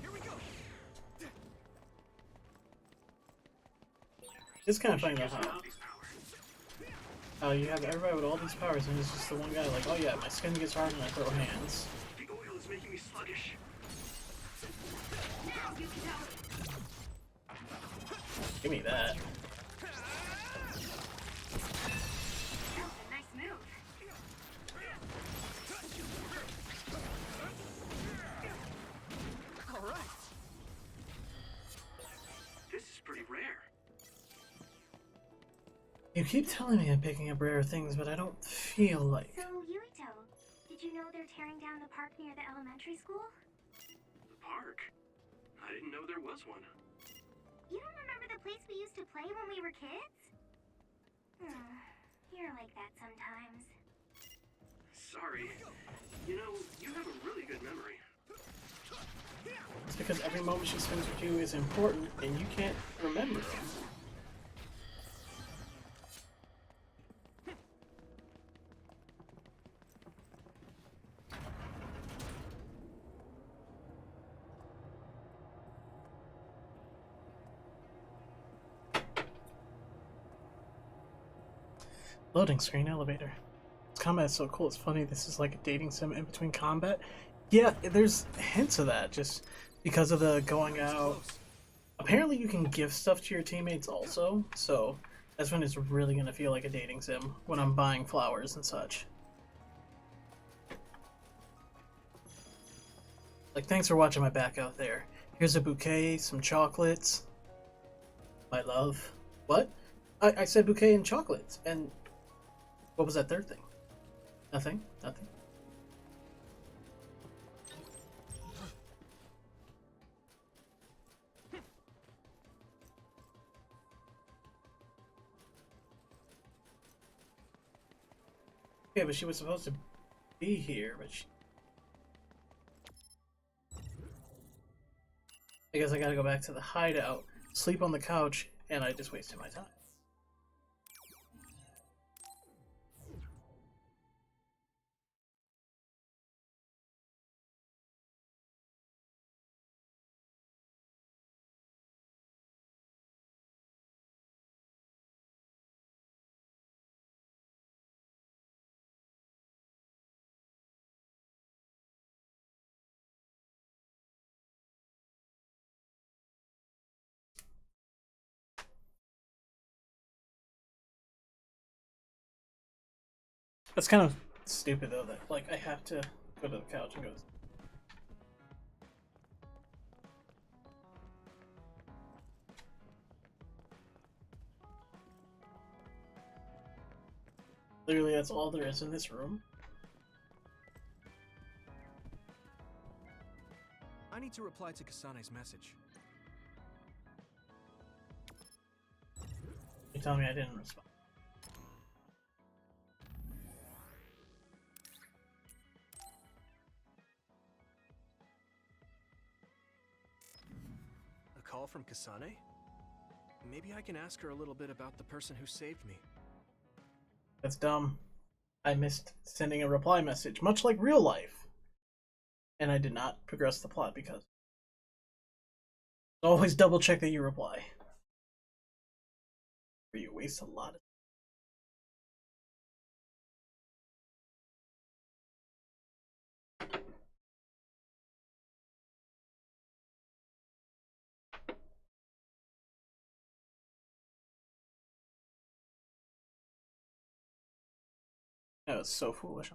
Here we go. It's kind of funny though how you have everybody with all these powers and it's just the one guy like, oh yeah, my skin gets hard and I throw hands. The oil is making me sluggish. Now, Yuito! Give me that. That You keep telling me I'm picking up rare things, but I don't feel like... So, Yuito, did you know they're tearing down the park near the elementary school? The park? I didn't know there was one. You don't remember the place we used to play when we were kids? You're like that sometimes. Sorry. You know, you have a really good memory. It's because every moment she spends with you is important, and you can't remember them. Loading screen elevator. This combat is so cool. It's funny. This is like a dating sim in between combat. Yeah, there's hints of that just because of the going out. Apparently, you can give stuff to your teammates also. So that's when it's really gonna feel like a dating sim when I'm buying flowers and such. Like, thanks for watching my back out there. Here's a bouquet, some chocolates. My love. What? I said bouquet and chocolates, and what was that third thing? Nothing? Nothing. Okay, but she was supposed to be here, but she... I guess I gotta go back to the hideout, sleep on the couch, and I just wasted my time. That's kind of stupid though, that like I have to go to the couch and go. Literally, that's all there is in this room. I need to reply to Kasane's message. You telling me I didn't respond? A call from Kasane? Maybe I can ask her a little bit about the person who saved me. That's dumb. I missed sending a reply message, much like real life. And I did not progress the plot because... Always double check that you reply. Or you waste a lot of... That was so foolish.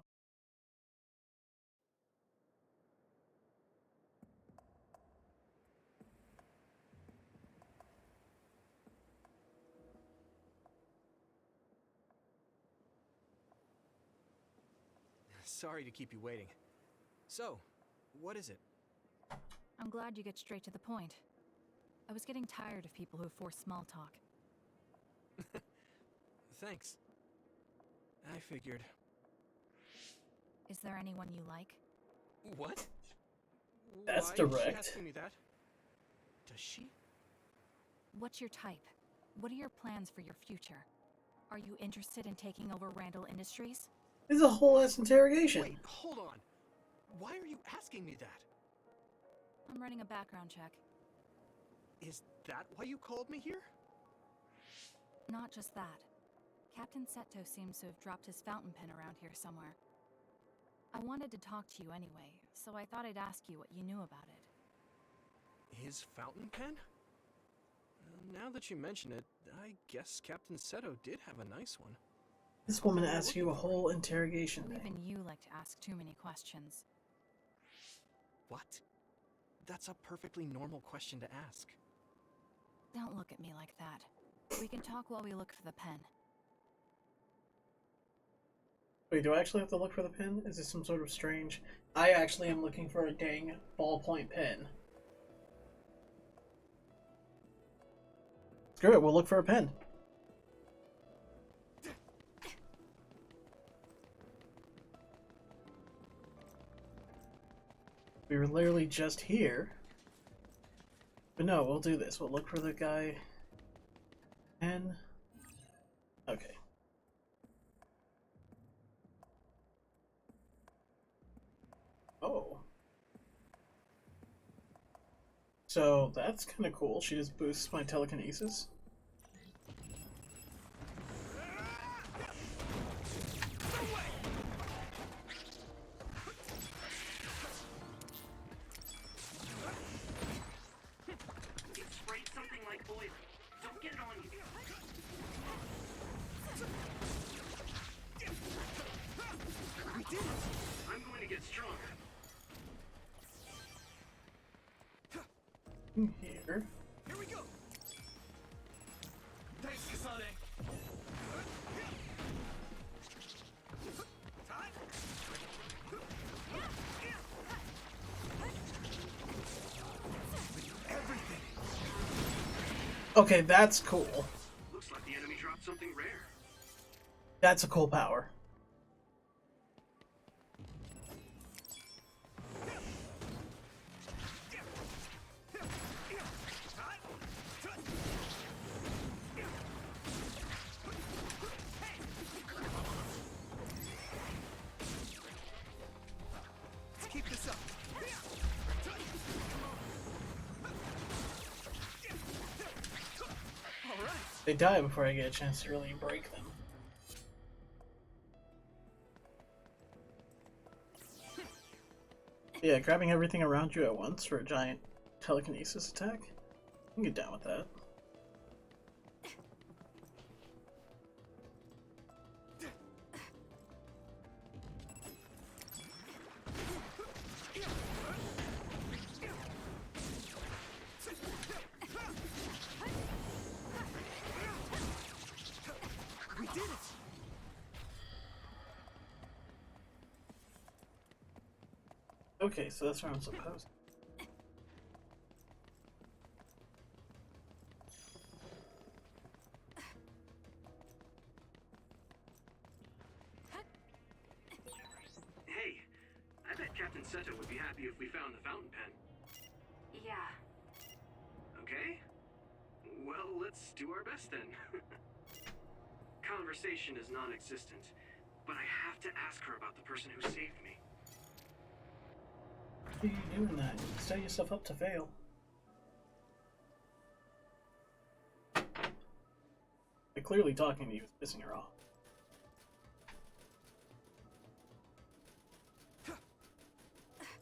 Sorry to keep you waiting. So, what is it? I'm glad you get straight to the point. I was getting tired of people who force small talk. Thanks. I figured. Is there anyone you like? What? That's Why direct. Is she asking me that? Does she? What's your type? What are your plans for your future? Are you interested in taking over Randall Industries? This is a whole ass interrogation. Wait, hold on. Why are you asking me that? I'm running a background check. Is that why you called me here? Not just that. Captain Seto seems to have dropped his fountain pen around here somewhere. I wanted to talk to you anyway, so I thought I'd ask you what you knew about it. His fountain pen? Now that you mention it, I guess Captain Seto did have a nice one. This woman asked you a whole interrogation thing. Even you like to ask too many questions. What? That's a perfectly normal question to ask. Don't look at me like that. We can talk while we look for the pen. Wait, do I actually have to look for the pin? Is this some sort of strange... I actually am looking for a dang ballpoint pen. Screw it, we'll look for a pen. We were literally just here. But no, we'll do this. We'll look for the guy. Pen. Okay. Oh. So that's kind of cool. She just boosts my telekinesis. It sprayed something like oil. Don't get it on you. We did it! I'm going to get stronger. Here. Here we go. Thanks, Kasane. Everything. Okay, that's cool. Looks like the enemy dropped something rare. That's a cool power. Let's keep this up. All right. They die before I get a chance to really break them. Yeah, grabbing everything around you at once for a giant telekinesis attack. I can get down with that. We did it. Okay, so that's where I'm supposed. Hey, I bet Captain Seto would be happy if we found the fountain pen. Yeah. Okay? Well, let's do our best then. Conversation is non-existent, but I have to ask her about the person who saved me. Why are you doing that? You set yourself up to fail. By clearly talking to you is pissing her off.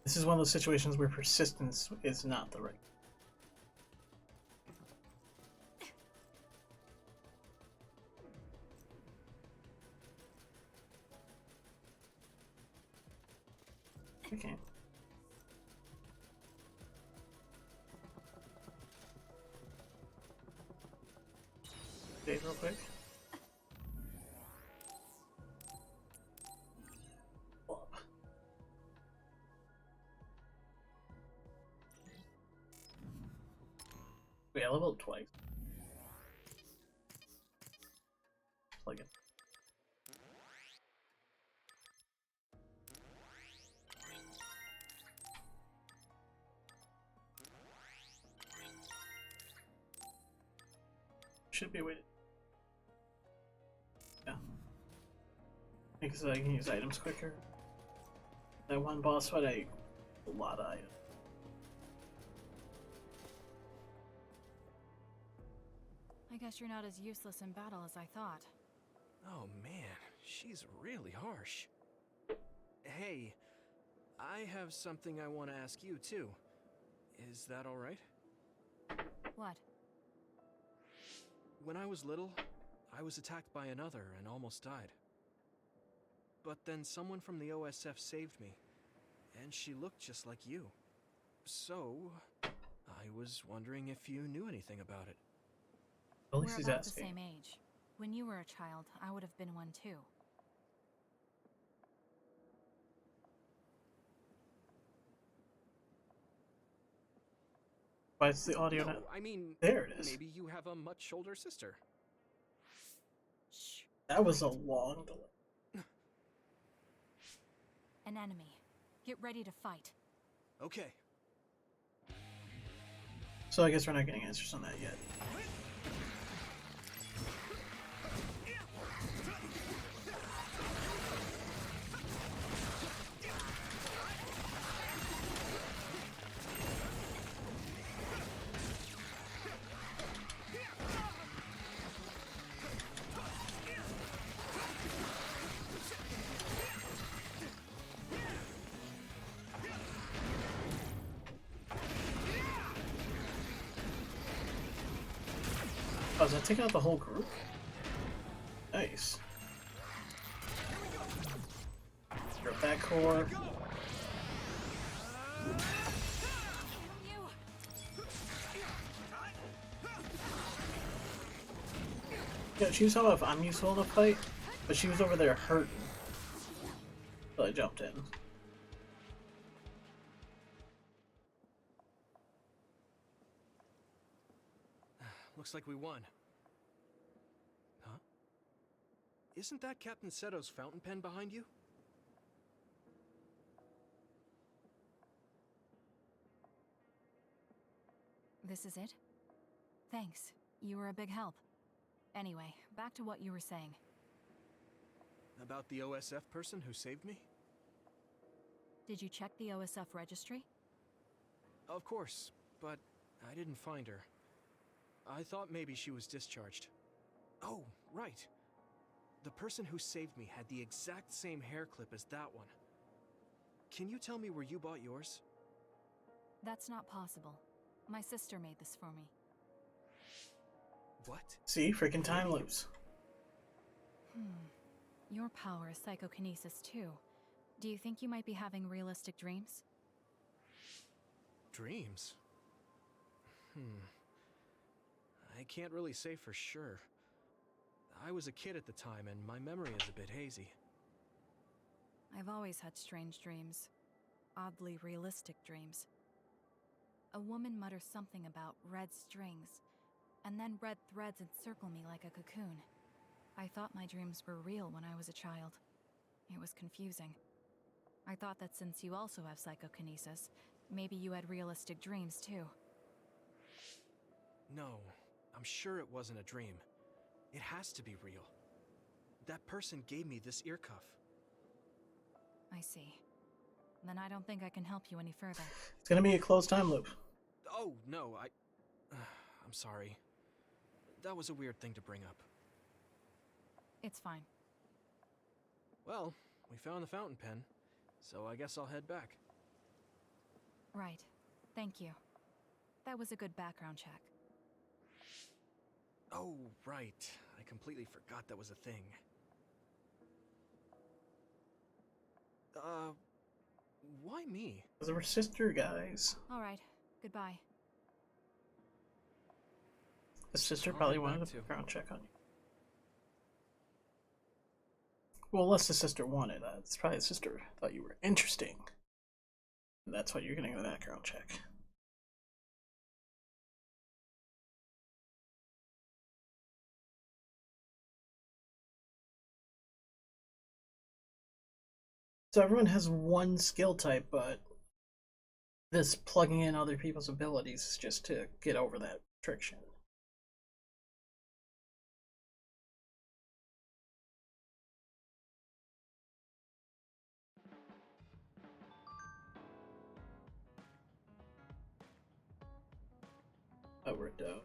This is one of those situations where persistence is not the right. Okay. Save real quick. Wait, I leveled twice. Plug it. Should be a way to... Yeah. Because I can use items quicker. That one boss fight, I a lot of items. I guess you're not as useless in battle as I thought. Oh man, she's really harsh. Hey, I have something I want to ask you too. Is that alright? What? When I was little, I was attacked by another and almost died. But then someone from the OSF saved me, and she looked just like you. So, I was wondering if you knew anything about it. At least We're he's about asking. the same age. When you were a child, I would have been one too. Why is the audio No, not? I mean, There it is. maybe you have a much older sister. Shh. That was a long delay. An enemy. Get ready to fight. Okay. So I guess we're not getting answers on that yet. Oh, is that taking out the whole group? Nice. Rip that core. Yeah, she was talking about if I'm useful in the fight, but she was over there hurting. So I jumped in. Looks like we won. Huh? Isn't that Captain Seto's fountain pen behind you? This is it? Thanks. You were a big help. Anyway, back to what you were saying. About the OSF person who saved me? Did you check the OSF registry? Of course, but I didn't find her. I thought maybe she was discharged. Oh, right. The person who saved me had the exact same hair clip as that one. Can you tell me where you bought yours? That's not possible. My sister made this for me. What? See, freaking time loops. Your power is psychokinesis too. Do you think you might be having realistic dreams? Dreams? I can't really say for sure. I was a kid at the time, and my memory is a bit hazy. I've always had strange dreams. Oddly realistic dreams. A woman mutters something about red strings, and then red threads encircle me like a cocoon. I thought my dreams were real when I was a child. It was confusing. I thought that since you also have psychokinesis, maybe you had realistic dreams too. No, I'm sure it wasn't a dream. It has to be real. That person gave me this ear cuff. I see. Then I don't think I can help you any further. It's gonna be a closed time loop. Oh, no, I'm sorry. That was a weird thing to bring up. It's fine. Well, we found the fountain pen, so I guess I'll head back. Right. Thank you. That was a good background check. Oh, right. I completely forgot that was a thing. Why me? Because we're sister guys. Alright. Goodbye. The sister I'll probably head wanted back a too. background check on you. Well, unless the sister wanted that. It's probably the sister thought you were interesting. And that's why you're getting the background check. So everyone has one skill type, but this plugging in other people's abilities is just to get over that restriction. Oh, we're dope.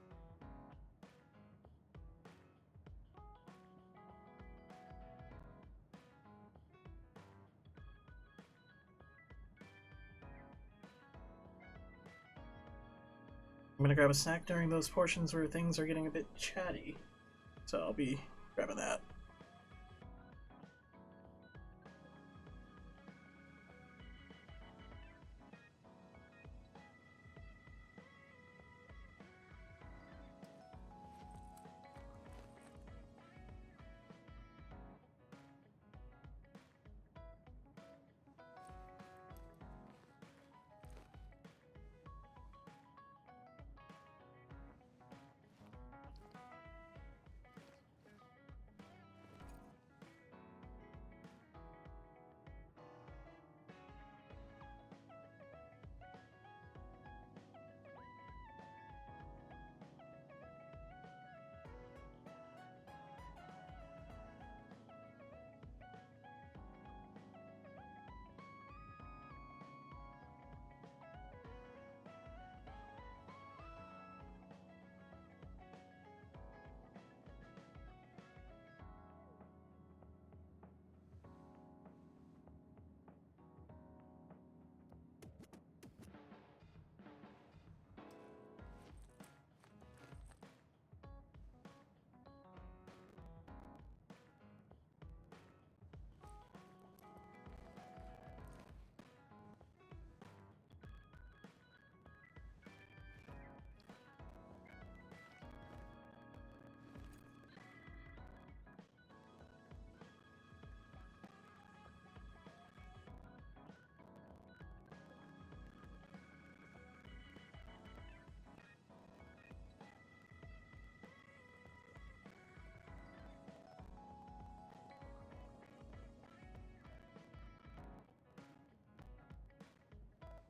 I'm gonna grab a snack during those portions where things are getting a bit chatty. So I'll be grabbing that.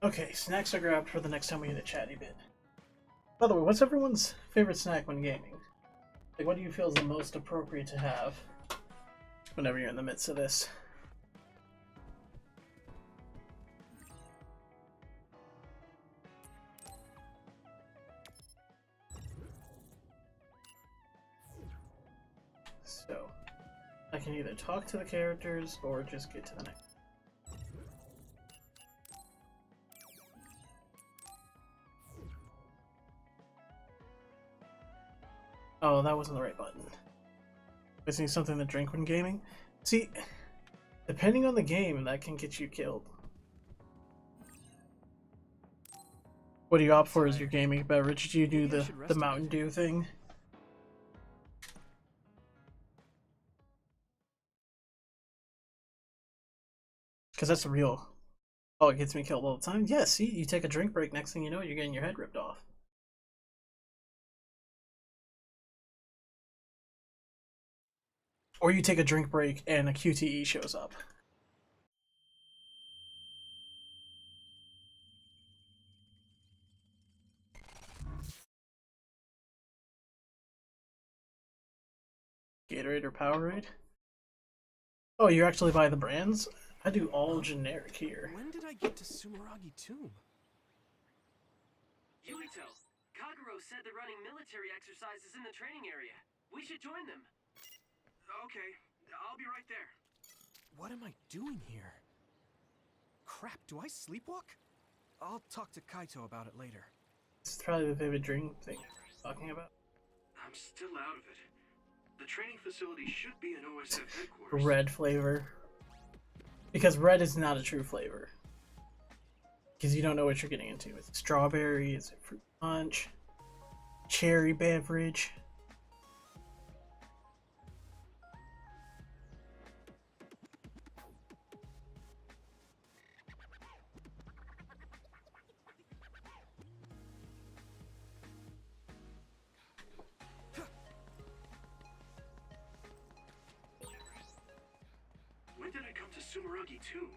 Okay, snacks are grabbed for the next time we hit a chatty bit. By the way, what's everyone's favorite snack when gaming? Like, what do you feel is the most appropriate to have whenever you're in the midst of this? So, I can either talk to the characters or just get to the next. Oh, that wasn't the right button. Missing something to drink when gaming? See, depending on the game, that can get you killed. What do you opt for as your gaming beverage? Do you do the Mountain Dew thing? Because that's the real... Oh, it gets me killed all the time? Yeah, see, you take a drink break, next thing you know, you're getting your head ripped off. Or you take a drink break and a QTE shows up. Gatorade or Powerade? Oh, you actually buy the brands? I do all generic here. When did I get to Sumeragi Tomb? Yuito, Kagero said they're running military exercises in the training area. We should join them. Okay, I'll be right there. What am I doing here? Crap, do I sleepwalk? I'll talk to Kaito about it later. It's probably the vivid dream thing you're talking about. I'm still out of it. The training facility should be an OSF headquarters. Red flavor. Because red is not a true flavor. Because you don't know what you're getting into. Is it strawberry? Is it fruit punch? Cherry beverage? When did I come to Sumeragi Tomb?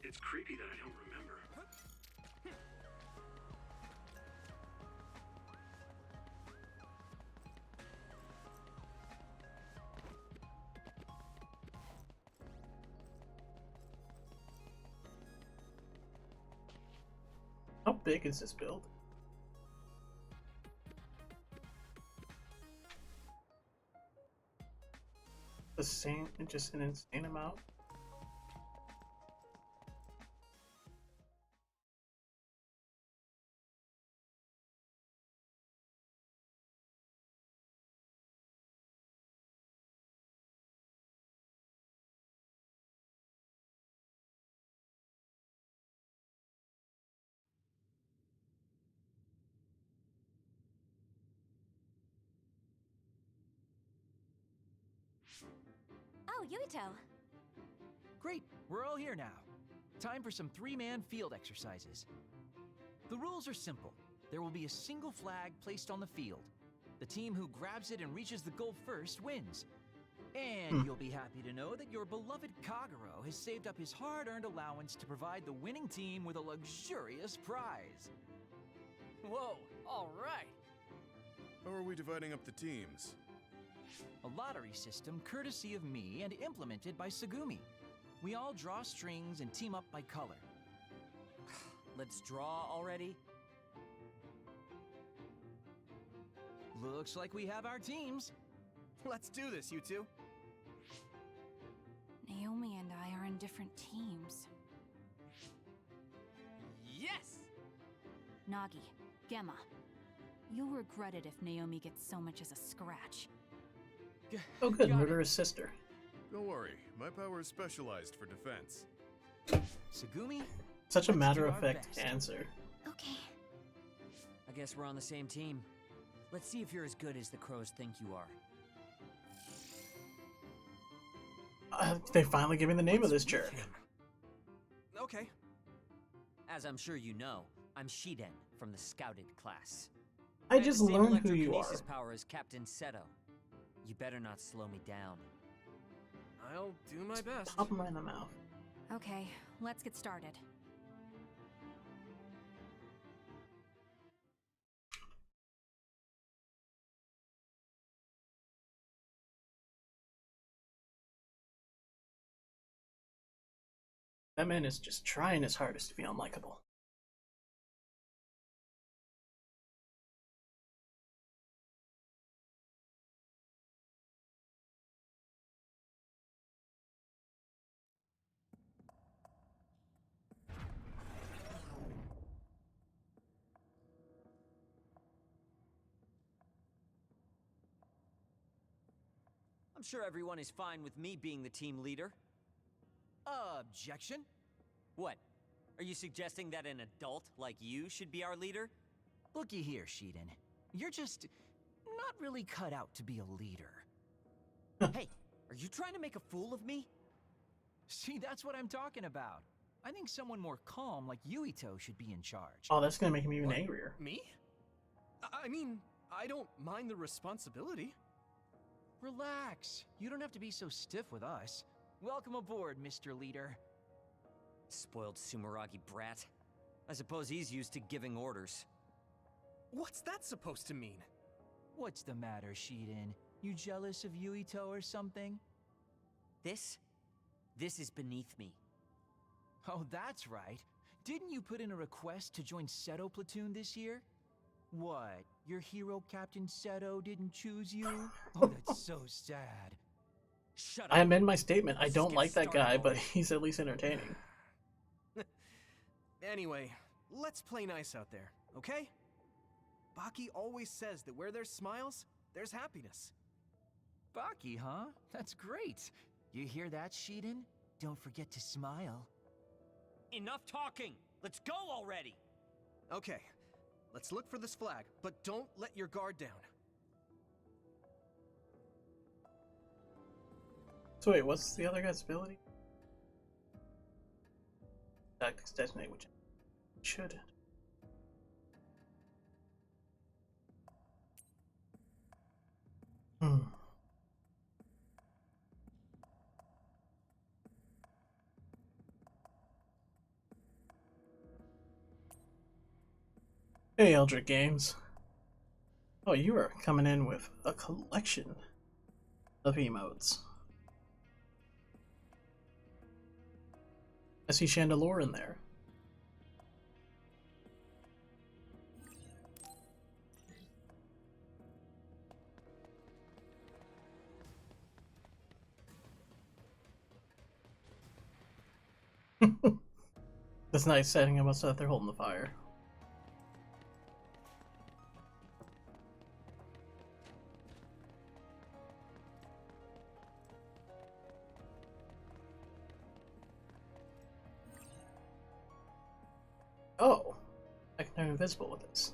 It's creepy that I don't remember. How big is this build? The same, just an insane amount. Oh, Yuito. Great, we're all here now. Time for some three-man field exercises. The rules are simple. There will be a single flag placed on the field. The team who grabs it and reaches the goal first wins. And you'll be happy to know that your beloved Kagero has saved up his hard-earned allowance to provide the winning team with a luxurious prize. Whoa, all right. How are we dividing up the teams? A lottery system courtesy of me and implemented by Sagumi. We all draw strings and team up by color. Let's draw already? Looks like we have our teams. Let's do this, you two. Naomi and I are in different teams. Yes! Nagi, Gemma, you'll regret it if Naomi gets so much as a scratch. Oh good, murderous sister. Don't worry, my power is specialized for defense. Sagumi? Such a matter-of-fact answer. Okay. I guess we're on the same team. Let's see if you're as good as the crows think you are. They finally gave me the name of this jerk. Okay. As I'm sure you know, I'm Shiden from the Scouted class. I just have the same learned who you are. electrokinesis power as Captain Seto. You better not slow me down. I'll do my best. Pop him right in the mouth. Okay, let's get started. That man is just trying his hardest to be unlikable. I'm sure everyone is fine with me being the team leader. Objection? What? Are you suggesting that an adult like you should be our leader? Looky here, Sheeden. You're just not really cut out to be a leader. Hey, are you trying to make a fool of me? See, that's what I'm talking about. I think someone more calm like Yuito should be in charge. Oh, that's gonna make him even What? angrier. Me? I mean, I don't mind the responsibility. Relax. You don't have to be so stiff with us. Welcome aboard, Mr. Leader. Spoiled Sumeragi brat. I suppose he's used to giving orders. What's that supposed to mean? What's the matter, Sheeden? You jealous of Yuito or something? This is beneath me. Oh, that's right. Didn't you put in a request to join Seto Platoon this year? What? Your hero Captain Seto didn't choose you? Oh, that's so sad. Shut up. I amend my statement. I don't like that guy, but he's at least entertaining. Anyway, let's play nice out there, okay? Baki always says that where there's smiles, there's happiness. Baki, huh? That's great. You hear that, Sheeden? Don't forget to smile. Enough talking! Let's go already! Okay, let's look for this flag, but don't let your guard down. So wait, what's the other guy's ability? Tactics detonate, which should. Hey, Eldritch Games. Oh, you are coming in with a collection of emotes. I see Chandelure in there. That's nice setting him up so that they're holding the fire. Oh, I can turn invisible with this.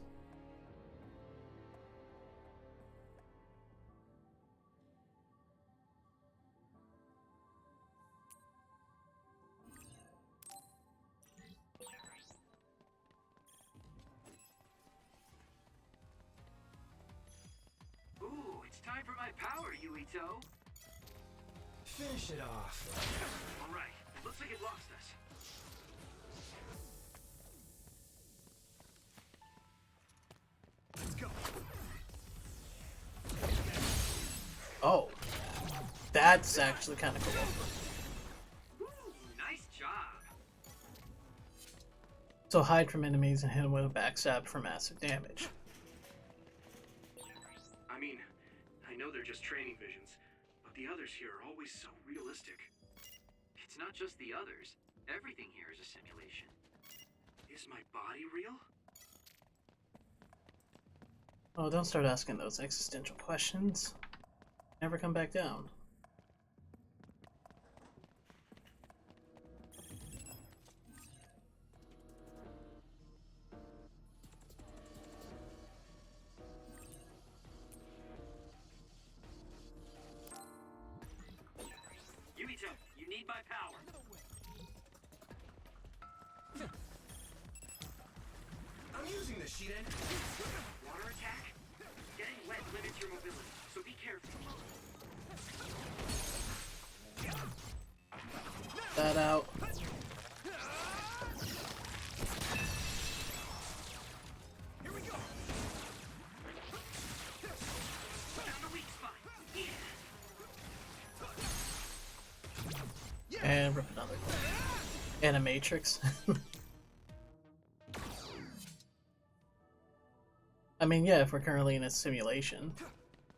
Ooh, it's time for my power, Yuito. Finish it off. All right, looks like it lost us. Let's go. Oh, that's actually kind of cool. Ooh, nice job. So hide from enemies and hit them with a backstab for massive damage. I mean, I know they're just training visions, but the others here are always so realistic. It's not just the others. Everything here is a simulation. Is my body real? Oh, don't start asking those existential questions. Never come back down. Yuito, you need my power. I'm using this, Sheeden. Water attack? Getting wet limits your mobility, so be careful. That out. Here we go. Found a weak spot. Yeah. And rip another. Animatrix. I mean, yeah, if we're currently in a simulation,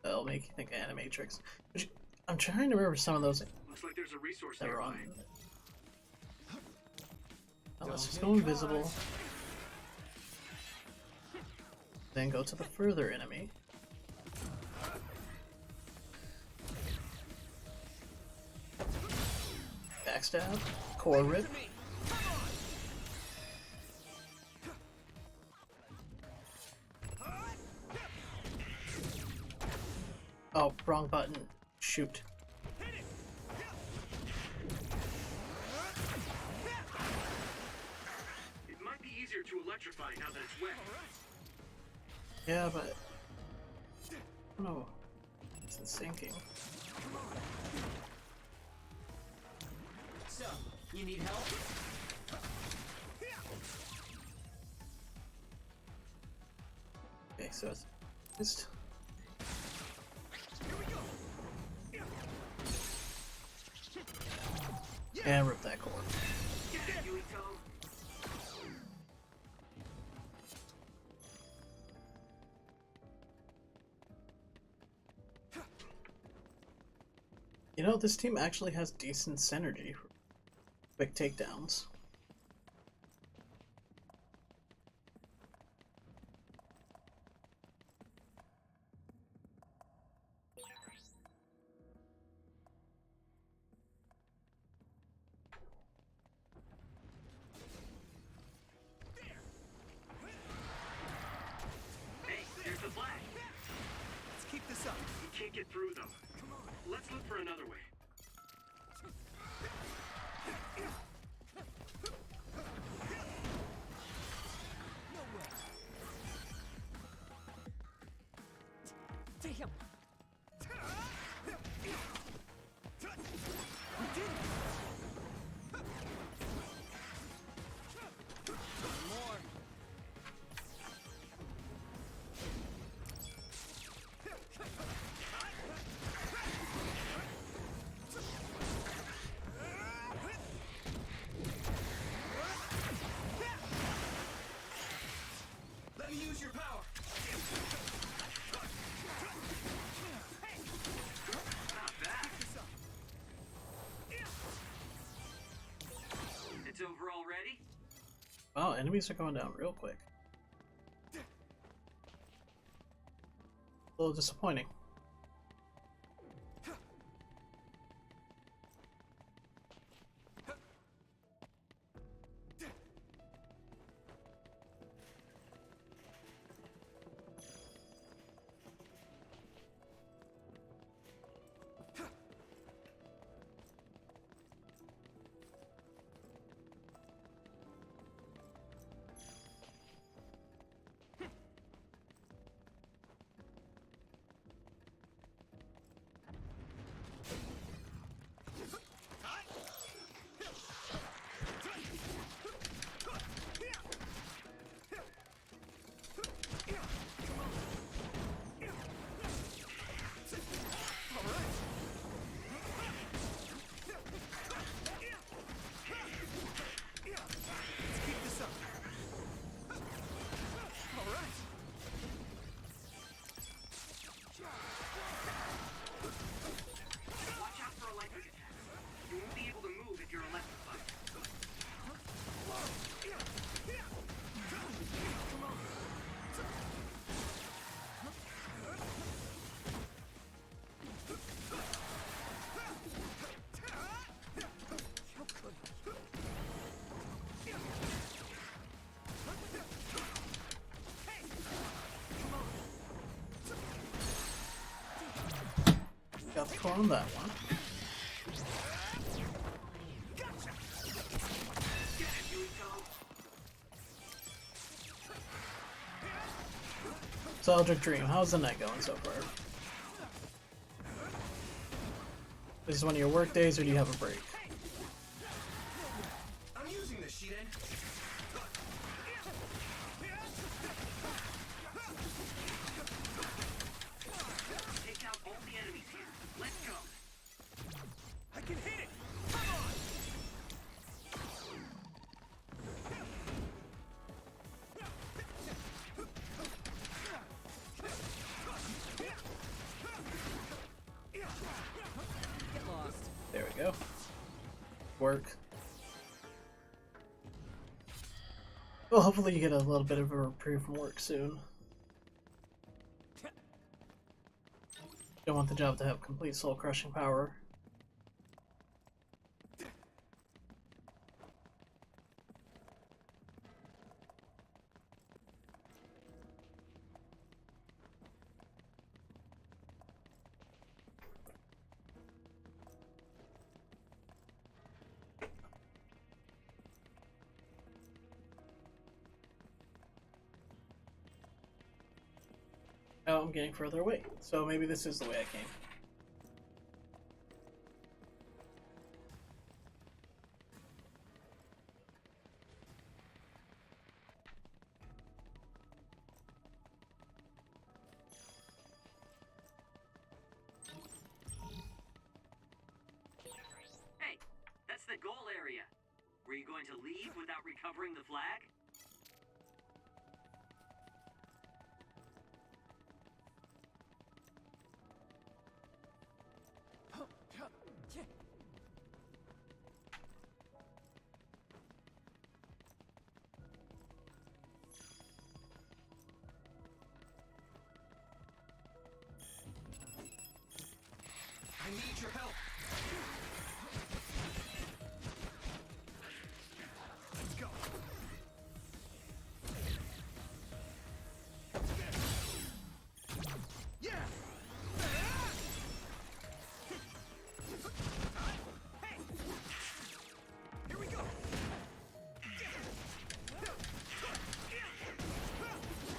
that'll make you think of Animatrix. Which, I'm trying to remember some of those Looks like there's a resource that were on. nearby. Now let's just go invisible. Then go to the further enemy. Backstab. Core rip. Oh, wrong button. Shoot. It might be easier to electrify now that it's wet. Yeah, but... No. It's sinking. So, you need help? Okay, so it's just... And rip that core. You know, this team actually has decent synergy for quick takedowns. Hey, there's the flag. Let's keep this up. We can't get through though. Let's look for another way. Damn! More. Let me use your power. Not bad. It's over already? Wow, enemies are going down real quick. A little disappointing. Watch out for electric attacks. You won't be able to move if you're electrified. Got the core on that one. Eldritch Dream, how's the night going so far? Is this one of your work days or do you have a break? I'm using this, Shiden. Take out all the enemies here. Let's go. I can hit it. Come on. go. Work. Well, hopefully you get a little bit of a reprieve from work soon. Don't want the job to have complete soul-crushing power. Oh, I'm getting further away. So maybe this is the way I came. Hey, that's the goal area. Were you going to leave without recovering the flag? I need your help. Let's go. Yeah. Hey. Here we go.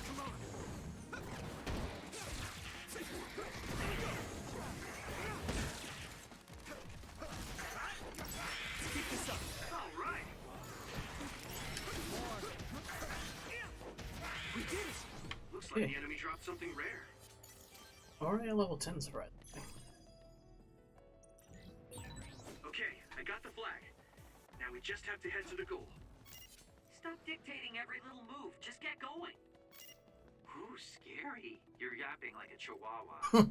Come on. Keep this up. All right. We did it. Looks like the enemy dropped something rare. Already a level 10 threat. Okay, I got the flag. Now we just have to head to the goal. Stop dictating every little move. Just get going. Ooh, scary. You're yapping like a chihuahua.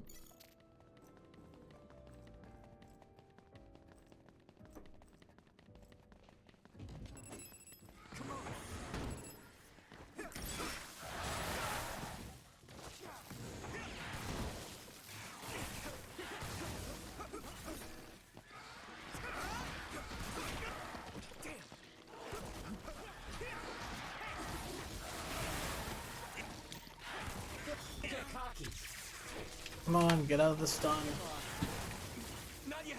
Come on, get out of the stun. Not yet.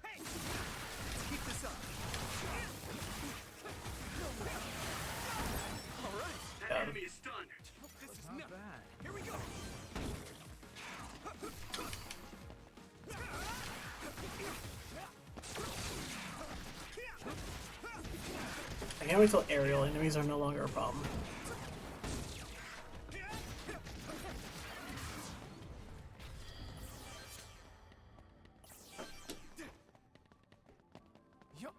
Hey, let's keep this up. All right. That enemy is stunned. This is not bad. Here we go. I can't wait till aerial enemies are no longer a problem. Yup.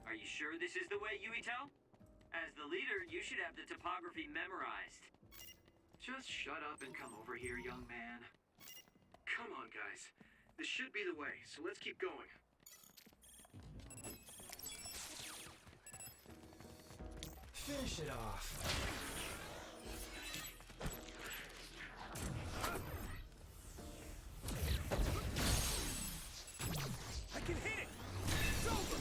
Are you sure this is the way, Yuito? As the leader, you should have the topography memorized. Just shut up and come over here, young man. Come on, guys. This should be the way, so let's keep going. Finish it off. I can hit it. It's over.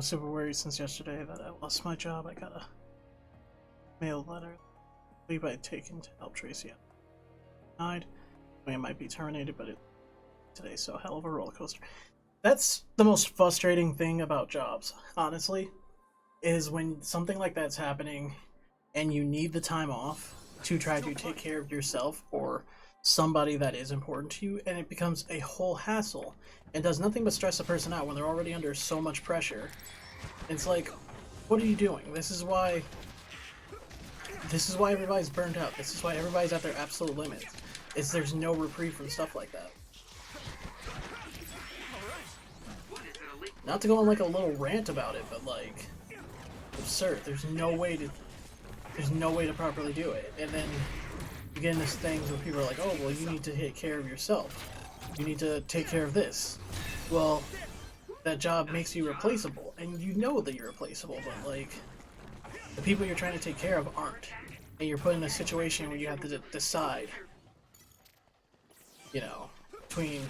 was super worried since yesterday that I lost my job. I got a mail letter. I believe I'd taken to help Tracy out. I mean, I might be terminated, but today's so hell of a roller coaster. That's the most frustrating thing about jobs, honestly, is when something like that's happening and you need the time off to try to take care of yourself or somebody that is important to you, and it becomes a whole hassle and does nothing but stress a person out when they're already under so much pressure. It's like, what are you doing? This is why everybody's burned out. This is why everybody's at their absolute limits. There's no reprieve from stuff like that. Not to go on like a little rant about it, but like, absurd. There's no way to properly do it. And then you get into things where people are like, oh, well, you need to take care of yourself. You need to take care of this. Well, that job makes you replaceable, and you know that you're replaceable, but like, the people you're trying to take care of aren't. And you're put in a situation where you have to decide, you know, between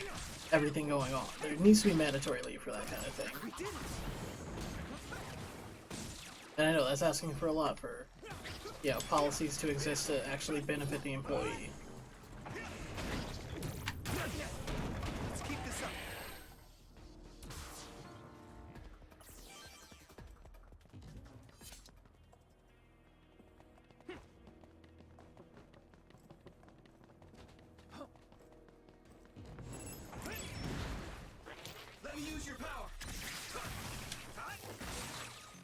everything going on. There needs to be mandatory leave for that kind of thing. And I know that's asking for a lot for, you know, policies to exist to actually benefit the employee. Let's keep this up. Let me use your power.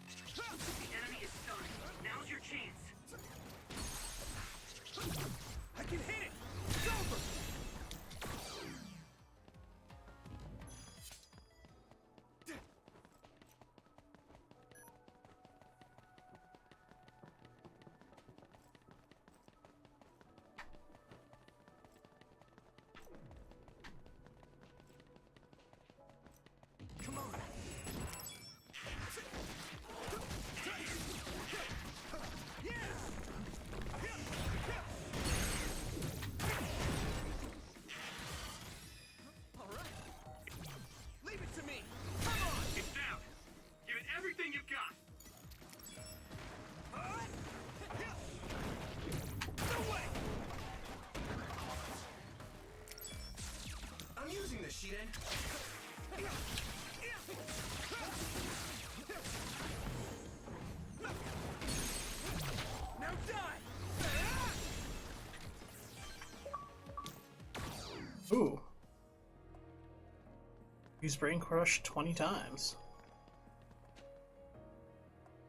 The enemy is stunned. Now's your chance. I can hit it. It's over. Come on. All right. Leave it to me. Come on. It's down. Give it everything you've got. No way. I'm using this, Shiden. Now die. Ooh. Use Brain Crush 20 times.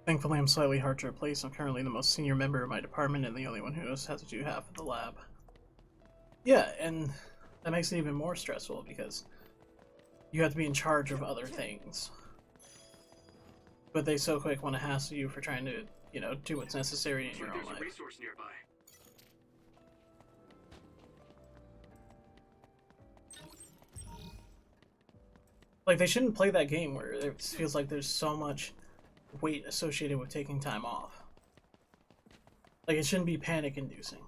Thankfully, I'm slightly hard to replace. I'm currently the most senior member of my department and the only one who knows how to do half of the lab. Yeah, and that makes it even more stressful because you have to be in charge of other things. But they so quick want to hassle you for trying to, you know, do what's necessary in your own There's a life. resource nearby. Like, they shouldn't play that game where it feels like there's so much weight associated with taking time off. Like, it shouldn't be panic-inducing.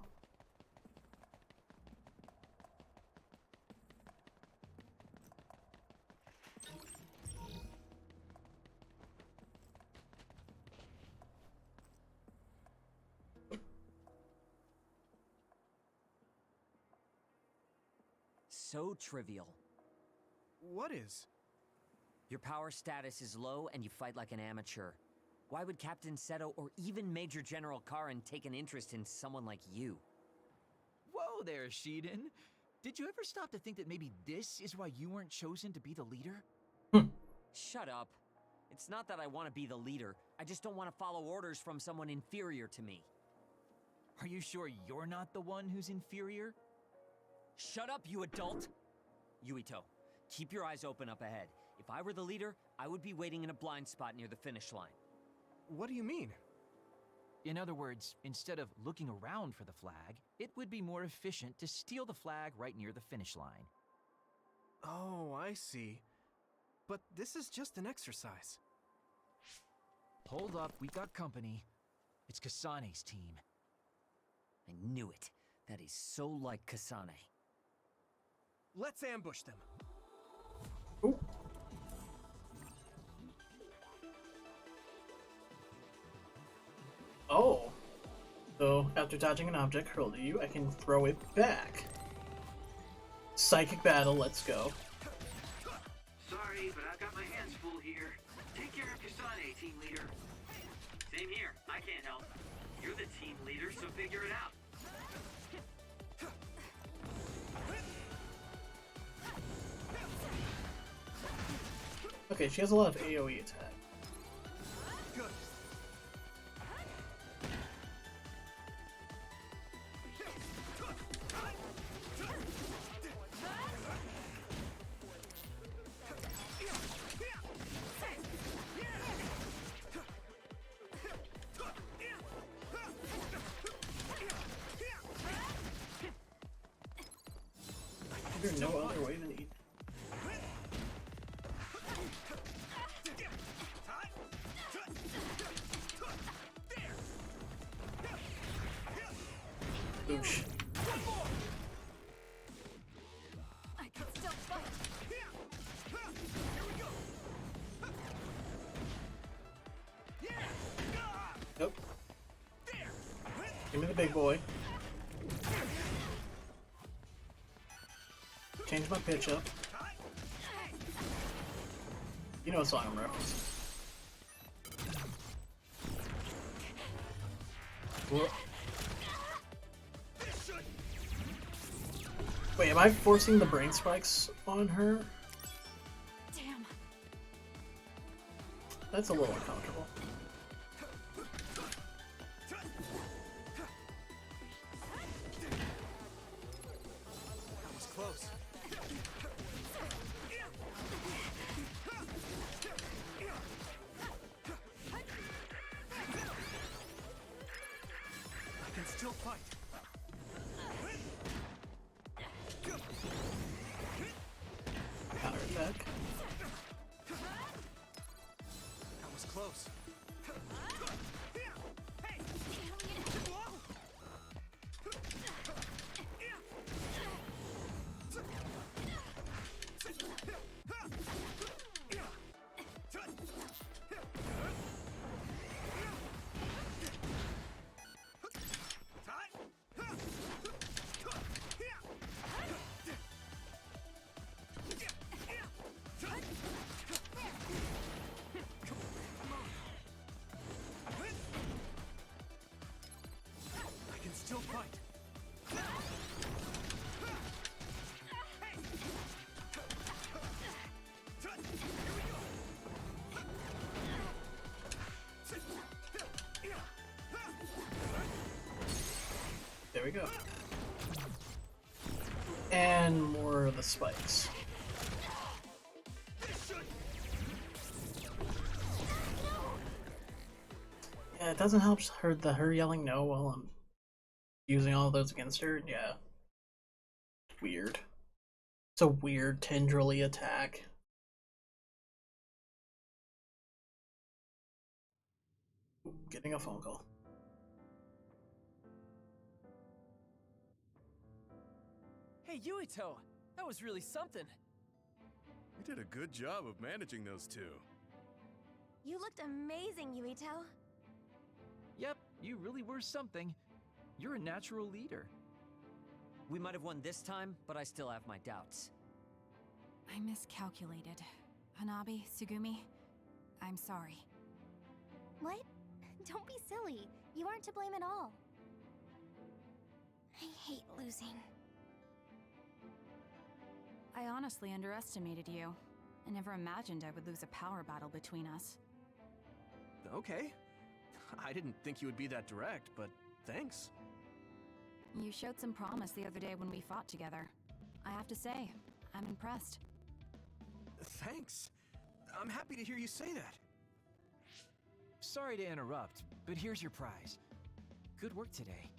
So trivial. What is? Your power status is low and you fight like an amateur. Why would Captain Seto or even Major General Karin take an interest in someone like you? Whoa there, Shiden. Did you ever stop to think that maybe this is why you weren't chosen to be the leader? Shut up. It's not that I want to be the leader. I just don't want to follow orders from someone inferior to me. Are you sure you're not the one who's inferior? Shut up, you adult! Yuito, keep your eyes open up ahead. If I were the leader, I would be waiting in a blind spot near the finish line. What do you mean? In other words, instead of looking around for the flag, it would be more efficient to steal the flag right near the finish line. Oh, I see. But this is just an exercise. Hold up, we got company. It's Kasane's team. I knew it. That is so like Kasane. Let's ambush them. Ooh. So, after dodging an object hurled at you, I can throw it back. Psychic battle, let's go. Sorry, but I've got my hands full here. Take care of Kasane, team leader. Same here. I can't help. You're the team leader, so figure it out. Okay, she has a lot of AoE attack. There's no other way to eat. Boosh. I can still fight. Nope. Give me the big boy. Change my pitch up. You know what song I'm referencing. Whoa. Wait, am I forcing the brain spikes on her? Damn. That's a little uncomfortable. That was close. I can still fight. Counter attack. That was close. I can still fight. There we go. And more of the spikes. Yeah, it doesn't help her yelling no while I'm using all of those against her. Yeah. Weird. It's a weird tendrily attack. Ooh, getting a phone call. Hey, Yuito! That was really something. You did a good job of managing those two. You looked amazing, Yuito. Yep, you really were something. You're a natural leader. We might have won this time, but I still have my doubts. I miscalculated. Hanabi, Sugumi, I'm sorry. What? Don't be silly. You aren't to blame at all. I hate losing. I honestly underestimated you. I never imagined I would lose a power battle between us. Okay. I didn't think you would be that direct, but thanks. You showed some promise the other day when we fought together. I have to say, I'm impressed. Thanks. I'm happy to hear you say that. Sorry to interrupt, but here's your prize. Good work today.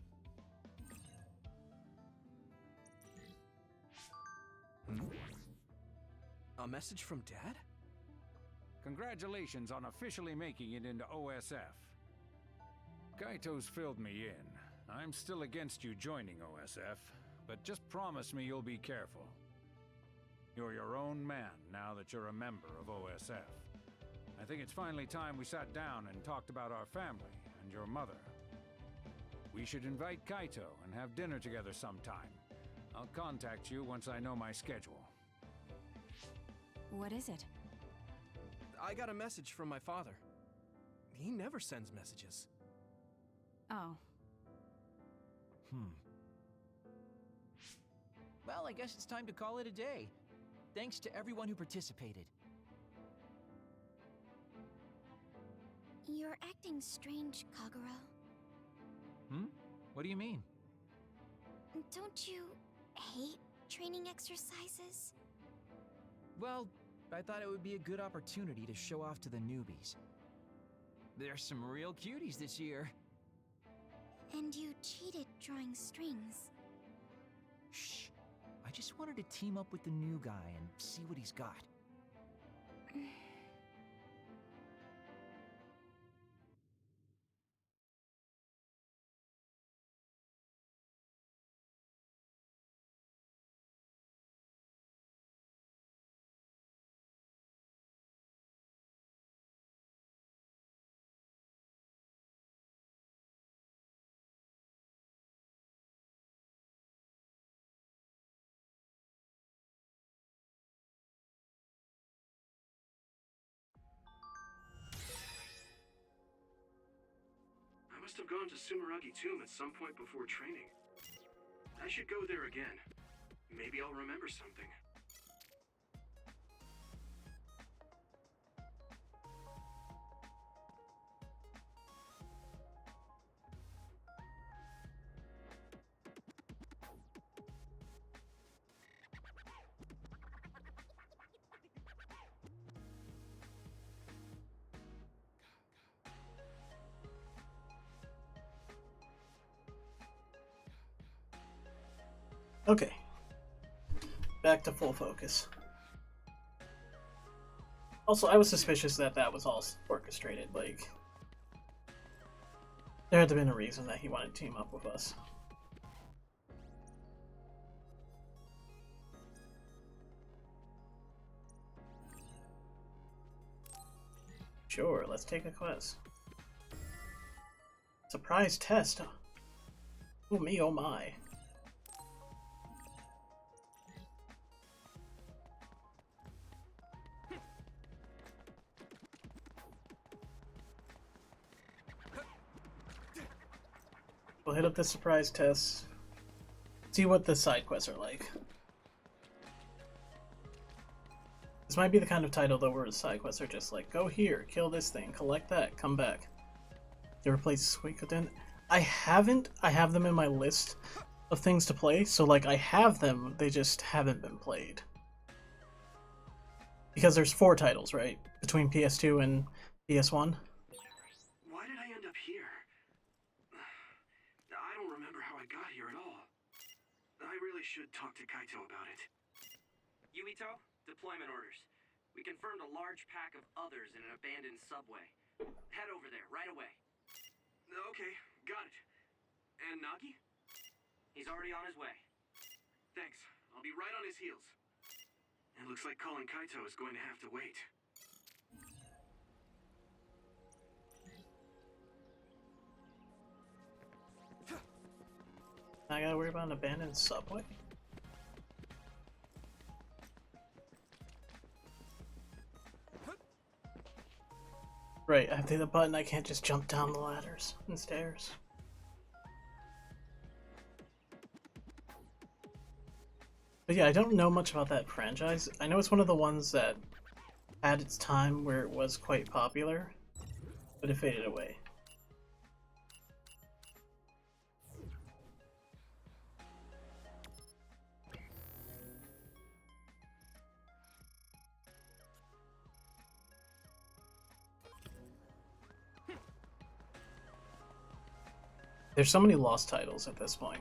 A message from Dad? Congratulations on officially making it into OSF. Kaito's filled me in. I'm still against you joining OSF, but just promise me you'll be careful. You're your own man now that you're a member of OSF. I think it's finally time we sat down and talked about our family and your mother. We should invite Kaito and have dinner together sometime. I'll contact you once I know my schedule. What is it? I got a message from my father. He never sends messages. Oh. Well, I guess it's time to call it a day. Thanks to everyone who participated. You're acting strange, Kagero. What do you mean? Don't you hate training exercises? Well, I thought it would be a good opportunity to show off to the newbies. There's some real cuties this year. And you cheated drawing strings. Shh. I just wanted to team up with the new guy and see what he's got. I must have gone to Sumeragi Tomb at some point before training. I should go there again. Maybe I'll remember something. Okay. Back to full focus. Also, I was suspicious that that was all orchestrated. Like, there had to have been a reason that he wanted to team up with us. Sure, let's take a quest. Surprise test. Oh me, oh my. We'll hit up the surprise test. See what the side quests are like. This might be the kind of title though where the side quests are just like, go here, kill this thing, collect that, come back. You ever played Suikoden? I haven't. I have them in my list of things to play, so like I have them, they just haven't been played. Because there's 4 titles, right? Between PS2 and PS1. Why did I end up here? I don't remember how I got here at all. I really should talk to Kaito about it. Yuito, deployment orders. We confirmed a large pack of others in an abandoned subway. Head over there, right away. Okay, got it. And Nagi? He's already on his way. Thanks. I'll be right on his heels. It looks like calling Kaito is going to have to wait. I gotta worry about an abandoned subway? Right, I have to hit the button, I can't just jump down the ladders and stairs. But yeah, I don't know much about that franchise. I know it's one of the ones that had its time where it was quite popular, but it faded away. There's so many lost titles at this point.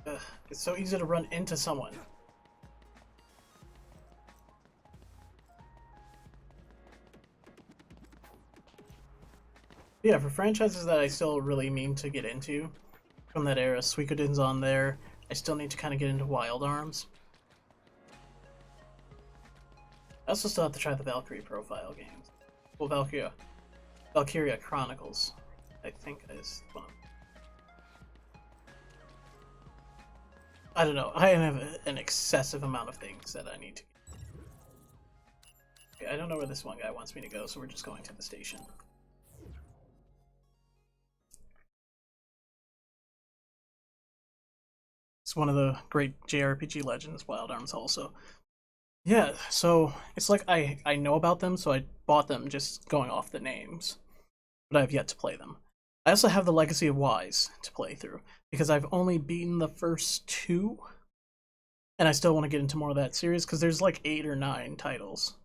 Ugh, it's so easy to run into someone. Yeah, for franchises that I still really mean to get into, from that era. Suikoden's on there. I still need to kind of get into Wild Arms. I also still have to try the Valkyrie profile games. Well, Valkyria Chronicles, I think is one of them. I don't know. I have an excessive amount of things that I need to. Okay, I don't know where this one guy wants me to go, so we're just going to the station. It's one of the great JRPG legends, Wild Arms also. Yeah, so it's like I know about them, so I bought them just going off the names, but I have yet to play them. I also have the Legacy of Wise to play through, because I've only beaten the first 2, and I still want to get into more of that series, because there's like 8 or 9 titles.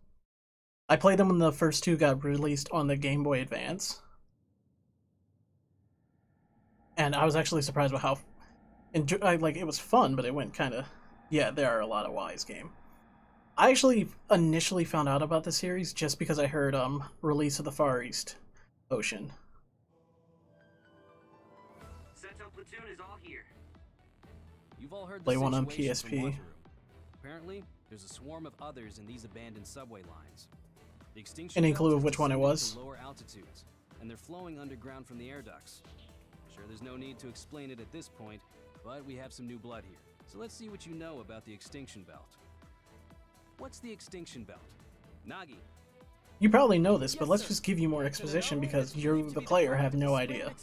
I played them when the first 2 got released on the Game Boy Advance, and I was actually surprised by how... it was fun, but it went kind of... Yeah, there are a lot of Wise game. I actually initially found out about the series just because I heard Release of the Far East Ocean. Sentinel platoon is all here. You've all heard the Play one on situation from PSP. Waterloo. Apparently, there's a swarm of others in these abandoned subway lines. The extinction Any belt clue of has which one it descended was? to lower altitudes, and they're flowing underground from the air ducts. Sure, there's no need to explain it at this point, but we have some new blood here. So let's see what you know about the extinction belt. What's the extinction belt? Nagi. You probably know this, but let's just give you more exposition because you, the player, have no idea.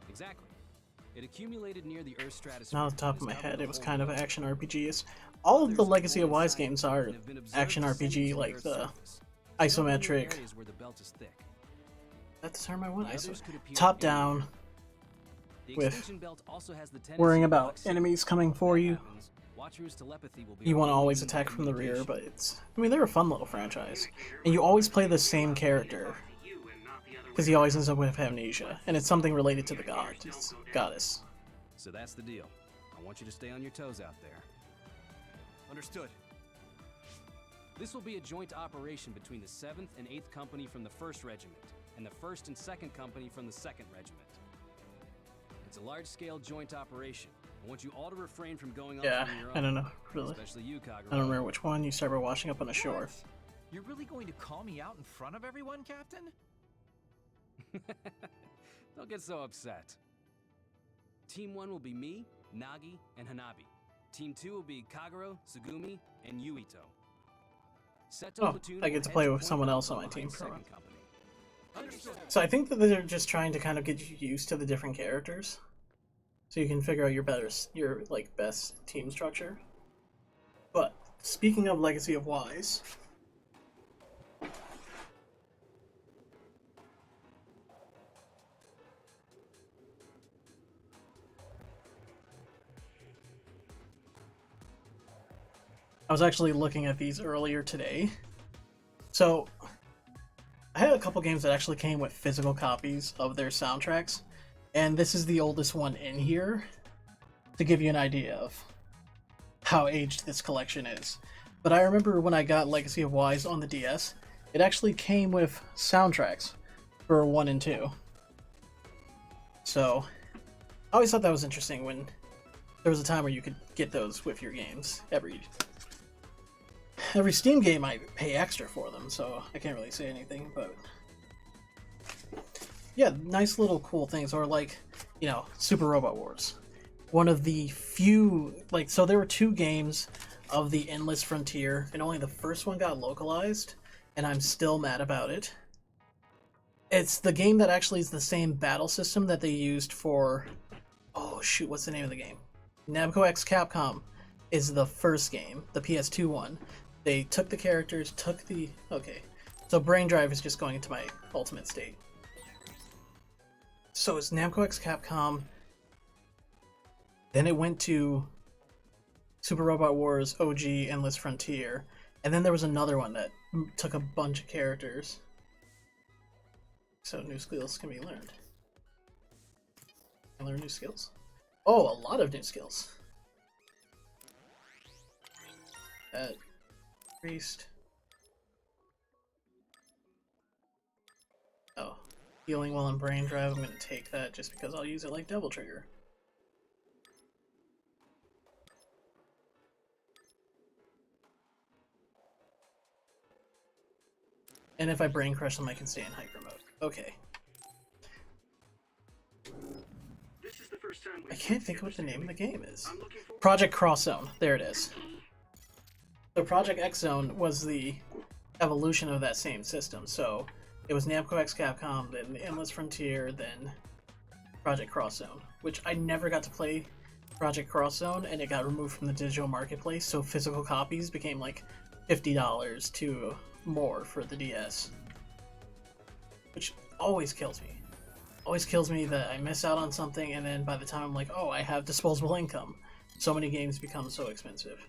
Exactly. It accumulated near the Earth's stratosphere. Not off the top of my head, it was kind of action RPGs. All of the Legacy of Wise games are action RPG, like the isometric. Where the belt is thick. That's the term I want. The others could appear Top anywhere. down, The with extinction belt also has the tendency worrying to about lock enemies coming for you. Watcher's telepathy will be You want to our only always means of attack from the rear, communication. but it's... I mean, they're a fun little franchise. And you always play the same character, because he always ends up with amnesia, and it's something related to the goddess. So that's the deal. I want you to stay on your toes out there. Understood. This will be a joint operation between the 7th and 8th Company from the 1st Regiment, and the 1st and 2nd Company from the 2nd Regiment. It's a large-scale joint operation. I want you all to refrain from going off Yeah, on your own. I don't know, really. Especially you, Kagura. I don't remember which one. You started washing up on the shore. You're really going to call me out in front of everyone, Captain? Don't get so upset. Team 1 will be me, Nagi, and Hanabi. Team 2 will be Kaguro, Tsugumi, and Yuito. Seto Oh, platoon I will get to head play with Point someone Alpha else on my behind team for 2nd once. Company. Understood. So I think that they're just trying to kind of get you used to the different characters, so you can figure out your best team structure. But speaking of Legacy of Wise, I was actually looking at these earlier today. So I had a couple games that actually came with physical copies of their soundtracks, and this is the oldest one in here to give you an idea of how aged this collection is. But I remember when I got Legacy of Wise on the DS, it actually came with soundtracks for 1 and 2. So I always thought that was interesting when there was a time where you could get those with your games. Every Steam game I pay extra for them, so I can't really say anything, but yeah, nice little cool things. Or like, you know, Super Robot Wars. One of the few, so there were 2 games of the Endless Frontier, and only the first one got localized, and I'm still mad about it. It's the game that actually is the same battle system that they used for, oh shoot, what's the name of the game? Namco X Capcom is the first game, the PS2 one. They took the characters, okay. So Brain Drive is just going into my ultimate state. So it's Namco X Capcom, then it went to Super Robot Wars OG Endless Frontier, and then there was another one that took a bunch of characters. So new skills can be learned. Can learn new skills. Oh, a lot of new skills. Priest. Oh, healing while in brain drive. I'm going to take that just because I'll use it like Devil Trigger. And if I brain crush them, I can stay in hyper mode. Okay. This is the first time I can't think of what the name of the game is. Project Cross Zone. There it is. So Project X Zone was the evolution of that same system. So it was Namco X Capcom, then the Endless Frontier, then Project Cross Zone, which I never got to play Project Cross Zone, and it got removed from the digital marketplace, so physical copies became like $50 to more for the DS. Which always kills me. Always kills me that I miss out on something, and then by the time I'm like, oh, I have disposable income, so many games become so expensive.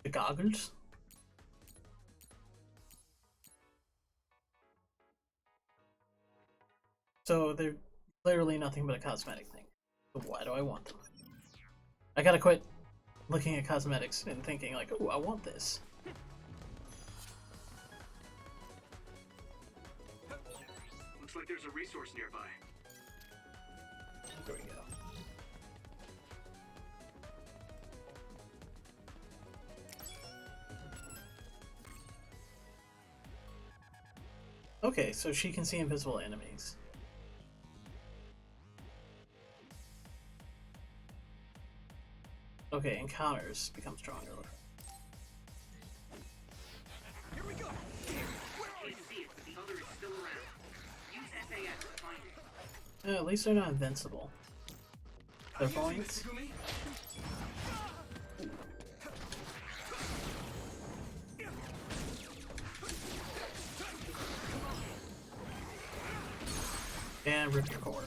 The goggles? So they're literally nothing but a cosmetic thing. So why do I want them? I gotta quit looking at cosmetics and thinking like, oh, I want this. Looks like there's a resource nearby. There we go. Okay, so she can see invisible enemies. Okay, encounters become stronger. Here we go. Can't see it, but the other is still around. Use SAS to find it. At least they're not invincible. Their points. And rip your core.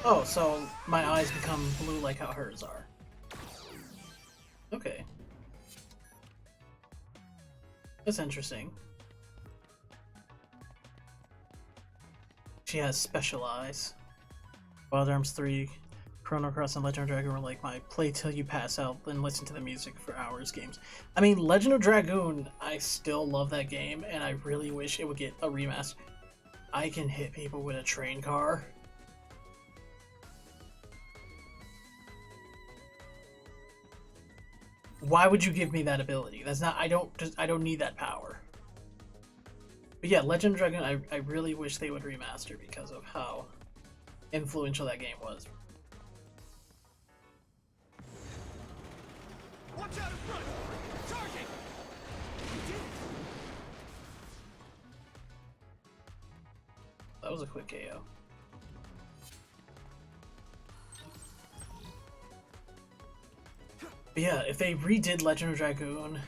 Oh, so my eyes become blue like how hers are. Okay. That's interesting. She has special eyes. Wild Arms 3, Chrono Cross, and Legend of Dragoon were like my play till you pass out and listen to the music for hours games. I mean, Legend of Dragoon, I still love that game, and I really wish it would get a remaster. I can hit people with a train car. Why would you give me that ability? That's not. I don't need that power. But yeah, Legend of Dragoon. I really wish they would remaster because of how influential that game was. Watch out in front! Charging! That was a quick KO. But yeah, if they redid Legend of Dragoon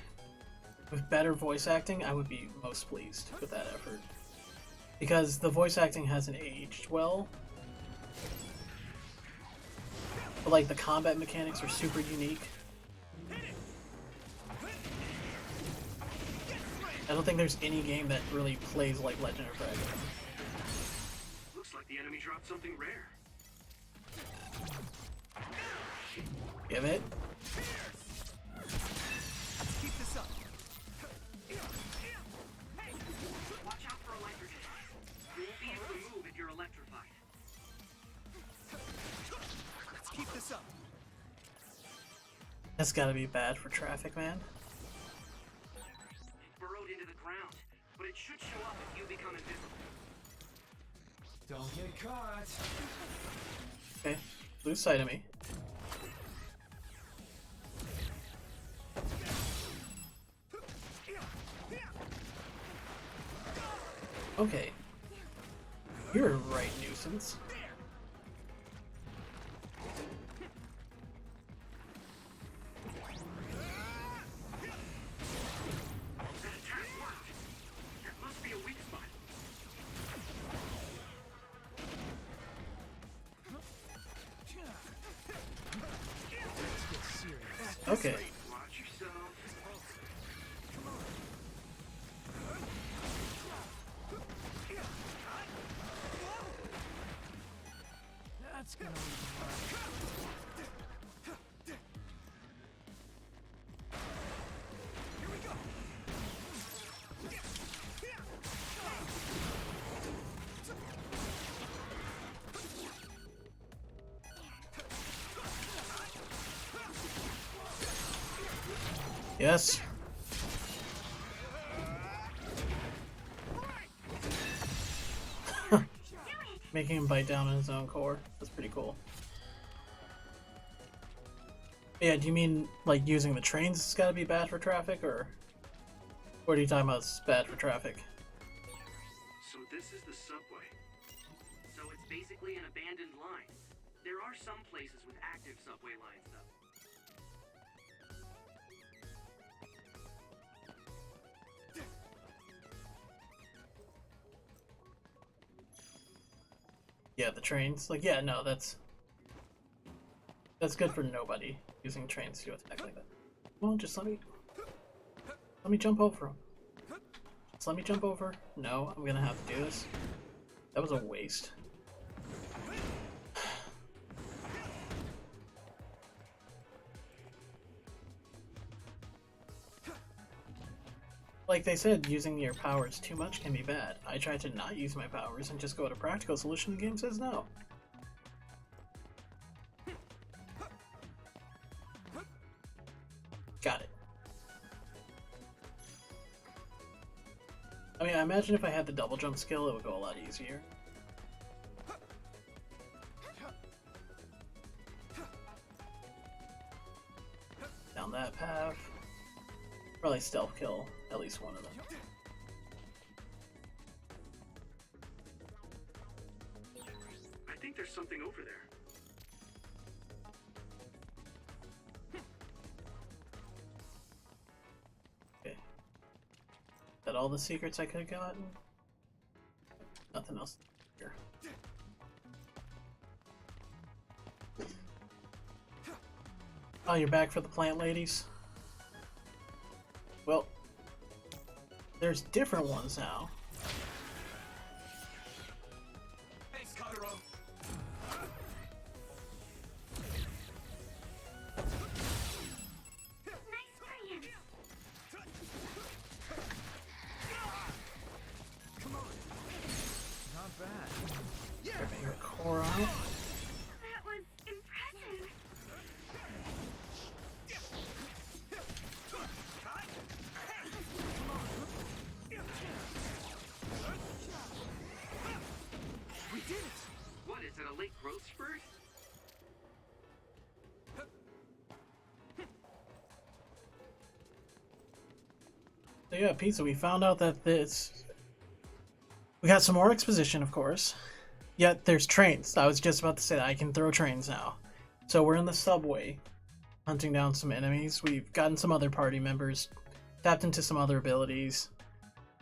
with better voice acting, I would be most pleased with that effort. Because the voice acting hasn't aged well. But like the combat mechanics are super unique. I don't think there's any game that really plays like Legend of Dragoon. Looks like the enemy dropped something rare. Give it. Let's keep this up. Watch out for electric attacks. You won't be able to move if you're electrified. Let's keep this up. That's gotta be bad for traffic, man. It's burrowed into the ground, but it should show up if you become invisible. Don't get caught. Okay, lose sight of me. Okay. You're a right nuisance. That must be a weak spot. Okay. Watch yourself. That's gonna be hard. Yes. Making him bite down on his own core. That's pretty cool. Yeah, do you mean like using the trains has got to be bad for traffic, or what are you talking about is bad for traffic? So this is the subway. So it's basically an abandoned line. There are some places with active subway lines, though. Yeah, the trains. Like, yeah, no, that's good for nobody using trains to attack like that. Well, just let me jump over him. Just let me jump over. No, I'm gonna have to do this. That was a waste. Like they said, using your powers too much can be bad. I tried to not use my powers and just go to practical solution. The game says no. Got it. I mean, I imagine if I had the double jump skill, it would go a lot easier. Down that path. Probably stealth kill at least one of them. I think there's something over there. Okay. Is that all the secrets I could have gotten? Nothing else here. Oh, you're back for the plant ladies? Well, there's different ones now. Thanks, Kagero. Not bad. Ripping your core out. That was impressive. We did it! What, is it a late growth spurt? So yeah, pizza, we found out that we got some more exposition, of course. Yet there's trains. I was just about to say that I can throw trains now. So we're in the subway, hunting down some enemies. We've gotten some other party members, tapped into some other abilities.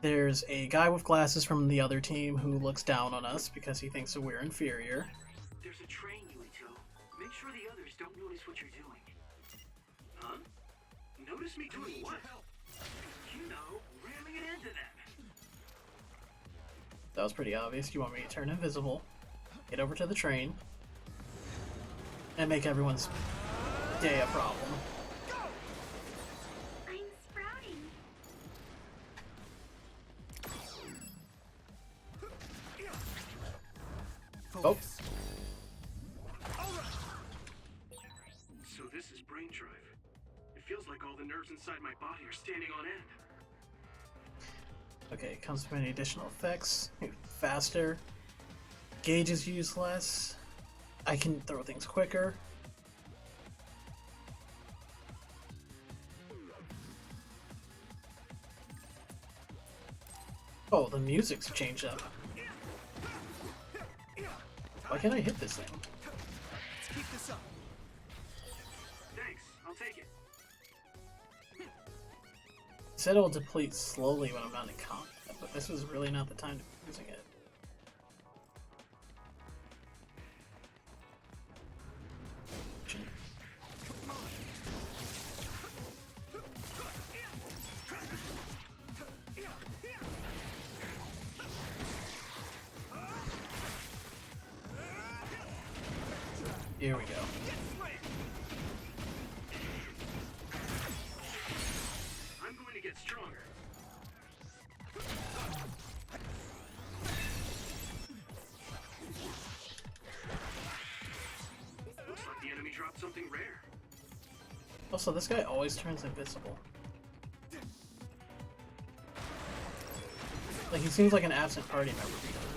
There's a guy with glasses from the other team who looks down on us because he thinks that we're inferior. There's a train, Yuito. Make sure the others don't notice what you're doing. Huh? Notice me doing what? You know, ramming it into them. That was pretty obvious. You want me to turn invisible, get over to the train, and make everyone's day a problem. I'm sprouting. Oh. So this is brain drive. It feels like all the nerves inside my body are standing on end. Okay, comes with any additional effects. Faster. Gauge is used less. I can throw things quicker. Oh, the music's changed up. Why can't I hit this thing? Let's keep this up. Thanks, I'll take it. It said it'll deplete slowly when I'm not in combat, but this was really not the time to be using it. Here we go. I'm going to get stronger. Looks like the enemy dropped something rare. Also, this guy always turns invisible. Like, he seems like an absent party member because of it.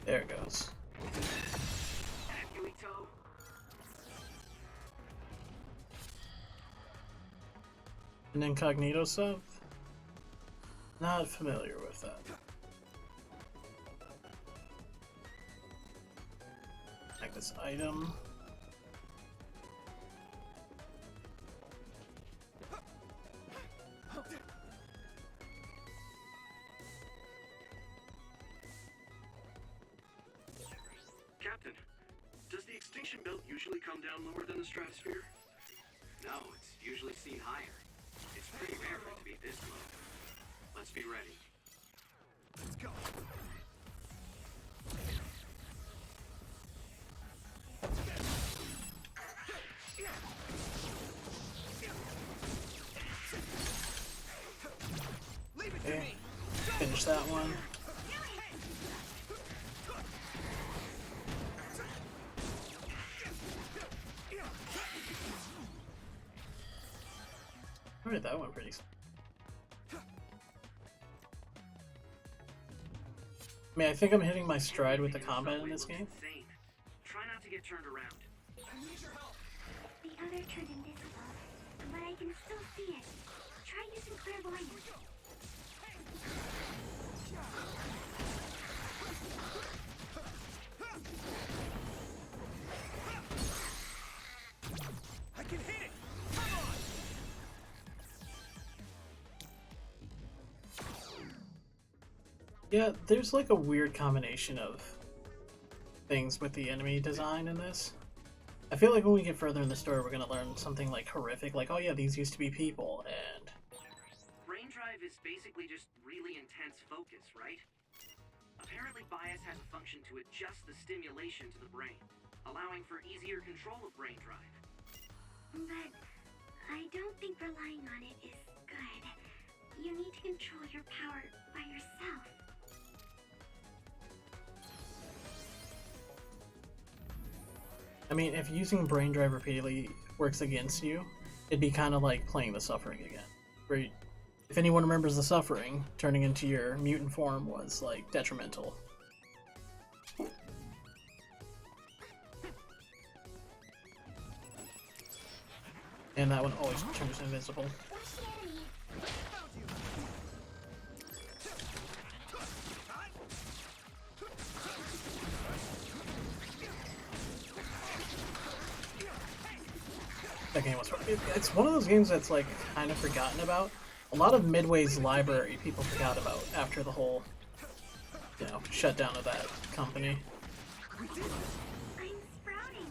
There it goes. An incognito sub? Not familiar with that. Like this item. Captain, does the extinction belt usually come down lower than the stratosphere? No, it's usually seen higher. It's pretty rare for it to be this low. Let's be ready. Let's go. Okay. Finish that one. Alright, that went pretty. I mean, I think I'm hitting my stride with the combat in this game. Try not to get turned around. The other turned invisible, but I can still see it. Try using clairvoyance. I can hit it! Come on! Yeah, there's like a weird combination of things with the enemy design in this. I feel like when we get further in the story, we're gonna learn something like horrific, like, oh yeah, these used to be people, and... Brain drive is basically just really intense focus, right? Apparently bias has a function to adjust the stimulation to the brain, allowing for easier control of brain drive. But I don't think relying on it is good. You need to control your power by yourself. I mean, if using brain drive repeatedly works against you, it'd be kind of like playing the Suffering again. Right? If anyone remembers the Suffering, turning into your mutant form was, like, detrimental. And that one always turns invisible. That game was. It's one of those games that's like kind of forgotten about. A lot of Midway's library people forgot about after the whole, you know, shutdown of that company. I'm sprouting.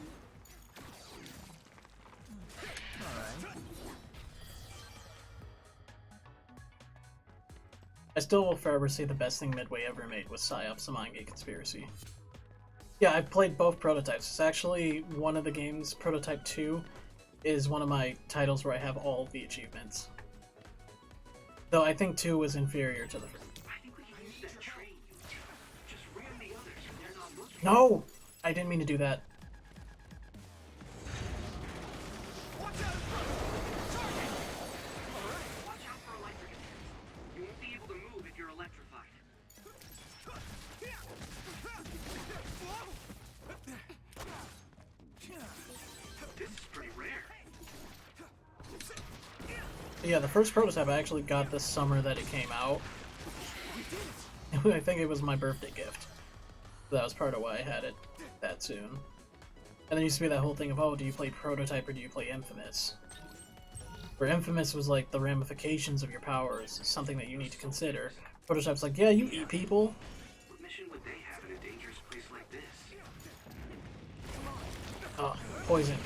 I still will forever say the best thing Midway ever made was PsyOps: The Mindgate Conspiracy. Yeah, I've played both prototypes. It's actually one of the games, Prototype 2, is one of my titles where I have all of the achievements. Though I think 2 was inferior to the first. I think we can use that train. Just ram the others when they're not looking. No! I didn't mean to do that. Watch out for electric attacks. You won't be able to move if you're electrified. This is pretty rare. Yeah, the first prototype I actually got this summer that it came out. I think it was my birthday gift. That was part of why I had it that soon. And there used to be that whole thing of, oh, do you play Prototype or do you play Infamous? Where Infamous was like the ramifications of your powers, something that you need to consider. Prototype's like, yeah, you eat people. What mission would they have in a dangerous place like this? Oh, poison.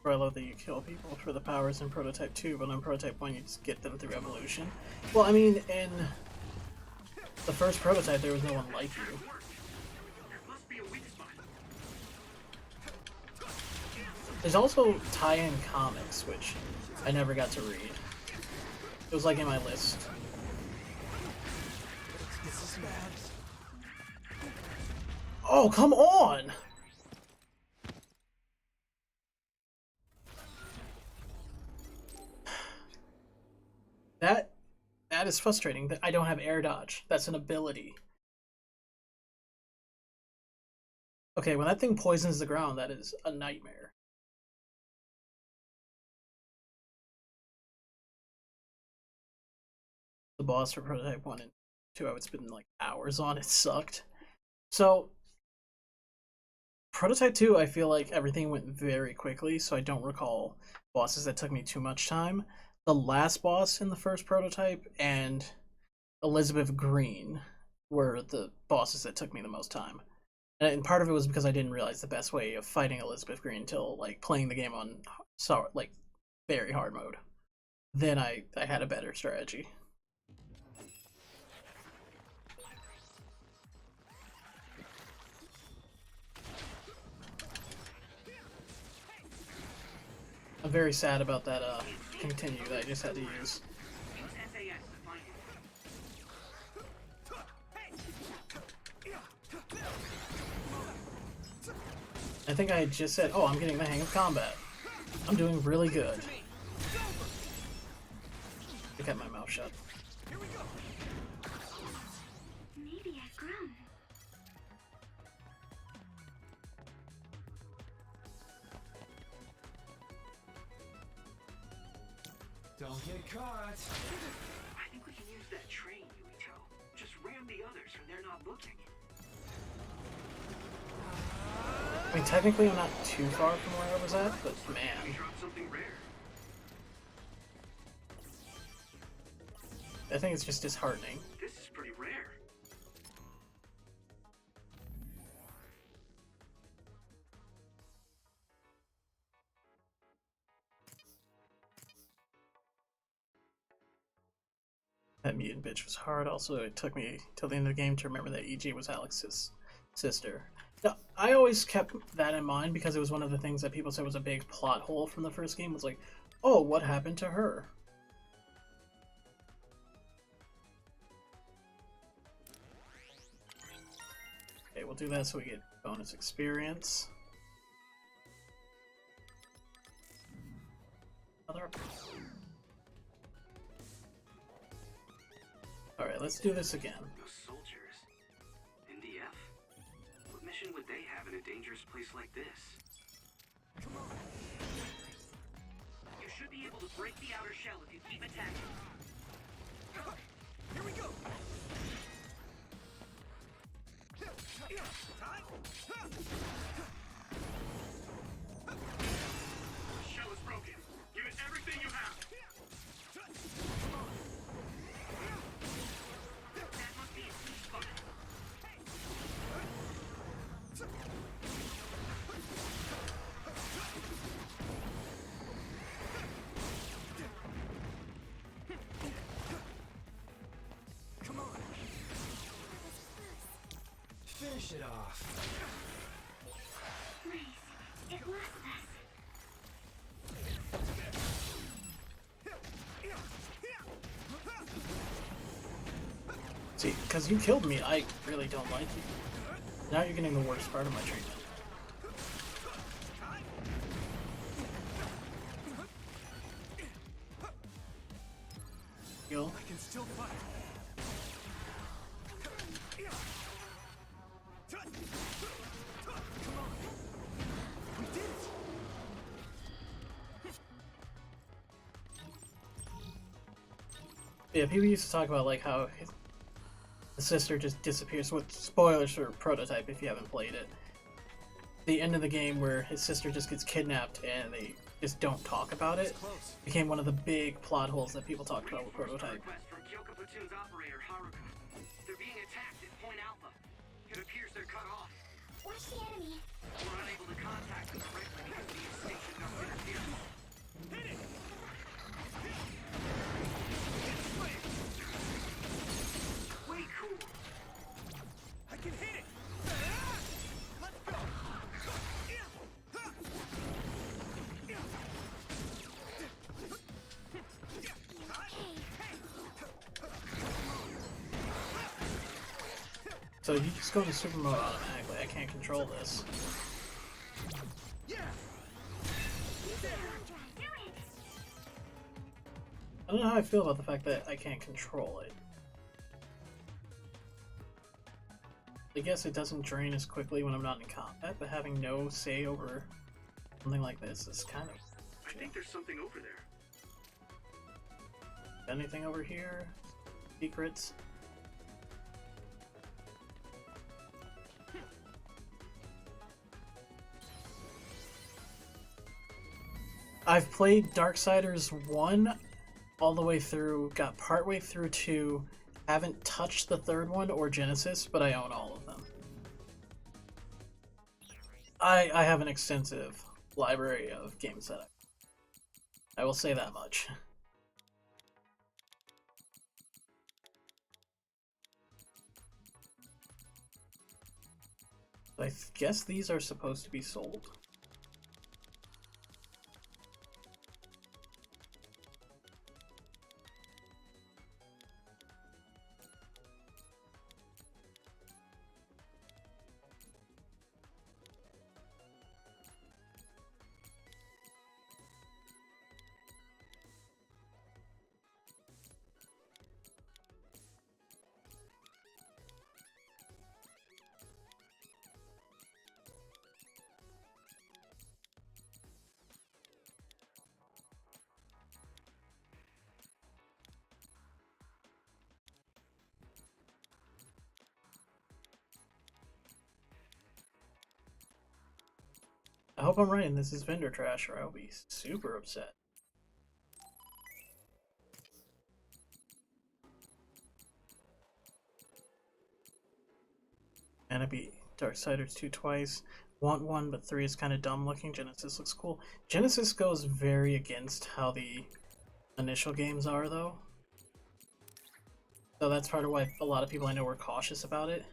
Where I love that you kill people for the powers in Prototype 2, but on Prototype 1 you just get them through evolution. Well, I mean, in the first Prototype there was no one like you. There's also tie-in comics, which I never got to read. It was like in my list. Oh, come on! That is frustrating. That I don't have air dodge. That's an ability. Okay, when that thing poisons the ground, that is a nightmare. The boss for Prototype 1 and 2 I would spend like hours on. It sucked. So Prototype 2, I feel like everything went very quickly, so I don't recall bosses that took me too much time. The last boss in the first Prototype and Elizabeth Green were the bosses that took me the most time. And part of it was because I didn't realize the best way of fighting Elizabeth Green until like playing the game on like very hard mode. Then I had a better strategy. I'm very sad about that continue that I just had to use. I think I just said, oh, I'm getting the hang of combat. I'm doing really good. I kept my mouth shut. Maybe I've grown. Don't get caught. I think we can use that train, Yuito. Just ram the others when they're not looking. I mean, technically I'm not too far from where I was at, but man. I think it's just disheartening. This is pretty rare. That mutant bitch was hard. Also, it took me till the end of the game to remember that EG was Alex's sister. Now, I always kept that in mind because it was one of the things that people said was a big plot hole from the first game. Was like, oh, what happened to her? Okay, we'll do that so we get bonus experience. Alright, let's do this again. Those soldiers. NDF? What mission would they have in a dangerous place like this? Come on. You should be able to break the outer shell if you keep attacking. Here we go! The shell is broken. Give it everything you have. That must be a key spot. Come on. Finish it off. Nice. It lost us. See, because you killed me, I really don't like you. Now you're getting the worst part of my treatment. Heal. I can still fight. Come on. We did it. Yeah, people used to talk about like how the sister just disappears. With spoilers for Prototype if you haven't played it. The end of the game where his sister just gets kidnapped and they just don't talk about it became one of the big plot holes that people talked about with Prototype. From Kyoka Platoon's operator, Haruka. They're being attacked at Point Alpha. It appears they're cut off. Watch the enemy. We're unable to contact them directly because the station doesn't interfere. So you just go into super mode automatically. I can't control this. I don't know how I feel about the fact that I can't control it. I guess it doesn't drain as quickly when I'm not in combat, but having no say over something like this is kind of... I think there's something over there. Anything over here? Secrets? I've played Darksiders 1 all the way through, got partway through 2, haven't touched the third one or Genesis, but I own all of them. I have an extensive library of games that I will say that much. I guess these are supposed to be sold. I hope I'm right and this is vendor trash or I'll be super upset. And I beat Darksiders 2 twice. Want 1, but 3 is kind of dumb looking. Genesis looks cool. Genesis goes very against how the initial games are, though. So that's part of why a lot of people I know were cautious about it.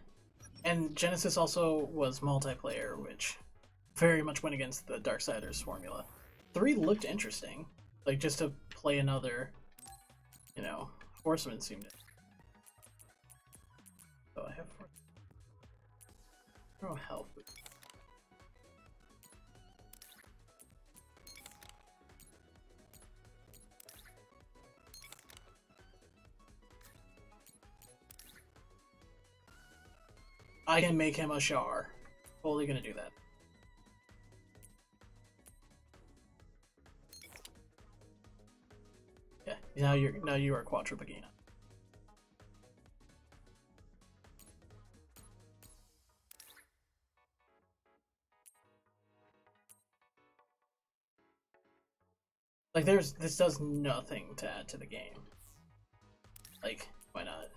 And Genesis also was multiplayer, which very much went against the Darksiders formula. 3 looked interesting. Like, just to play another, you know, Horseman seemed to... Oh, I have... Oh, health. I can make him a Shar. Totally gonna do that. Yeah, now you are Quadrupagina. Like, this does nothing to add to the game. Like, why not?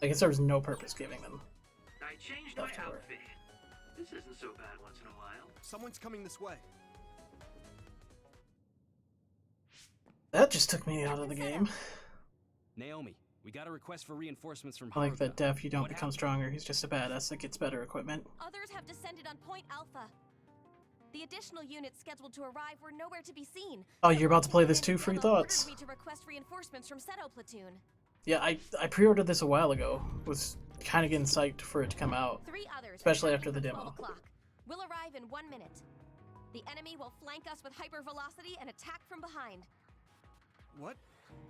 I guess there was no purpose giving them. I changed my outfit. This isn't so bad once in a while. Someone's coming this way. That just took me out of the game. Naomi, we got a request for reinforcements from I like Haruka. that Def, you don't become stronger. He's just a badass that gets better equipment. Others have descended on Point Alpha. The additional units scheduled to arrive were nowhere to be seen. Oh, you're about to play this too? Free thoughts. Ordered me to request reinforcements from Seto Platoon. Yeah, I pre-ordered this a while ago. Was kind of getting psyched for it to come out, 3 others, especially after the demo. We'll arrive in 1 minute. The enemy will flank us with hypervelocity and attack from behind. What?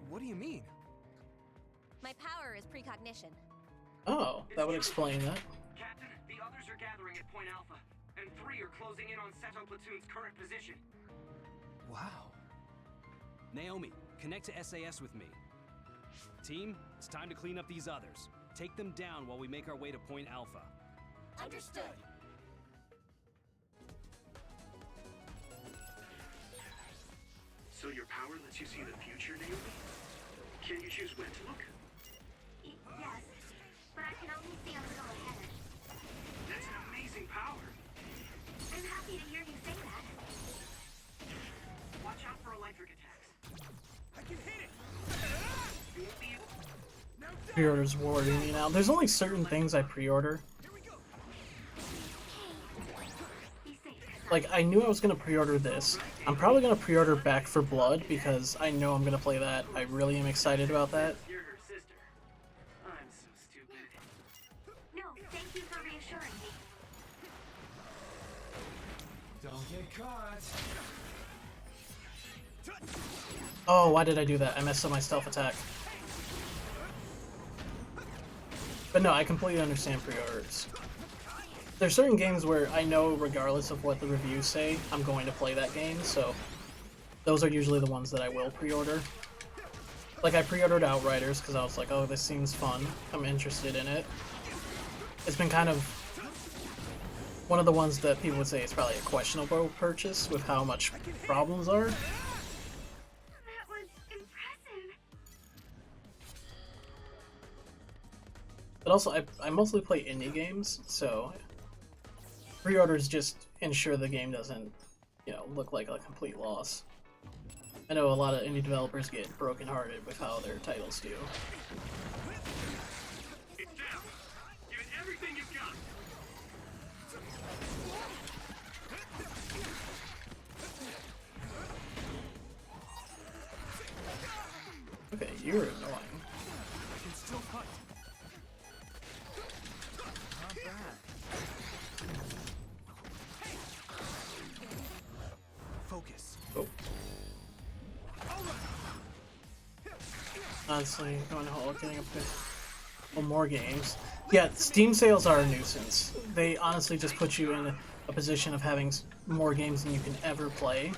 What do you mean? My power is precognition. Oh, that would explain that. Captain, the others are gathering at Point Alpha, and 3 are closing in on Seto Platoon's current position. Wow. Naomi, connect to SAS with me. Team, it's time to clean up these others. Take them down while we make our way to Point Alpha. Understood. So your power lets you see the future, Naomi? Can you choose when to look? Yes, but I can only see a little ahead. That's an amazing power. I'm happy to hear you say that. Watch out for electric attacks. I can hit it! You won't be able... Pre-orders worrying me now. There's only certain things I pre-order. like, I knew I was gonna pre-order this. I'm probably gonna pre-order Back for Blood because I know I'm gonna play that. I really am excited about that. You're her sister. I'm so stupid. No, thank you for reassuring me. Don't get caught. Oh, why did I do that? I messed up my stealth attack. But no, I completely understand pre-orders. There's certain games where I know, regardless of what the reviews say, I'm going to play that game, so those are usually the ones that I will pre-order. Like, I pre-ordered Outriders because I was like, oh, this seems fun. I'm interested in it. It's been kind of one of the ones that people would say is probably a questionable purchase with how much problems are. That was impressive. But also, I mostly play indie games, so pre-orders just ensure the game doesn't, you know, look like a complete loss. I know a lot of indie developers get brokenhearted with how their titles do. It's down. Give it everything you've got. Okay, you're annoying. I can still fight. Not bad. Focus. Oh. Honestly, going to Hulk, getting up to more games. Yeah, Steam sales are a nuisance. They honestly just put you in a position of having more games than you can ever play.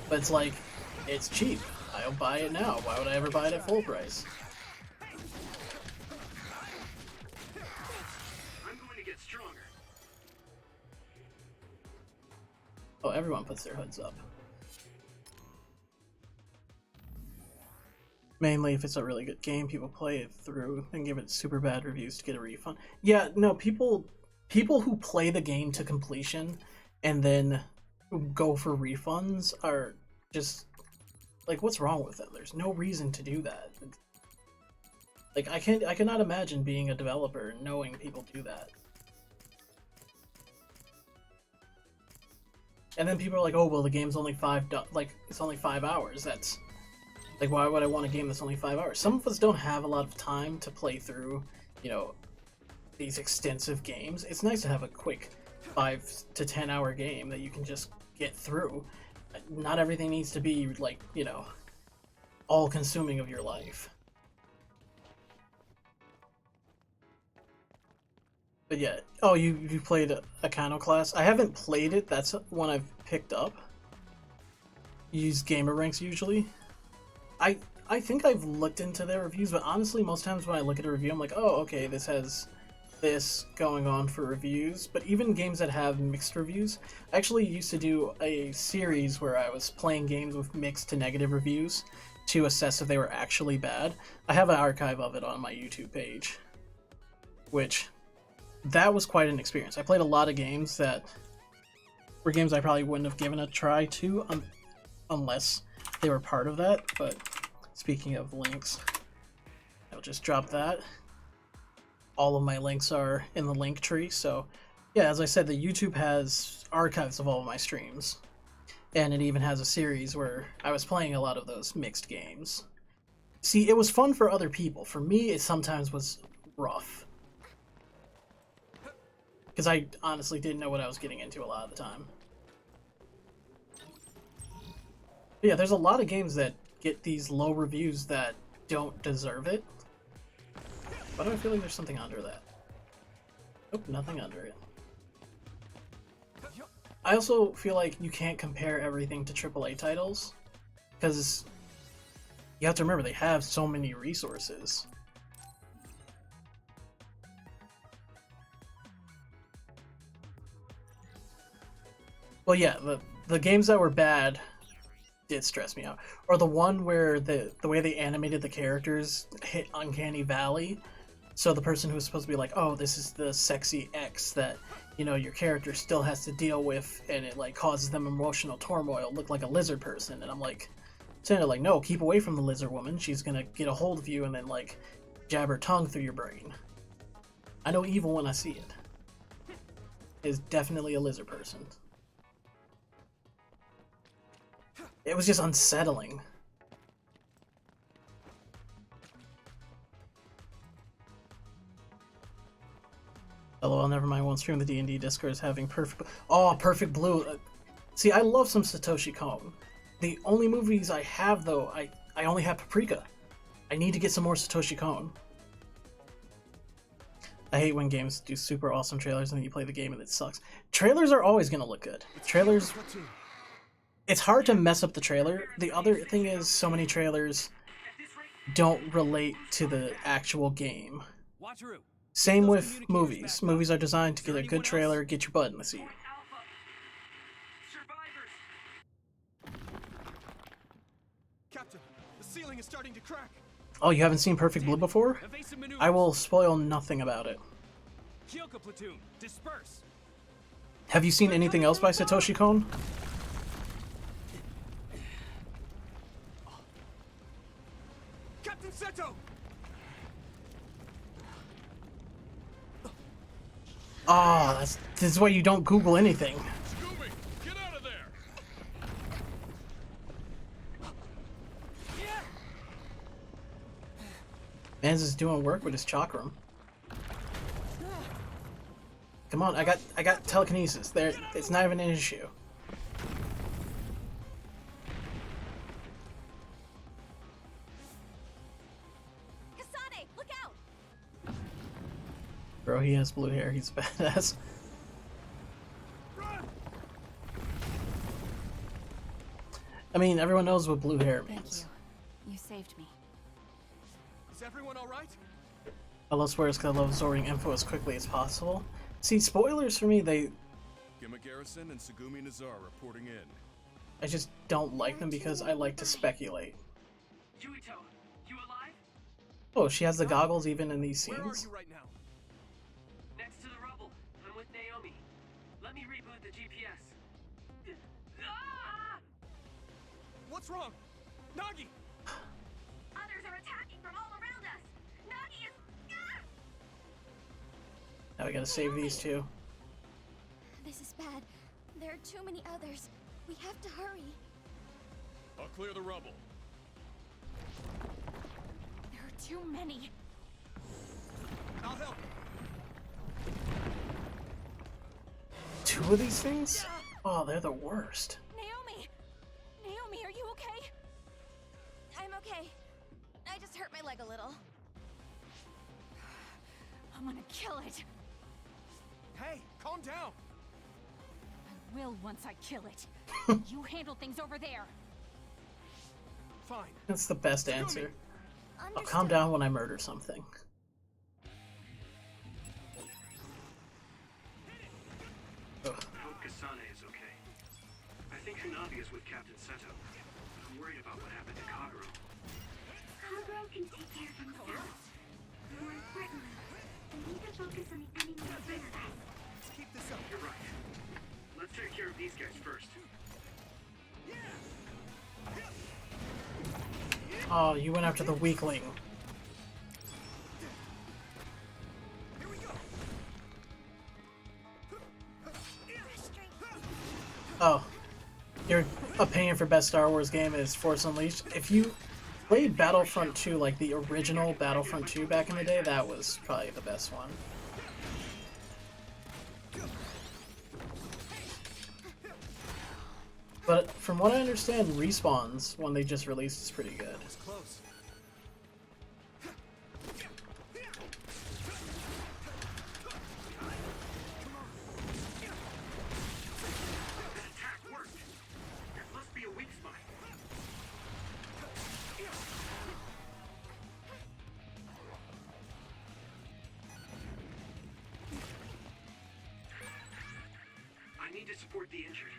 But it's like, it's cheap. I'll buy it now. Why would I ever buy it at full price? I'm going to get stronger. Oh, everyone puts their hoods up. Mainly if it's a really good game, people play it through and give it super bad reviews to get a refund. Yeah, no, people who play the game to completion and then go for refunds are just like, what's wrong with them? There's no reason to do that. Like, I cannot imagine being a developer and knowing people do that. And then people are like, oh, well, the game's only it's only 5 hours. That's like, why would I want a game that's only 5 hours? Some of us don't have a lot of time to play through, you know, these extensive games. It's nice to have a quick 5 to 10 hour game that you can just get through. Not everything needs to be, like, you know, all consuming of your life. But yeah, oh, you played Iconoclast? I haven't played it. That's one I've picked up. You use gamer ranks usually. I think I've looked into their reviews, but honestly, most times when I look at a review, I'm like, oh, okay, this has this going on for reviews. But even games that have mixed reviews, I actually used to do a series where I was playing games with mixed to negative reviews to assess if they were actually bad. I have an archive of it on my YouTube page, which that was quite an experience. I played a lot of games that were games I probably wouldn't have given a try to unless they were part of that. But speaking of links, I'll just drop that. All of my links are in the link tree. So yeah, as I said, the YouTube has archives of all of my streams, and it even has a series where I was playing a lot of those mixed games. See, it was fun for other people. For me, it sometimes was rough, because I honestly didn't know what I was getting into a lot of the time. But yeah, there's a lot of games that get these low reviews that don't deserve it. Why do I feel like there's something under that? Nope, nothing under it. I also feel like you can't compare everything to AAA titles, because you have to remember they have so many resources. Well, yeah, the games that were bad did stress me out. Or the one where the way they animated the characters hit Uncanny Valley. So the person who was supposed to be like, oh, this is the sexy ex that, you know, your character still has to deal with, and it like causes them emotional turmoil, look like a lizard person. And I'm like, saying like, no, keep away from the lizard woman. She's gonna get a hold of you and then like jab her tongue through your brain. I know evil when I see it. is definitely a lizard person. It was just unsettling. LOL, never mind. One stream the D&D Discord is having perfect. Oh, Perfect Blue. See, I love some Satoshi Kon. The only movies I have, though, I only have Paprika. I need to get some more Satoshi Kon. I hate when games do super awesome trailers and then you play the game and it sucks. Trailers are always going to look good. Trailers... It's hard to mess up the trailer. The other thing is, so many trailers don't relate to the actual game. Same with movies. Movies are designed to get a good trailer, get your butt in the seat. Captain, the ceiling is starting to crack. Oh, you haven't seen Perfect Blue before? I will spoil nothing about it. Kyoka platoon, disperse. Have you seen anything else by Satoshi Kon? Captain Seto! Oh, this is why you don't Google anything. Get out of there! Man's is doing work with his chakram. Come on, I got telekinesis. There, it's not even an issue. Kasane, look out! Bro, he has blue hair. He's badass. I mean, everyone knows what blue hair means. You. You saved me. Is everyone alright? I love spoilers because I love absorbing info as quickly as possible. See, spoilers for me, Gimma Garrison and Sugumi Nazar reporting in. I just don't like them because I like to speculate. Yuito, you alive? Oh, she has the goggles even in these scenes? Where are you right now? Next to the rubble. I'm with Naomi. Let me reboot the GPS. Ah! What's wrong? Nagi! Others are attacking from all around us. Nagi is... Now we gotta save these two. This is bad. There are too many others. We have to hurry. I'll clear the rubble. There are too many. I'll help. Two of these things? Oh, they're the worst. Naomi! Naomi, are you okay? I'm okay. I just hurt my leg a little. I'm gonna kill it. Hey, calm down. I will once I kill it. You handle things over there. Fine. That's the best answer. I'll calm down when I murder something. I hope Kasane is okay. I think Hanabi is with Captain Seto. I'm worried about what happened to Kagero. Kagero can take care of himself. More importantly, we need to focus on the enemy in front of us. Let's keep this up. You're right. Let's take care of these guys first. Oh, you went after the weakling. Oh, your opinion for best Star Wars game is Force Unleashed. If you played Battlefront 2, like the original Battlefront 2 back in the day, that was probably the best one. But from what I understand, Respawn's one they just released is pretty good. Close. I need to support the injured.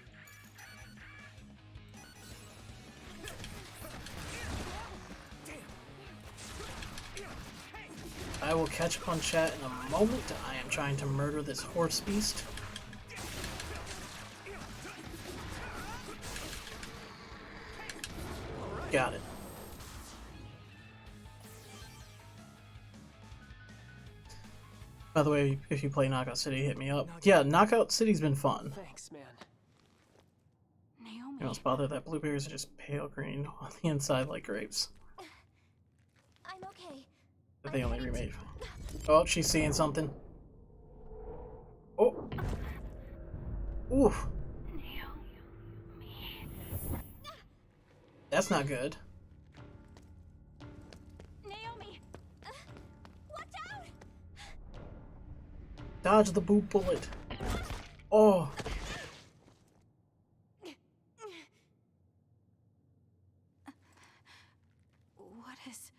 I will catch up on chat in a moment. I am trying to murder this horse beast. Got it. By the way, if you play Knockout City, hit me up. Yeah, Knockout City's been fun. Thanks, man. You know, it's bothered that blueberries are just pale green on the inside like grapes. I'm okay. But they only remade. Oh, she's seeing something. Oh. Oof. That's not good. Naomi! Watch out! Dodge the boot bullet. Oh. What is...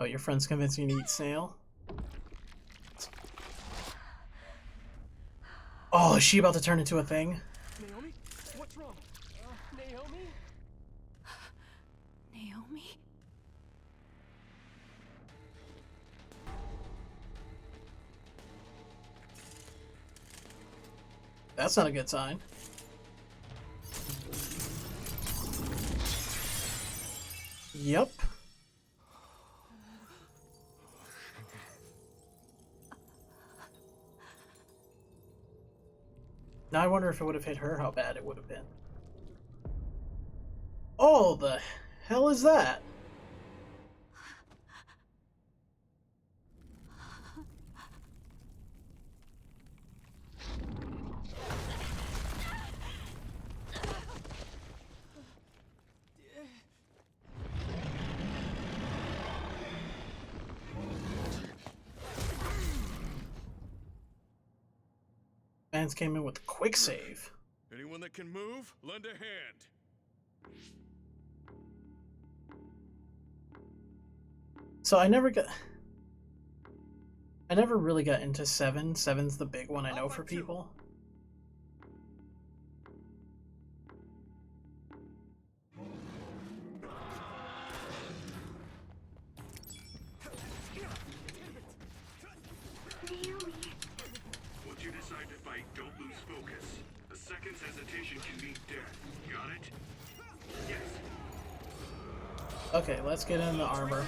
Oh, your friend's convinced you to eat snail? Oh, is she about to turn into a thing? Naomi? What's wrong? Naomi? Naomi? That's not a good sign. Yep. Now I wonder if it would have hit her, how bad it would have been. Oh, the hell is that? Fans came in with a quick save. Anyone that can move, lend a hand. So I never really got into 7. 7's the big one I know for people. Once you decide to fight, don't lose focus. A second's hesitation can mean death. Got it? Yes. Okay, let's get in the armor.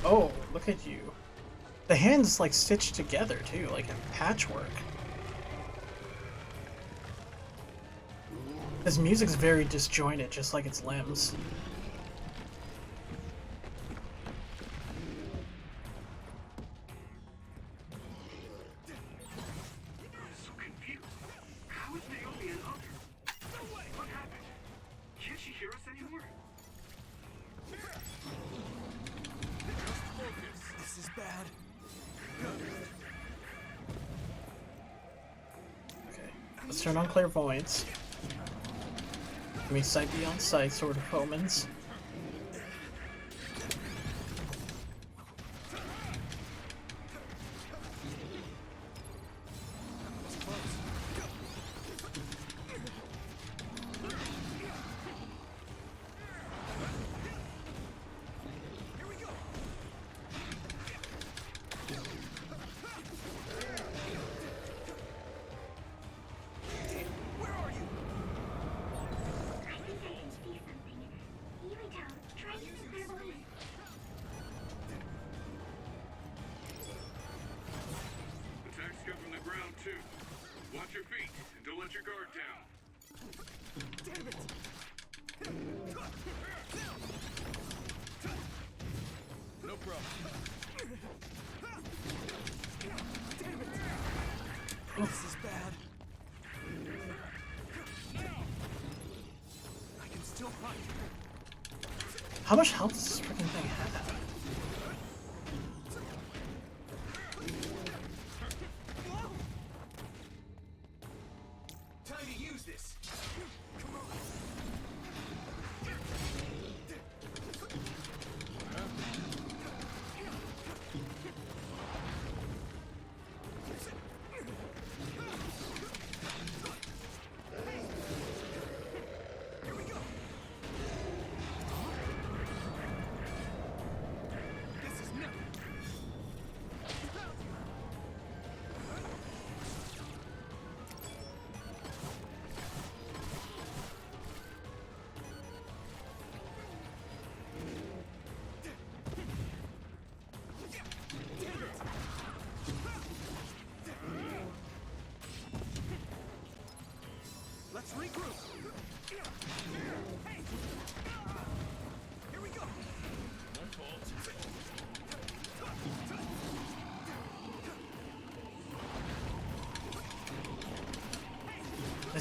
Oh, look at you. The hands like stitched together too, like a patchwork. His music's very disjointed, just like its limbs. I'm so confused. How is Naomi and others? What happened? Can't she hear us anymore? This is bad. Okay, let's turn on clairvoyance. Give me sight beyond sight, sort of omens. Attacks come from the ground too. Watch your feet and don't let your guard down. Damn it! No problem. Damn it! This is bad. I can still fight. How much health does this freaking thing have? Time to use this.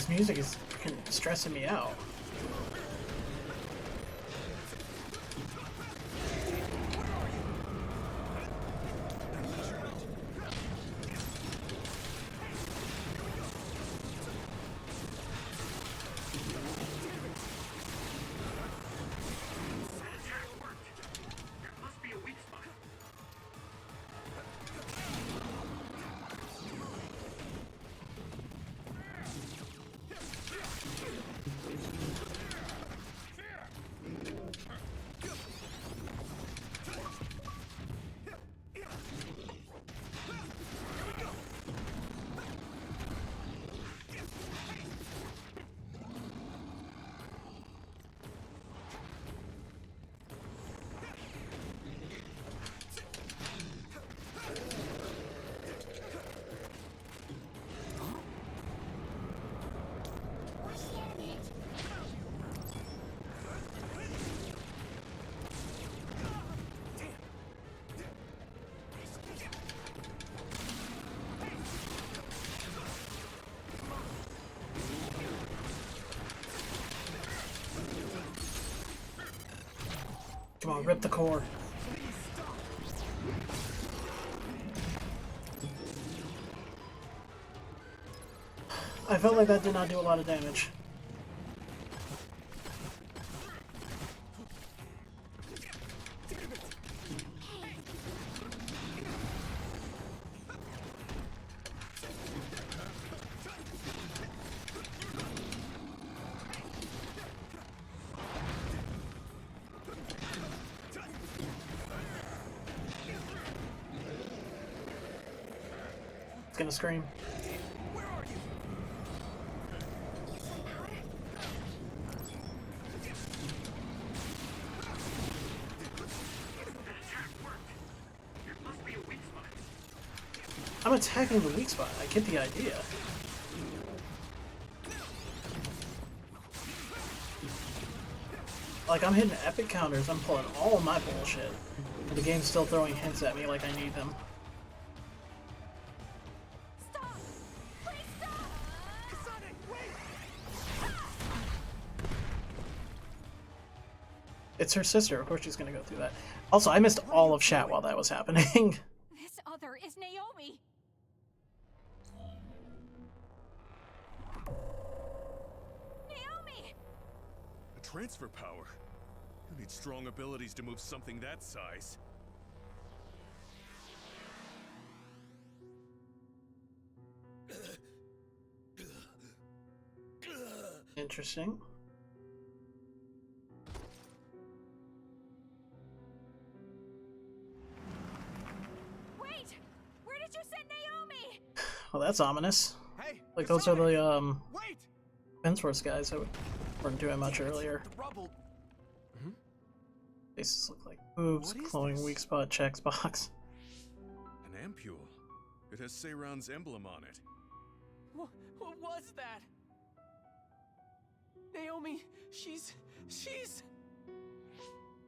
This music is freaking stressing me out. Come on, rip the core. I felt like that did not do a lot of damage. It's gonna scream. I'm attacking the weak spot. I get the idea. Like, I'm hitting epic counters, I'm pulling all my bullshit. And the game's still throwing hints at me like I need them. It's her sister, of course she's gonna go through that. Also, I missed all of chat while that was happening. This other is Naomi. Naomi! A transfer power? You need strong abilities to move something that size. Interesting. Wait! Where did you send Naomi? Well, that's ominous. Hey, like, those are the, Fenceworth guys that weren't doing much earlier. Faces look like boobs, glowing weak spot, checks box. An ampule. It has Seiran's emblem on it. What was that? Naomi, she's...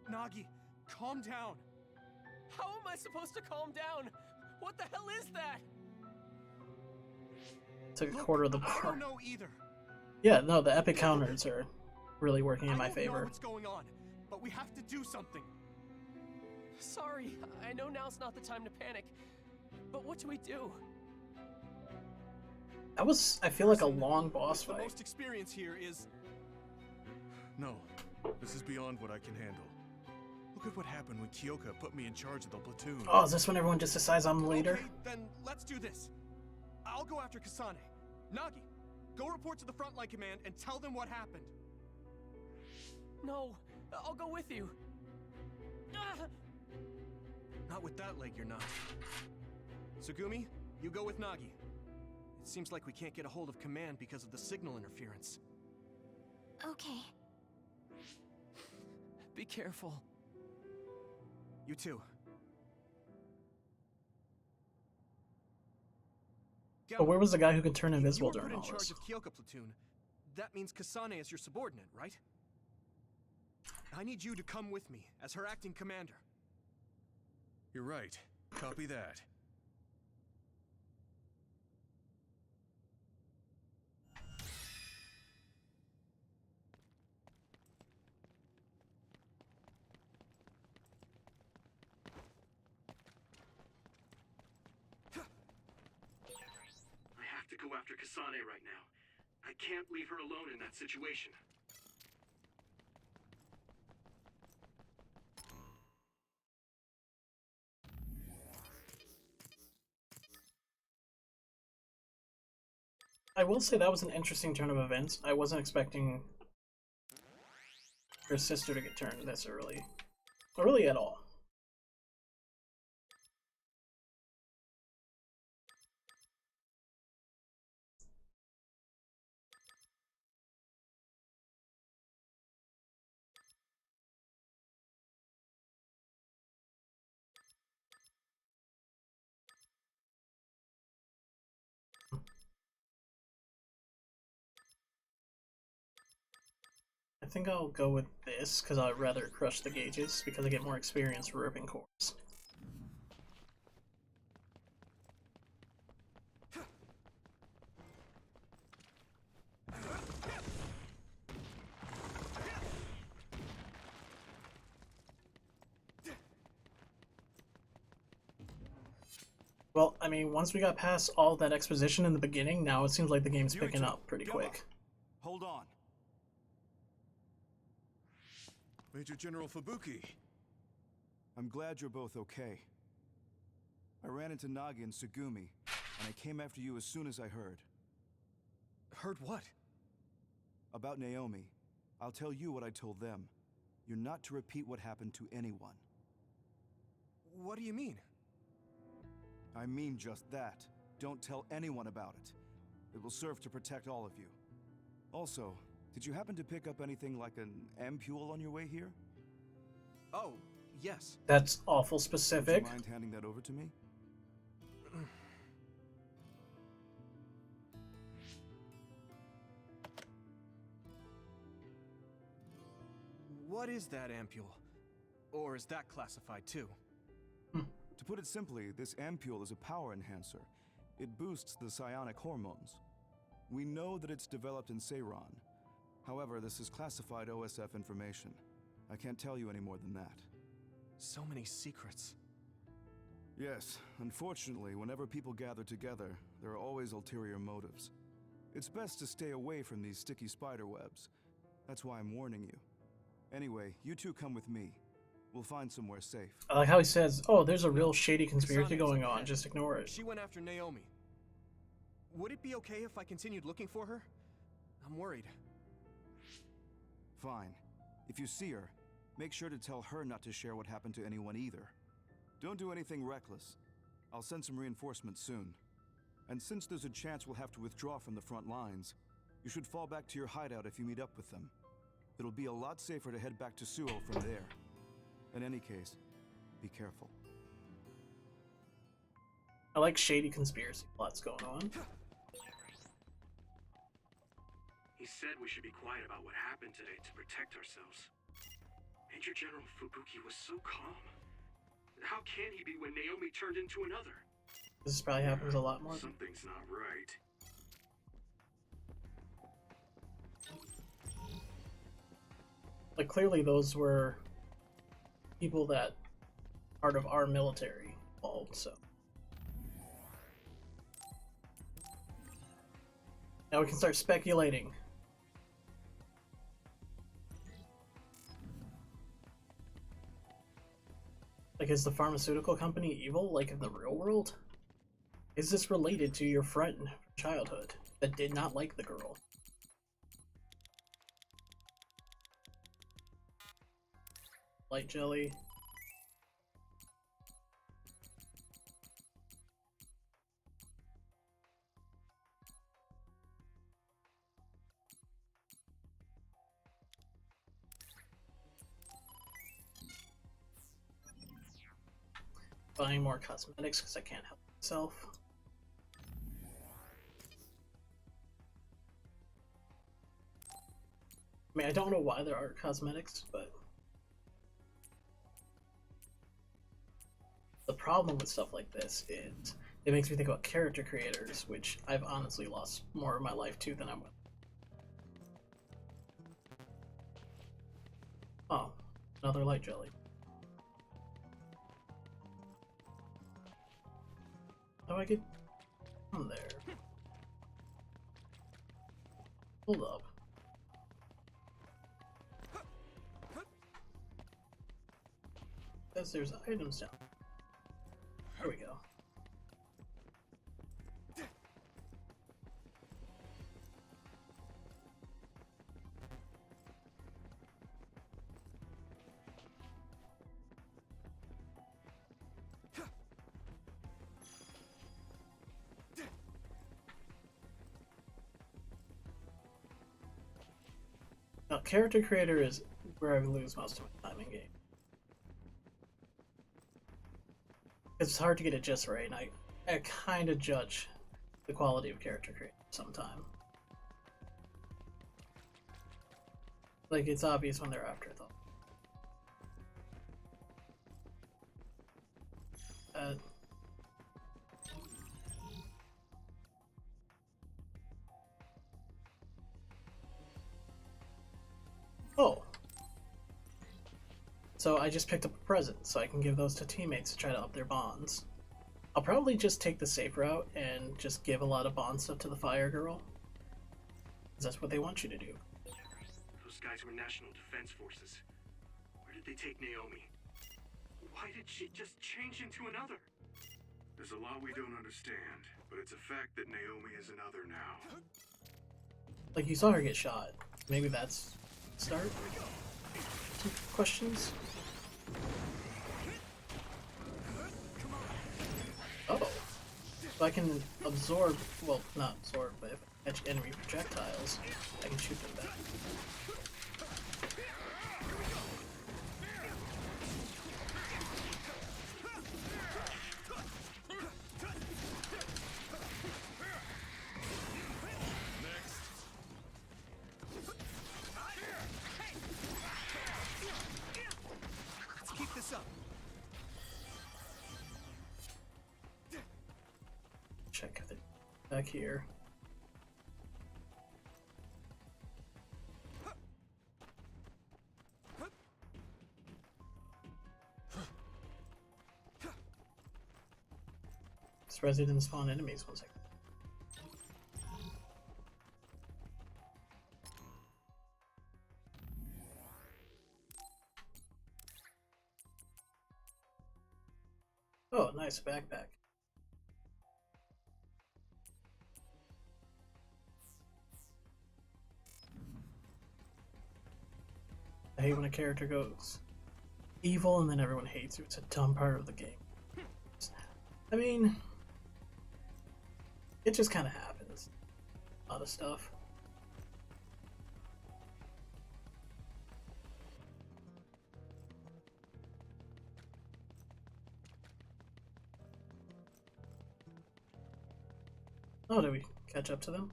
Nagi, calm down. How am I supposed to calm down? What the hell is that? Took a quarter of the I bar. don't know either. Yeah, no, the epic counters are really working in my I don't know favor. what's going on, but we have to do something. Sorry, I know now's not the time to panic, but what do we do? That was, I feel like, a long boss The fight. most experience here is... No, this is beyond what I can handle. Look at what happened when Kyoka put me in charge of the platoon. Oh, is this when everyone just decides I'm the leader? Okay, then let's do this. I'll go after Kasane. Nagi, go report to the frontline command and tell them what happened. No, I'll go with you. Not with that leg, you're not. Sugumi, you go with Nagi. It seems like we can't get a hold of command because of the signal interference. Okay. Be careful. You too. But where was the guy who could turn invisible If you were during put in all charge this? of Kyoka platoon, that means Kasane is your subordinate, right? I need you to come with me as her acting commander. You're right. Copy that. to go after Kasane right now. I can't leave her alone in that situation. I will say that was an interesting turn of events. I wasn't expecting her sister to get turned this early. Or really at all. I think I'll go with this, because I'd rather crush the gauges, because I get more experience ripping cores. Well, I mean, once we got past all that exposition in the beginning, now it seems like the game's picking up pretty quick. Hold on. Major General Fubuki. I'm glad you're both okay. I ran into Nagi and Tsugumi, and I came after you as soon as I heard. Heard what? About Naomi. I'll tell you what I told them. You're not to repeat what happened to anyone. What do you mean? I mean just that. Don't tell anyone about it. It will serve to protect all of you. Also, did you happen to pick up anything like an ampule on your way here? Oh, yes. That's awful specific. Would you mind handing that over to me? What is that ampule? Or is that classified too? To put it simply, this ampule is a power enhancer. It boosts the psionic hormones. We know that it's developed in Seiran. However, this is classified OSF information. I can't tell you any more than that. So many secrets. Yes, unfortunately, whenever people gather together, there are always ulterior motives. It's best to stay away from these sticky spider webs. That's why I'm warning you. Anyway, you two come with me. We'll find somewhere safe. I like how he says, oh, there's a real shady conspiracy going on, just ignore it. She went after Naomi. Would it be okay if I continued looking for her? I'm worried. Fine. If you see her, make sure to tell her not to share what happened to anyone either. Don't do anything reckless. I'll send some reinforcements soon. And since there's a chance we'll have to withdraw from the front lines, you should fall back to your hideout if you meet up with them. It'll be a lot safer to head back to Suo from there. In any case, be careful. I like shady conspiracy plots going on. He said we should be quiet about what happened today to protect ourselves. Major General Fubuki was so calm. How can he be when Naomi turned into another? This probably happens a lot more. Something's not right. Like, clearly those were people that part of our military involved, so. Now we can start speculating. Like, is the pharmaceutical company evil, like in the real world? Is this related to your friend from childhood that did not like the girl? Light jelly. Buying more cosmetics because I can't help myself. I mean, I don't know why there are cosmetics, but the problem with stuff like this is it makes me think about character creators, which I've honestly lost more of my life to than I'm with. Oh, another light jelly. How do I get on there? Hold up. Says there's items down. There we go. Now, character creator is where I lose most of my time in game. It's hard to get it just right, and I kind of judge the quality of character creator sometimes. Like, it's obvious when they're afterthought. Oh. So I just picked up a present, so I can give those to teammates to try to up their bonds. I'll probably just take the safe route and just give a lot of bond stuff to the Fire Girl. 'Cause that's what they want you to do. Those guys were National Defense Forces. Where did they take Naomi? Why did she just change into another? There's a lot we don't understand, but it's a fact that Naomi is another now. Like, you saw her get shot. Maybe that's the start? Some questions? Oh. So I can absorb, well, not absorb, but if I catch enemy projectiles, I can shoot them back. Let's keep this up. Check it back here. This resident spawn enemies 1 second. Oh, nice backpack. I hate when a character goes evil and then everyone hates you. It's a dumb part of the game. I mean, it just kind of happens. A lot of stuff. Oh, did we catch up to them?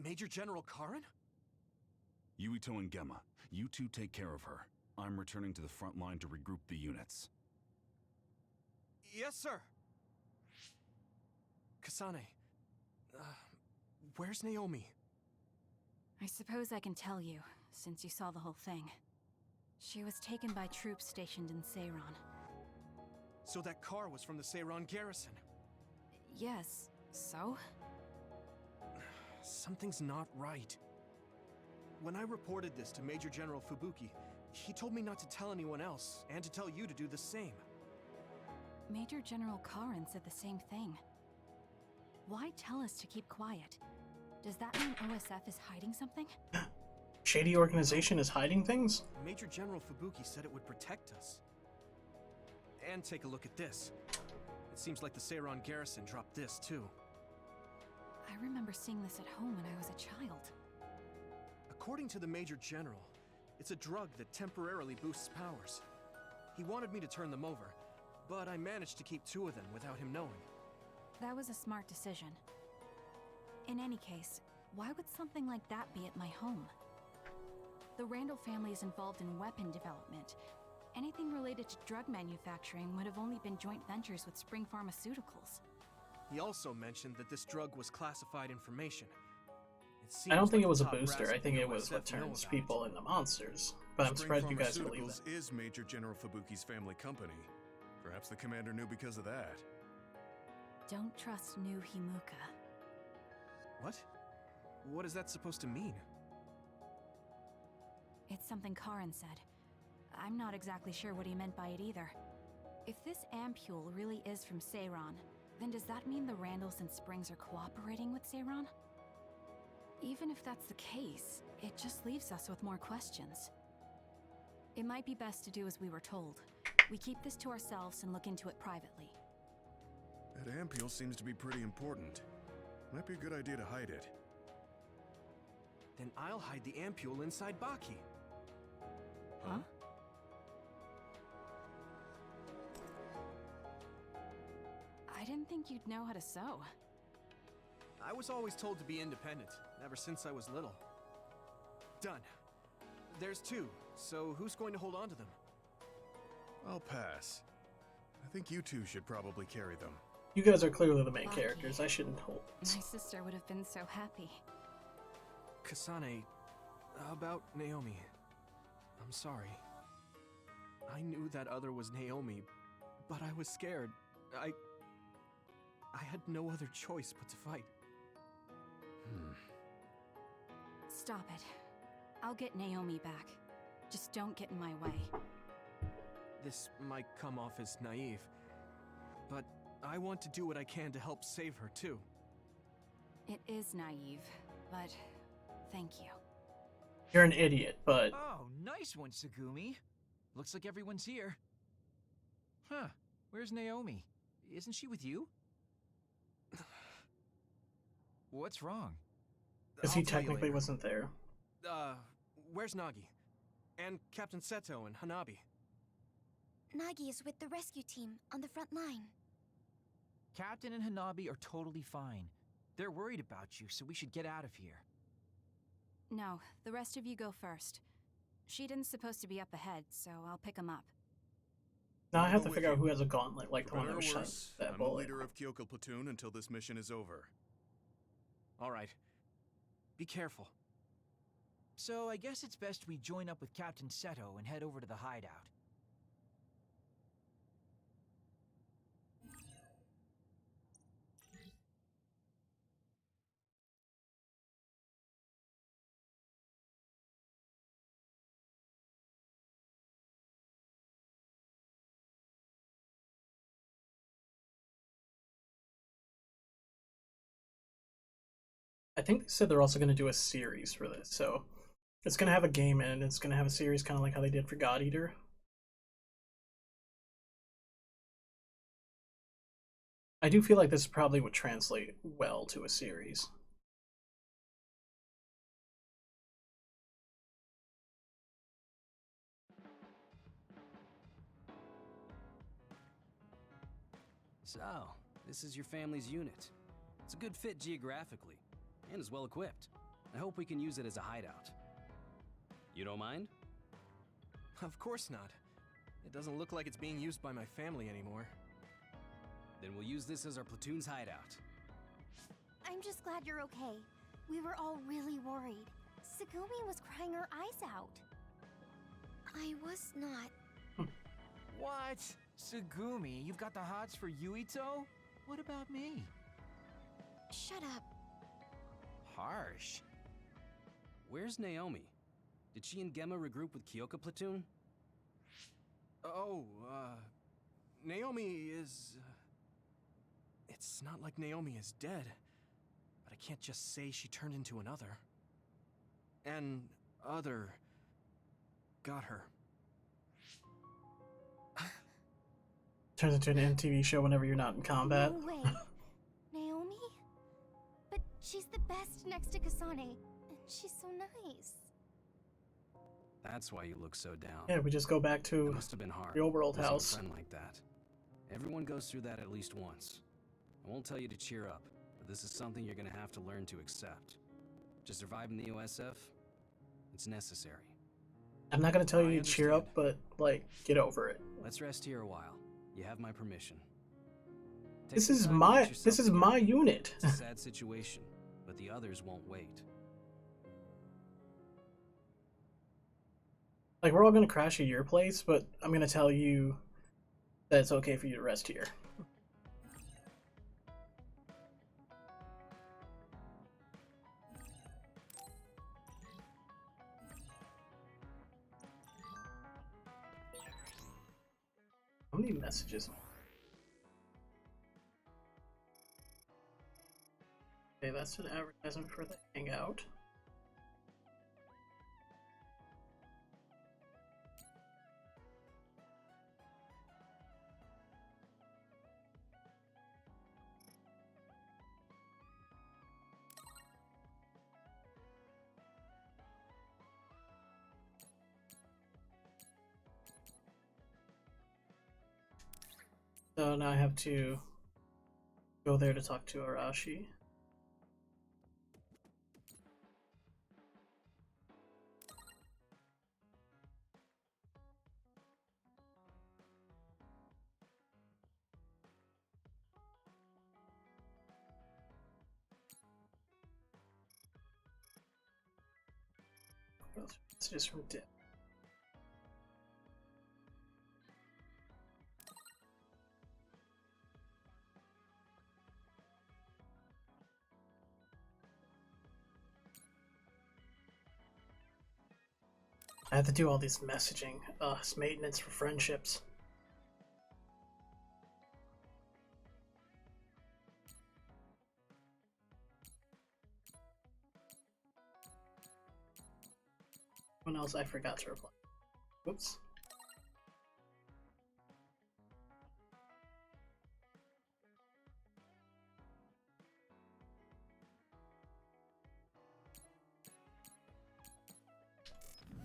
Major General Karin? Yuito and Gemma, you two take care of her. I'm returning to the front line to regroup the units. Yes, sir. Kasane, where's Naomi? I suppose I can tell you, since you saw the whole thing. She was taken by troops stationed in Seiron. So that car was from the Seiron garrison? Yes, so? Something's not right. When I reported this to Major General Fubuki, he told me not to tell anyone else, and to tell you to do the same. Major General Karin said the same thing. Why tell us to keep quiet? Does that mean OSF is hiding something? Shady organization is hiding things? Major General Fubuki said it would protect us. And take a look at this. It seems like the Seiron garrison dropped this, too. I remember seeing this at home when I was a child. According to the Major General, it's a drug that temporarily boosts powers. He wanted me to turn them over, but I managed to keep 2 of them without him knowing. That was a smart decision. In any case, why would something like that be at my home? The Randall family is involved in weapon development. Anything related to drug manufacturing would have only been joint ventures with Spring Pharmaceuticals. He also mentioned that this drug was classified information. I don't think it was a booster. I think it was what turns people into monsters. But I'm surprised you guys believe that. Is Major General Fubuki's family company. Perhaps the commander knew because of that. Don't trust new Himuka. What? What is that supposed to mean? It's something Karin said. I'm not exactly sure what he meant by it either. If this ampule really is from Seiron, then does that mean the Randalls and Springs are cooperating with Seiron? Even if that's the case, it just leaves us with more questions. It might be best to do as we were told. We keep this to ourselves and look into it privately. That ampule seems to be pretty important. Might be a good idea to hide it. Then I'll hide the ampule inside Baki. Huh? I didn't think you'd know how to sew. I was always told to be independent, ever since I was little. Done. There's 2, so who's going to hold on to them? I'll pass. I think you two should probably carry them. You guys are clearly the main characters. I shouldn't hold. My sister would have been so happy. Kasane, about Naomi. I'm sorry. I knew that other was Naomi, but I was scared. I had no other choice but to fight. Stop it. I'll get Naomi back. Just don't get in my way. This might come off as naive, but I want to do what I can to help save her too. It is naive, but thank you. You're an idiot, but... Oh, nice one, Tsugumi. Looks like everyone's here. Huh, where's Naomi? Isn't she with you? What's wrong? Because he technically wasn't there. Where's Nagi? And Captain Seto and Hanabi? Nagi is with the rescue team on the front line. Captain and Hanabi are totally fine. They're worried about you, so we should get out of here. No, the rest of you go first. Shiden's supposed to be up ahead, so I'll pick him up. Now I have to figure out who has a gauntlet, like the For one better that was or shot worse, that I'm bullet. the leader of Kyoko Platoon until this mission is over. Alright. Be careful. So I guess it's best we join up with Captain Seto and head over to the hideout. I think they said they're also going to do a series for this, so it's going to have a game and it's going to have a series kind of like how they did for God Eater. I do feel like this probably would translate well to a series. So, this is your family's unit. It's a good fit geographically, and is well equipped. I hope we can use it as a hideout. You don't mind? Of course not. It doesn't look like it's being used by my family anymore. Then we'll use this as our platoon's hideout. I'm just glad you're okay. We were all really worried. Tsugumi was crying her eyes out. I was not. What? Tsugumi, you've got the hots for Yuito? What about me? Shut up. Harsh. Where's Naomi? Did she and Gemma regroup with Kyoko Platoon? Oh, Naomi is... It's not like Naomi is dead, but I can't just say she turned into another. And other got her. Turns into an MTV show whenever you're not in combat. No way. Naomi? But she's the best next to Kasane, and she's so nice. That's why you look so down. Yeah, we just go back to It must have been hard. the overworld losing house. A friend like that. Everyone goes through that at least once. I won't tell you to cheer up, but this is something you're gonna have to learn to accept. To survive in the OSF, it's necessary. I'm not gonna tell you to cheer up, but like, get over it. Let's rest here a while. You have my permission. Take This some is time to my get yourself together. my unit. It's a sad situation, but the others won't wait. Like, we're all gonna crash at your place, but I'm gonna tell you that it's okay for you to rest here. How many messages? Okay, that's an advertisement for the Hangout. So now I have to go there to talk to Arashi. It's just from Dip. I have to do all these messaging. It's maintenance for friendships. When else I forgot to reply. Whoops.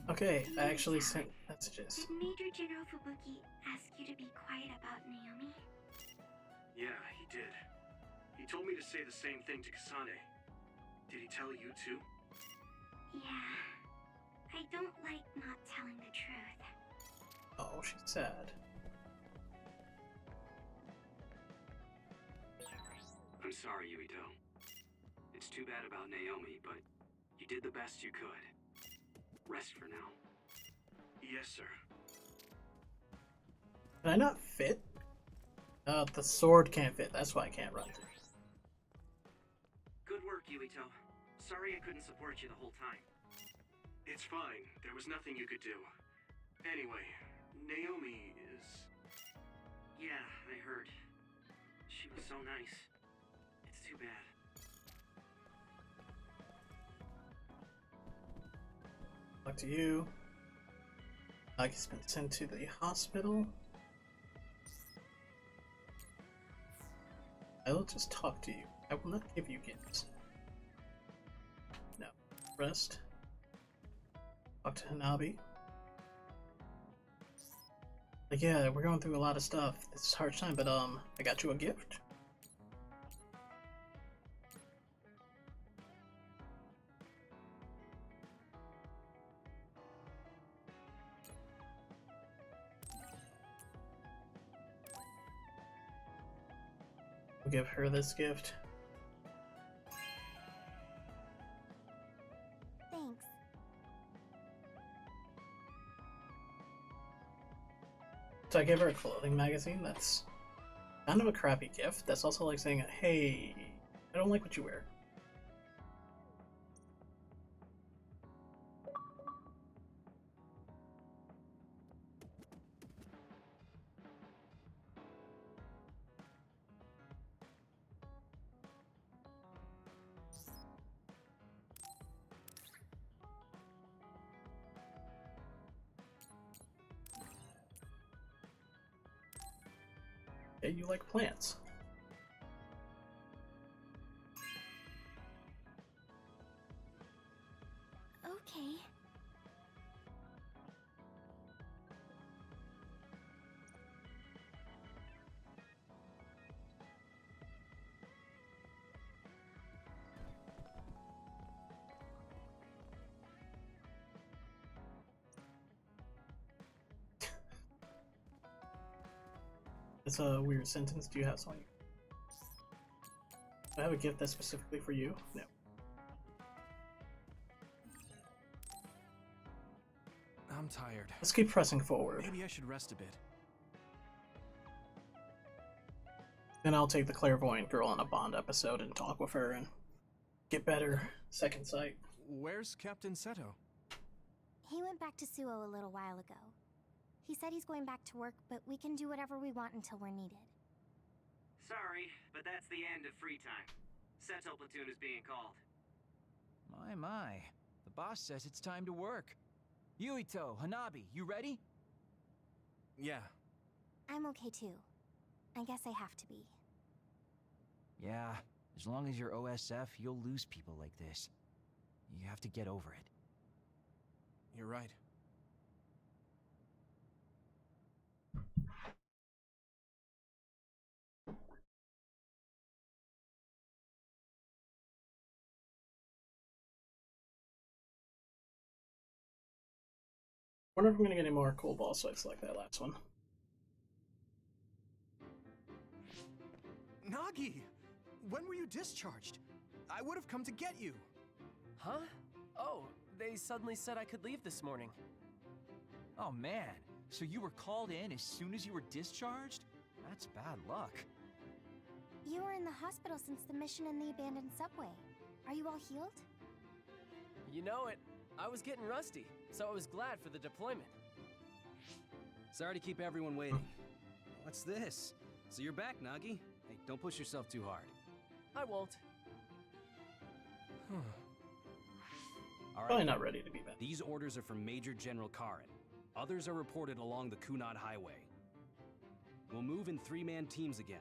Okay, I actually sent messages. Did Major General Fubuki ask you to be quiet about Naomi? Yeah, he did. He told me to say the same thing to Kasane. Did he tell you too? Yeah. I don't like not telling the truth. Oh, she's sad. I'm sorry, Yuito. It's too bad about Naomi, but you did the best you could. Rest for now. Yes, sir. Can I not fit? The sword can't fit, that's why I can't run through. Good work, Yuito. Sorry I couldn't support you the whole time. It's fine. There was nothing you could do. Anyway, Naomi is... Yeah, I heard. She was so nice. It's too bad. Talk to you. Nagi's been sent to the hospital. I will just talk to you. I will not give you gifts. No. Rest. Talk to Hanabi. Like, yeah, we're going through a lot of stuff. This is a hard time, but I got you a gift. We'll give her this gift. Thanks. So I gave her a clothing magazine. That's kind of a crappy gift. That's also like saying, hey, I don't like what you wear. Hey, you like plants. Okay. It's a weird sentence. Do you have something? Do I have a gift that's specifically for you? No. I'm tired. Let's keep pressing forward. Maybe I should rest a bit. Then I'll take the clairvoyant girl on a Bond episode and talk with her and get better second sight. Where's Captain Seto? He went back to Suo a little while ago. He said he's going back to work, but we can do whatever we want until we're needed. Sorry, but that's the end of free time. Seto platoon is being called. My. The boss says it's time to work. Yuito, Hanabi, you ready? Yeah. I'm okay too. I guess I have to be. Yeah, as long as you're OSF, you'll lose people like this. You have to get over it. You're right. Wonder if I'm gonna get any more cool boss fights like that last one. Nagi! When were you discharged? I would have come to get you. Huh? Oh, they suddenly said I could leave this morning. Oh man, so you were called in as soon as you were discharged? That's bad luck. You were in the hospital since the mission in the abandoned subway. Are you all healed? You know it. I was getting rusty, so I was glad for the deployment. Sorry to keep everyone waiting. What's this? So you're back, Nagi? Hey, don't push yourself too hard. I won't. All right. Probably not ready to be back. These orders are from Major General Karin. Others are reported along the Kunad Highway. We'll move in 3-man teams again.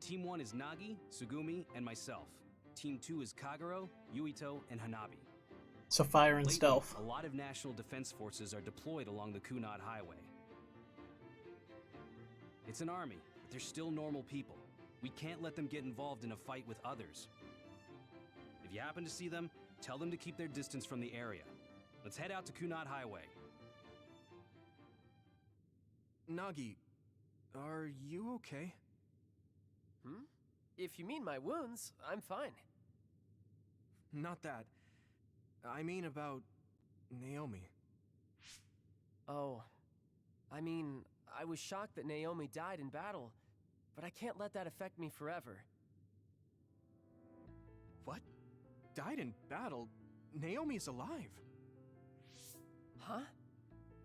Team 1 is Nagi, Sugumi, and myself. Team 2 is Kagero, Yuito, and Hanabi. So fire and Lately, stealth. A lot of national defense forces are deployed along the Kunad Highway. It's an army, but they're still normal people. We can't let them get involved in a fight with others. If you happen to see them, tell them to keep their distance from the area. Let's head out to Kunad Highway. Nagi, are you okay? If you mean my wounds, I'm fine. Not that. I mean about Naomi. Oh. I mean, I was shocked that Naomi died in battle, but I can't let that affect me forever. What? Died in battle? Naomi's alive. Huh?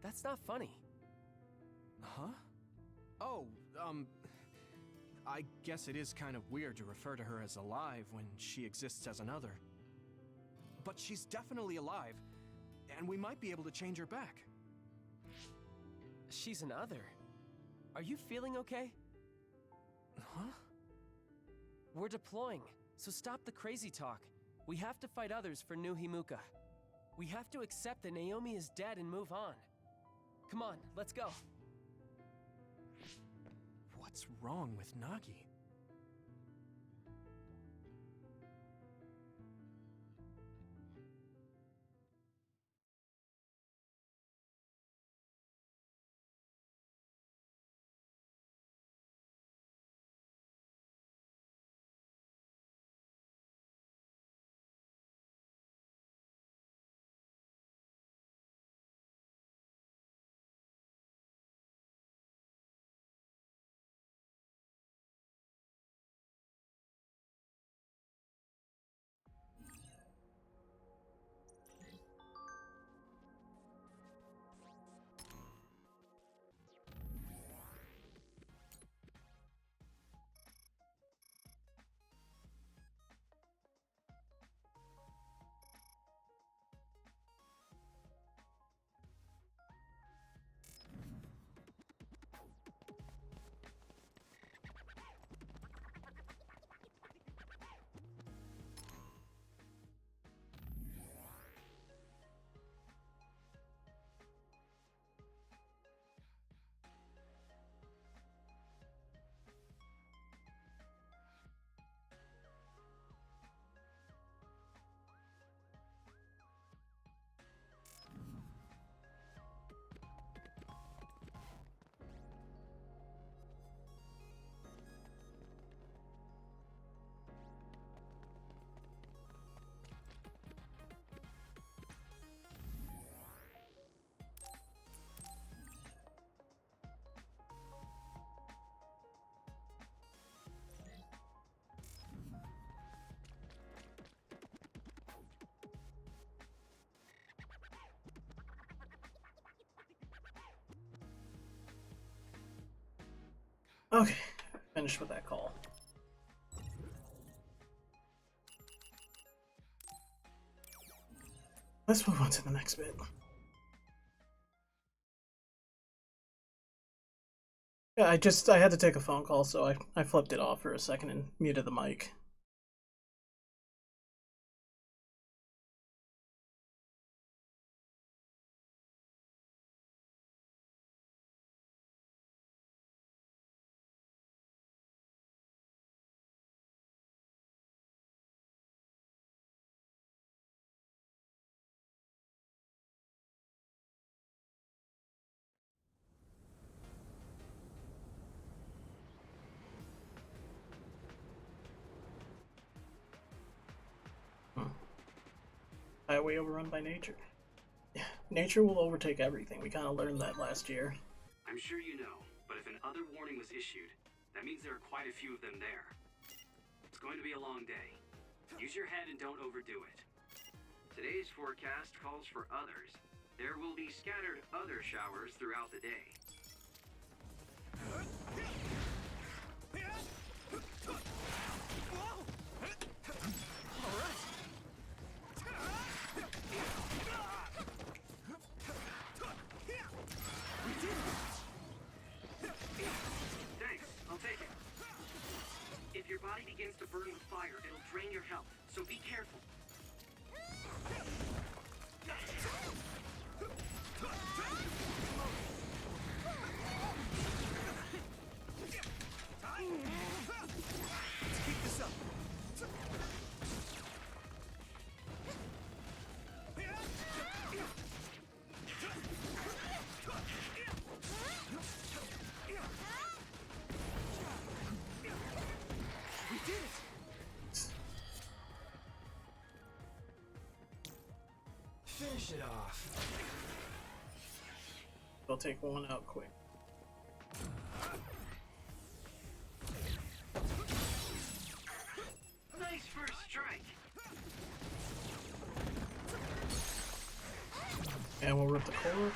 That's not funny. Huh? Oh, I guess it is kind of weird to refer to her as alive when she exists as another. But she's definitely alive, and we might be able to change her back. She's an other. Are you feeling okay? Huh? We're deploying, so stop the crazy talk. We have to fight others for New Himuka. We have to accept that Naomi is dead and move on. Come on, let's go. What's wrong with Nagi? Okay, finished with that call. Let's move on to the next bit. Yeah, I had to take a phone call, so I flipped it off for a second and muted the mic. Highway overrun by nature. Yeah, nature will overtake everything. We kind of learned that last year. I'm sure you know, but if an other warning was issued, that means there are quite a few of them there. It's going to be a long day. Use your head and don't overdo it. Today's forecast calls for others. There will be scattered other showers throughout the day. Thanks, I'll take it. If your body begins to burn with fire, it'll drain your health, so be careful. Let's keep this up. We did it! Finish it off. I'll take one out quick. Nice first strike. And we'll rip the core.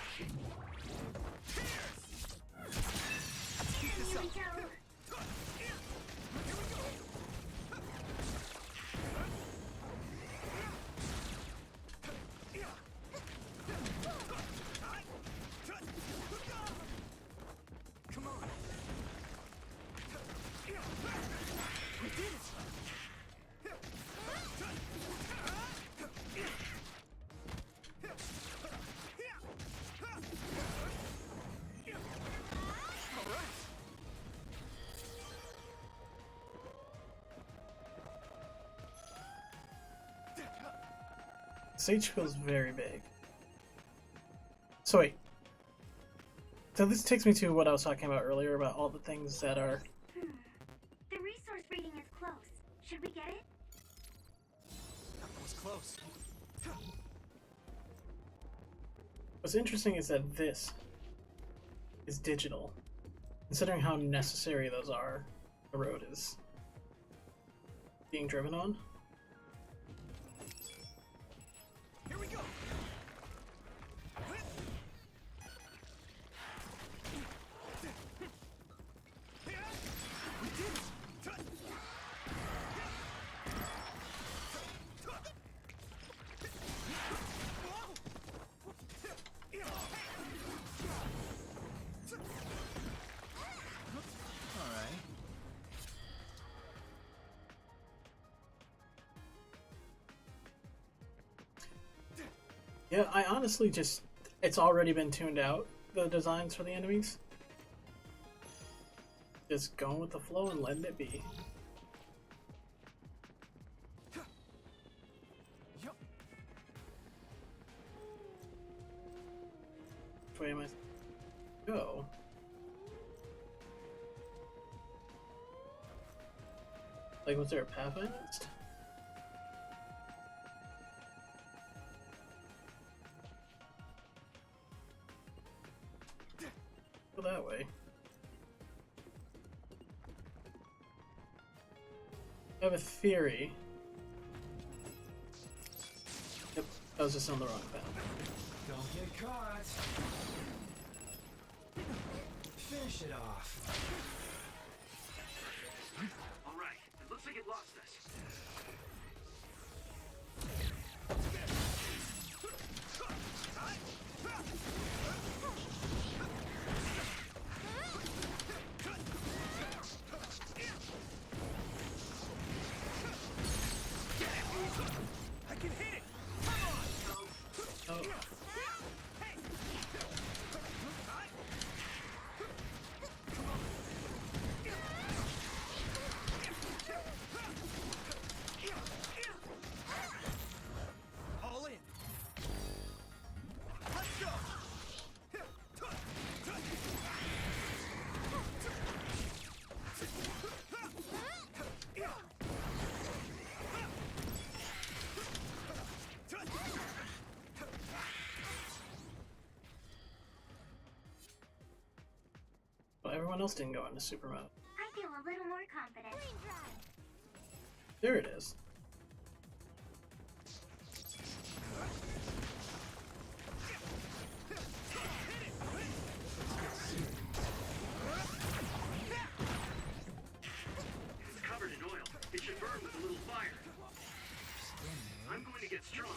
Keep this up. Come on. We did it. All right. Sage feels very big. So wait. So this takes me to what I was talking about earlier about all the things that are... The resource reading is close. Should we get it? That was close. What's interesting is that this is digital. Considering how necessary those are, the road is being driven on. Here we go. We did it. All right. Yeah, I honestly just... It's already been tuned out, the designs for the enemies. Just going with the flow and letting it be. Which way am I... Go? Like, was there a path I missed? Go that way. I have a theory. Yep, I was just on the wrong path. Don't get caught. Finish it off. Alright, it looks like it lost us. I can hit it! Come on! All in! Let's go! Well, everyone else didn't go into super mode. I feel a little more confident. There it is. It's covered in oil. It should burn with a little fire. I'm going to get stronger.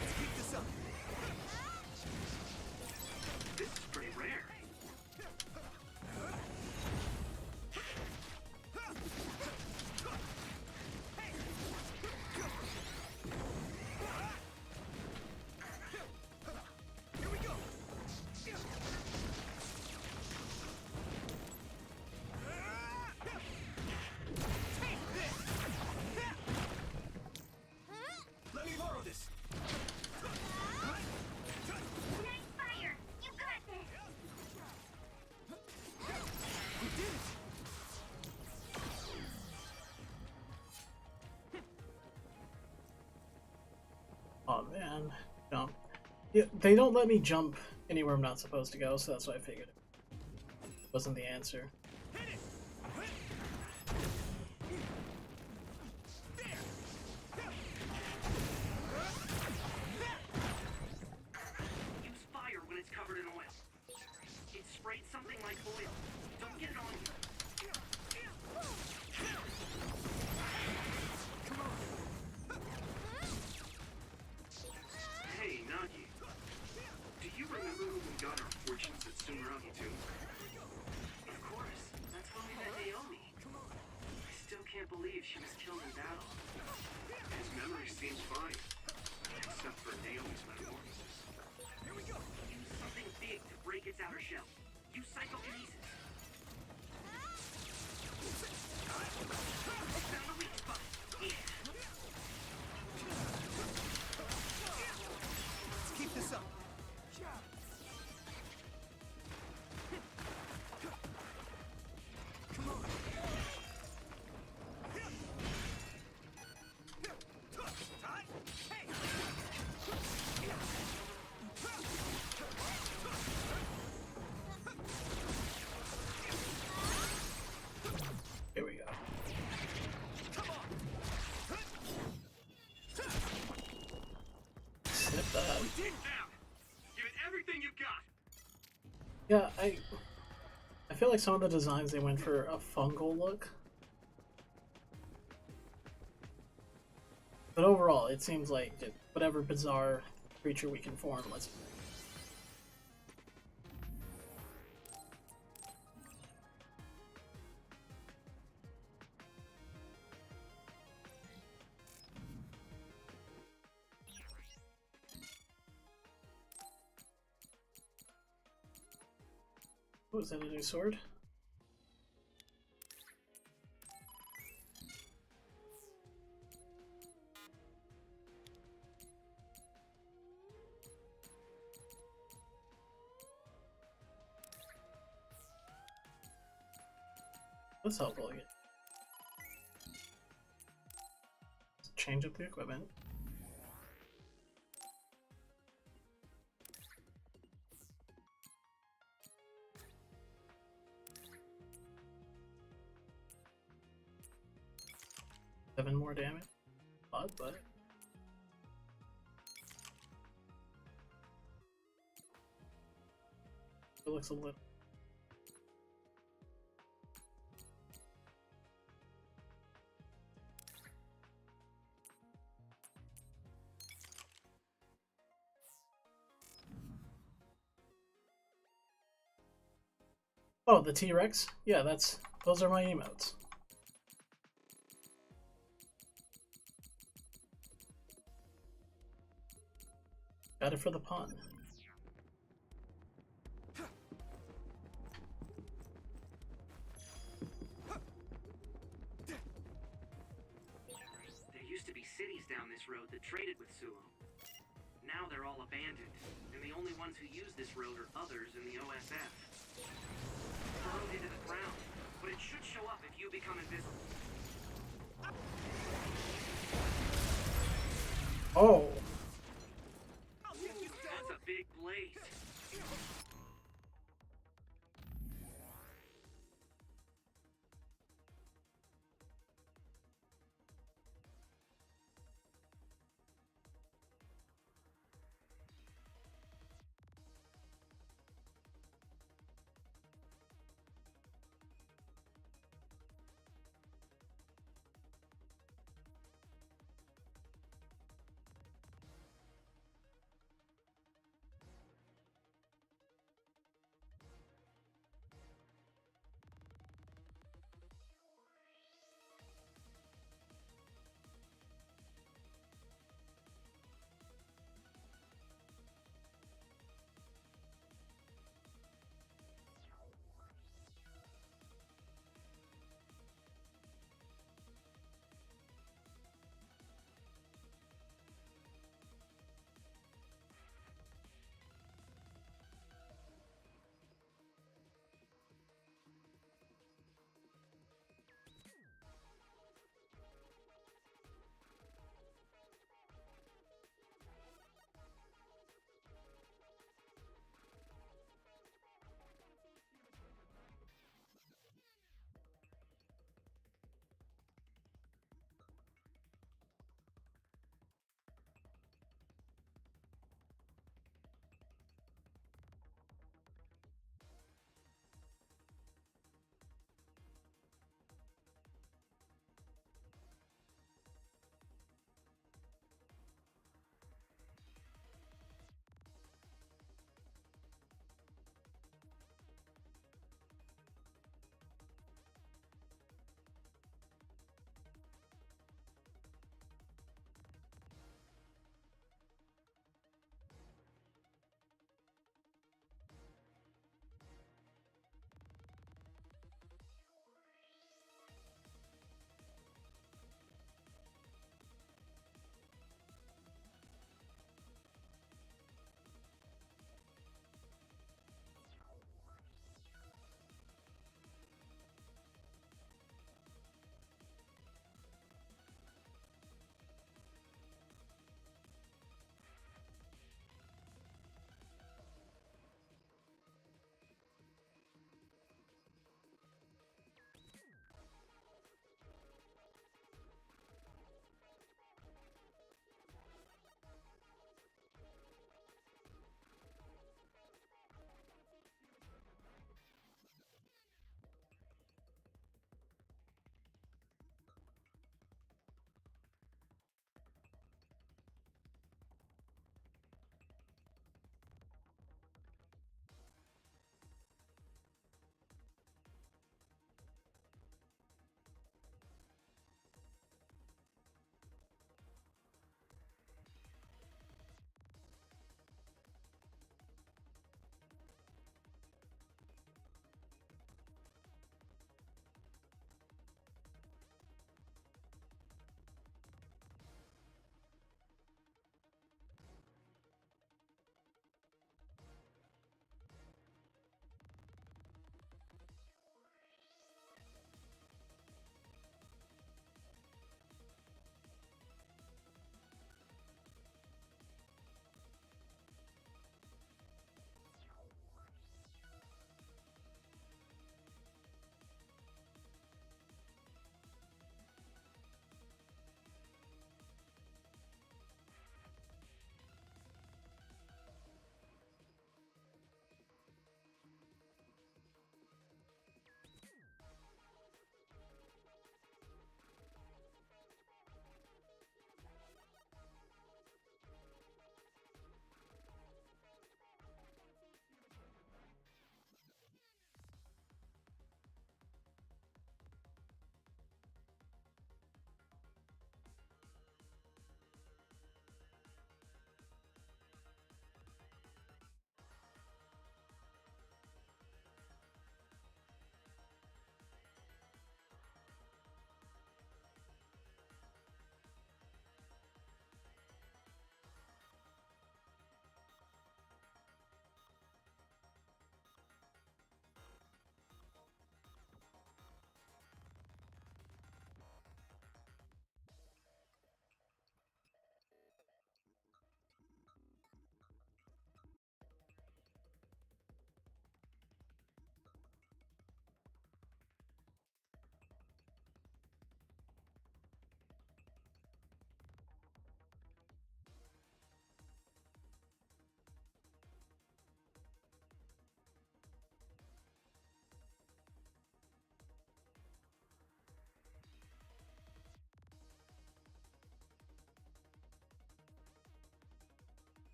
Let's keep this up. This is pretty rare. Here we go! Take this! Let me borrow this! Nice fire! You got this! We did it! Oh man, jump. Yeah, they don't let me jump anywhere I'm not supposed to go, so that's why I figured it wasn't the answer. Use fire when it's covered in oil. It sprayed something like oil. Don't get it on you. Hey, Nagi. Do you remember when we got our fortunes at Sumeragi Tomb? Of course. That's when we met Naomi. I still can't believe she was killed in battle. His memory seems fine. Except for Naomi's metamorphosis. Here we go! Use something big to break its outer shell. Use psychokinesis. Found a weak spot. Yeah. Let's keep this up. Come on. Here we go. Snip that. Dig down. Give it everything you've got. Yeah, I feel like some of the designs they went for a fungal look. But overall, it seems like just whatever bizarre creature we can form, let's. Oh, is that a new sword? That's helpful again. Change up the equipment. Seven more damage. Odd, but It looks a little. Oh, the T-Rex? Yeah, those are my emotes. Got it for the pun. There used to be cities down this road that traded with Sulo. Now they're all abandoned, and the only ones who use this road are others in the OSF. Burrowed into the ground, but it should show up if you become invisible. Oh.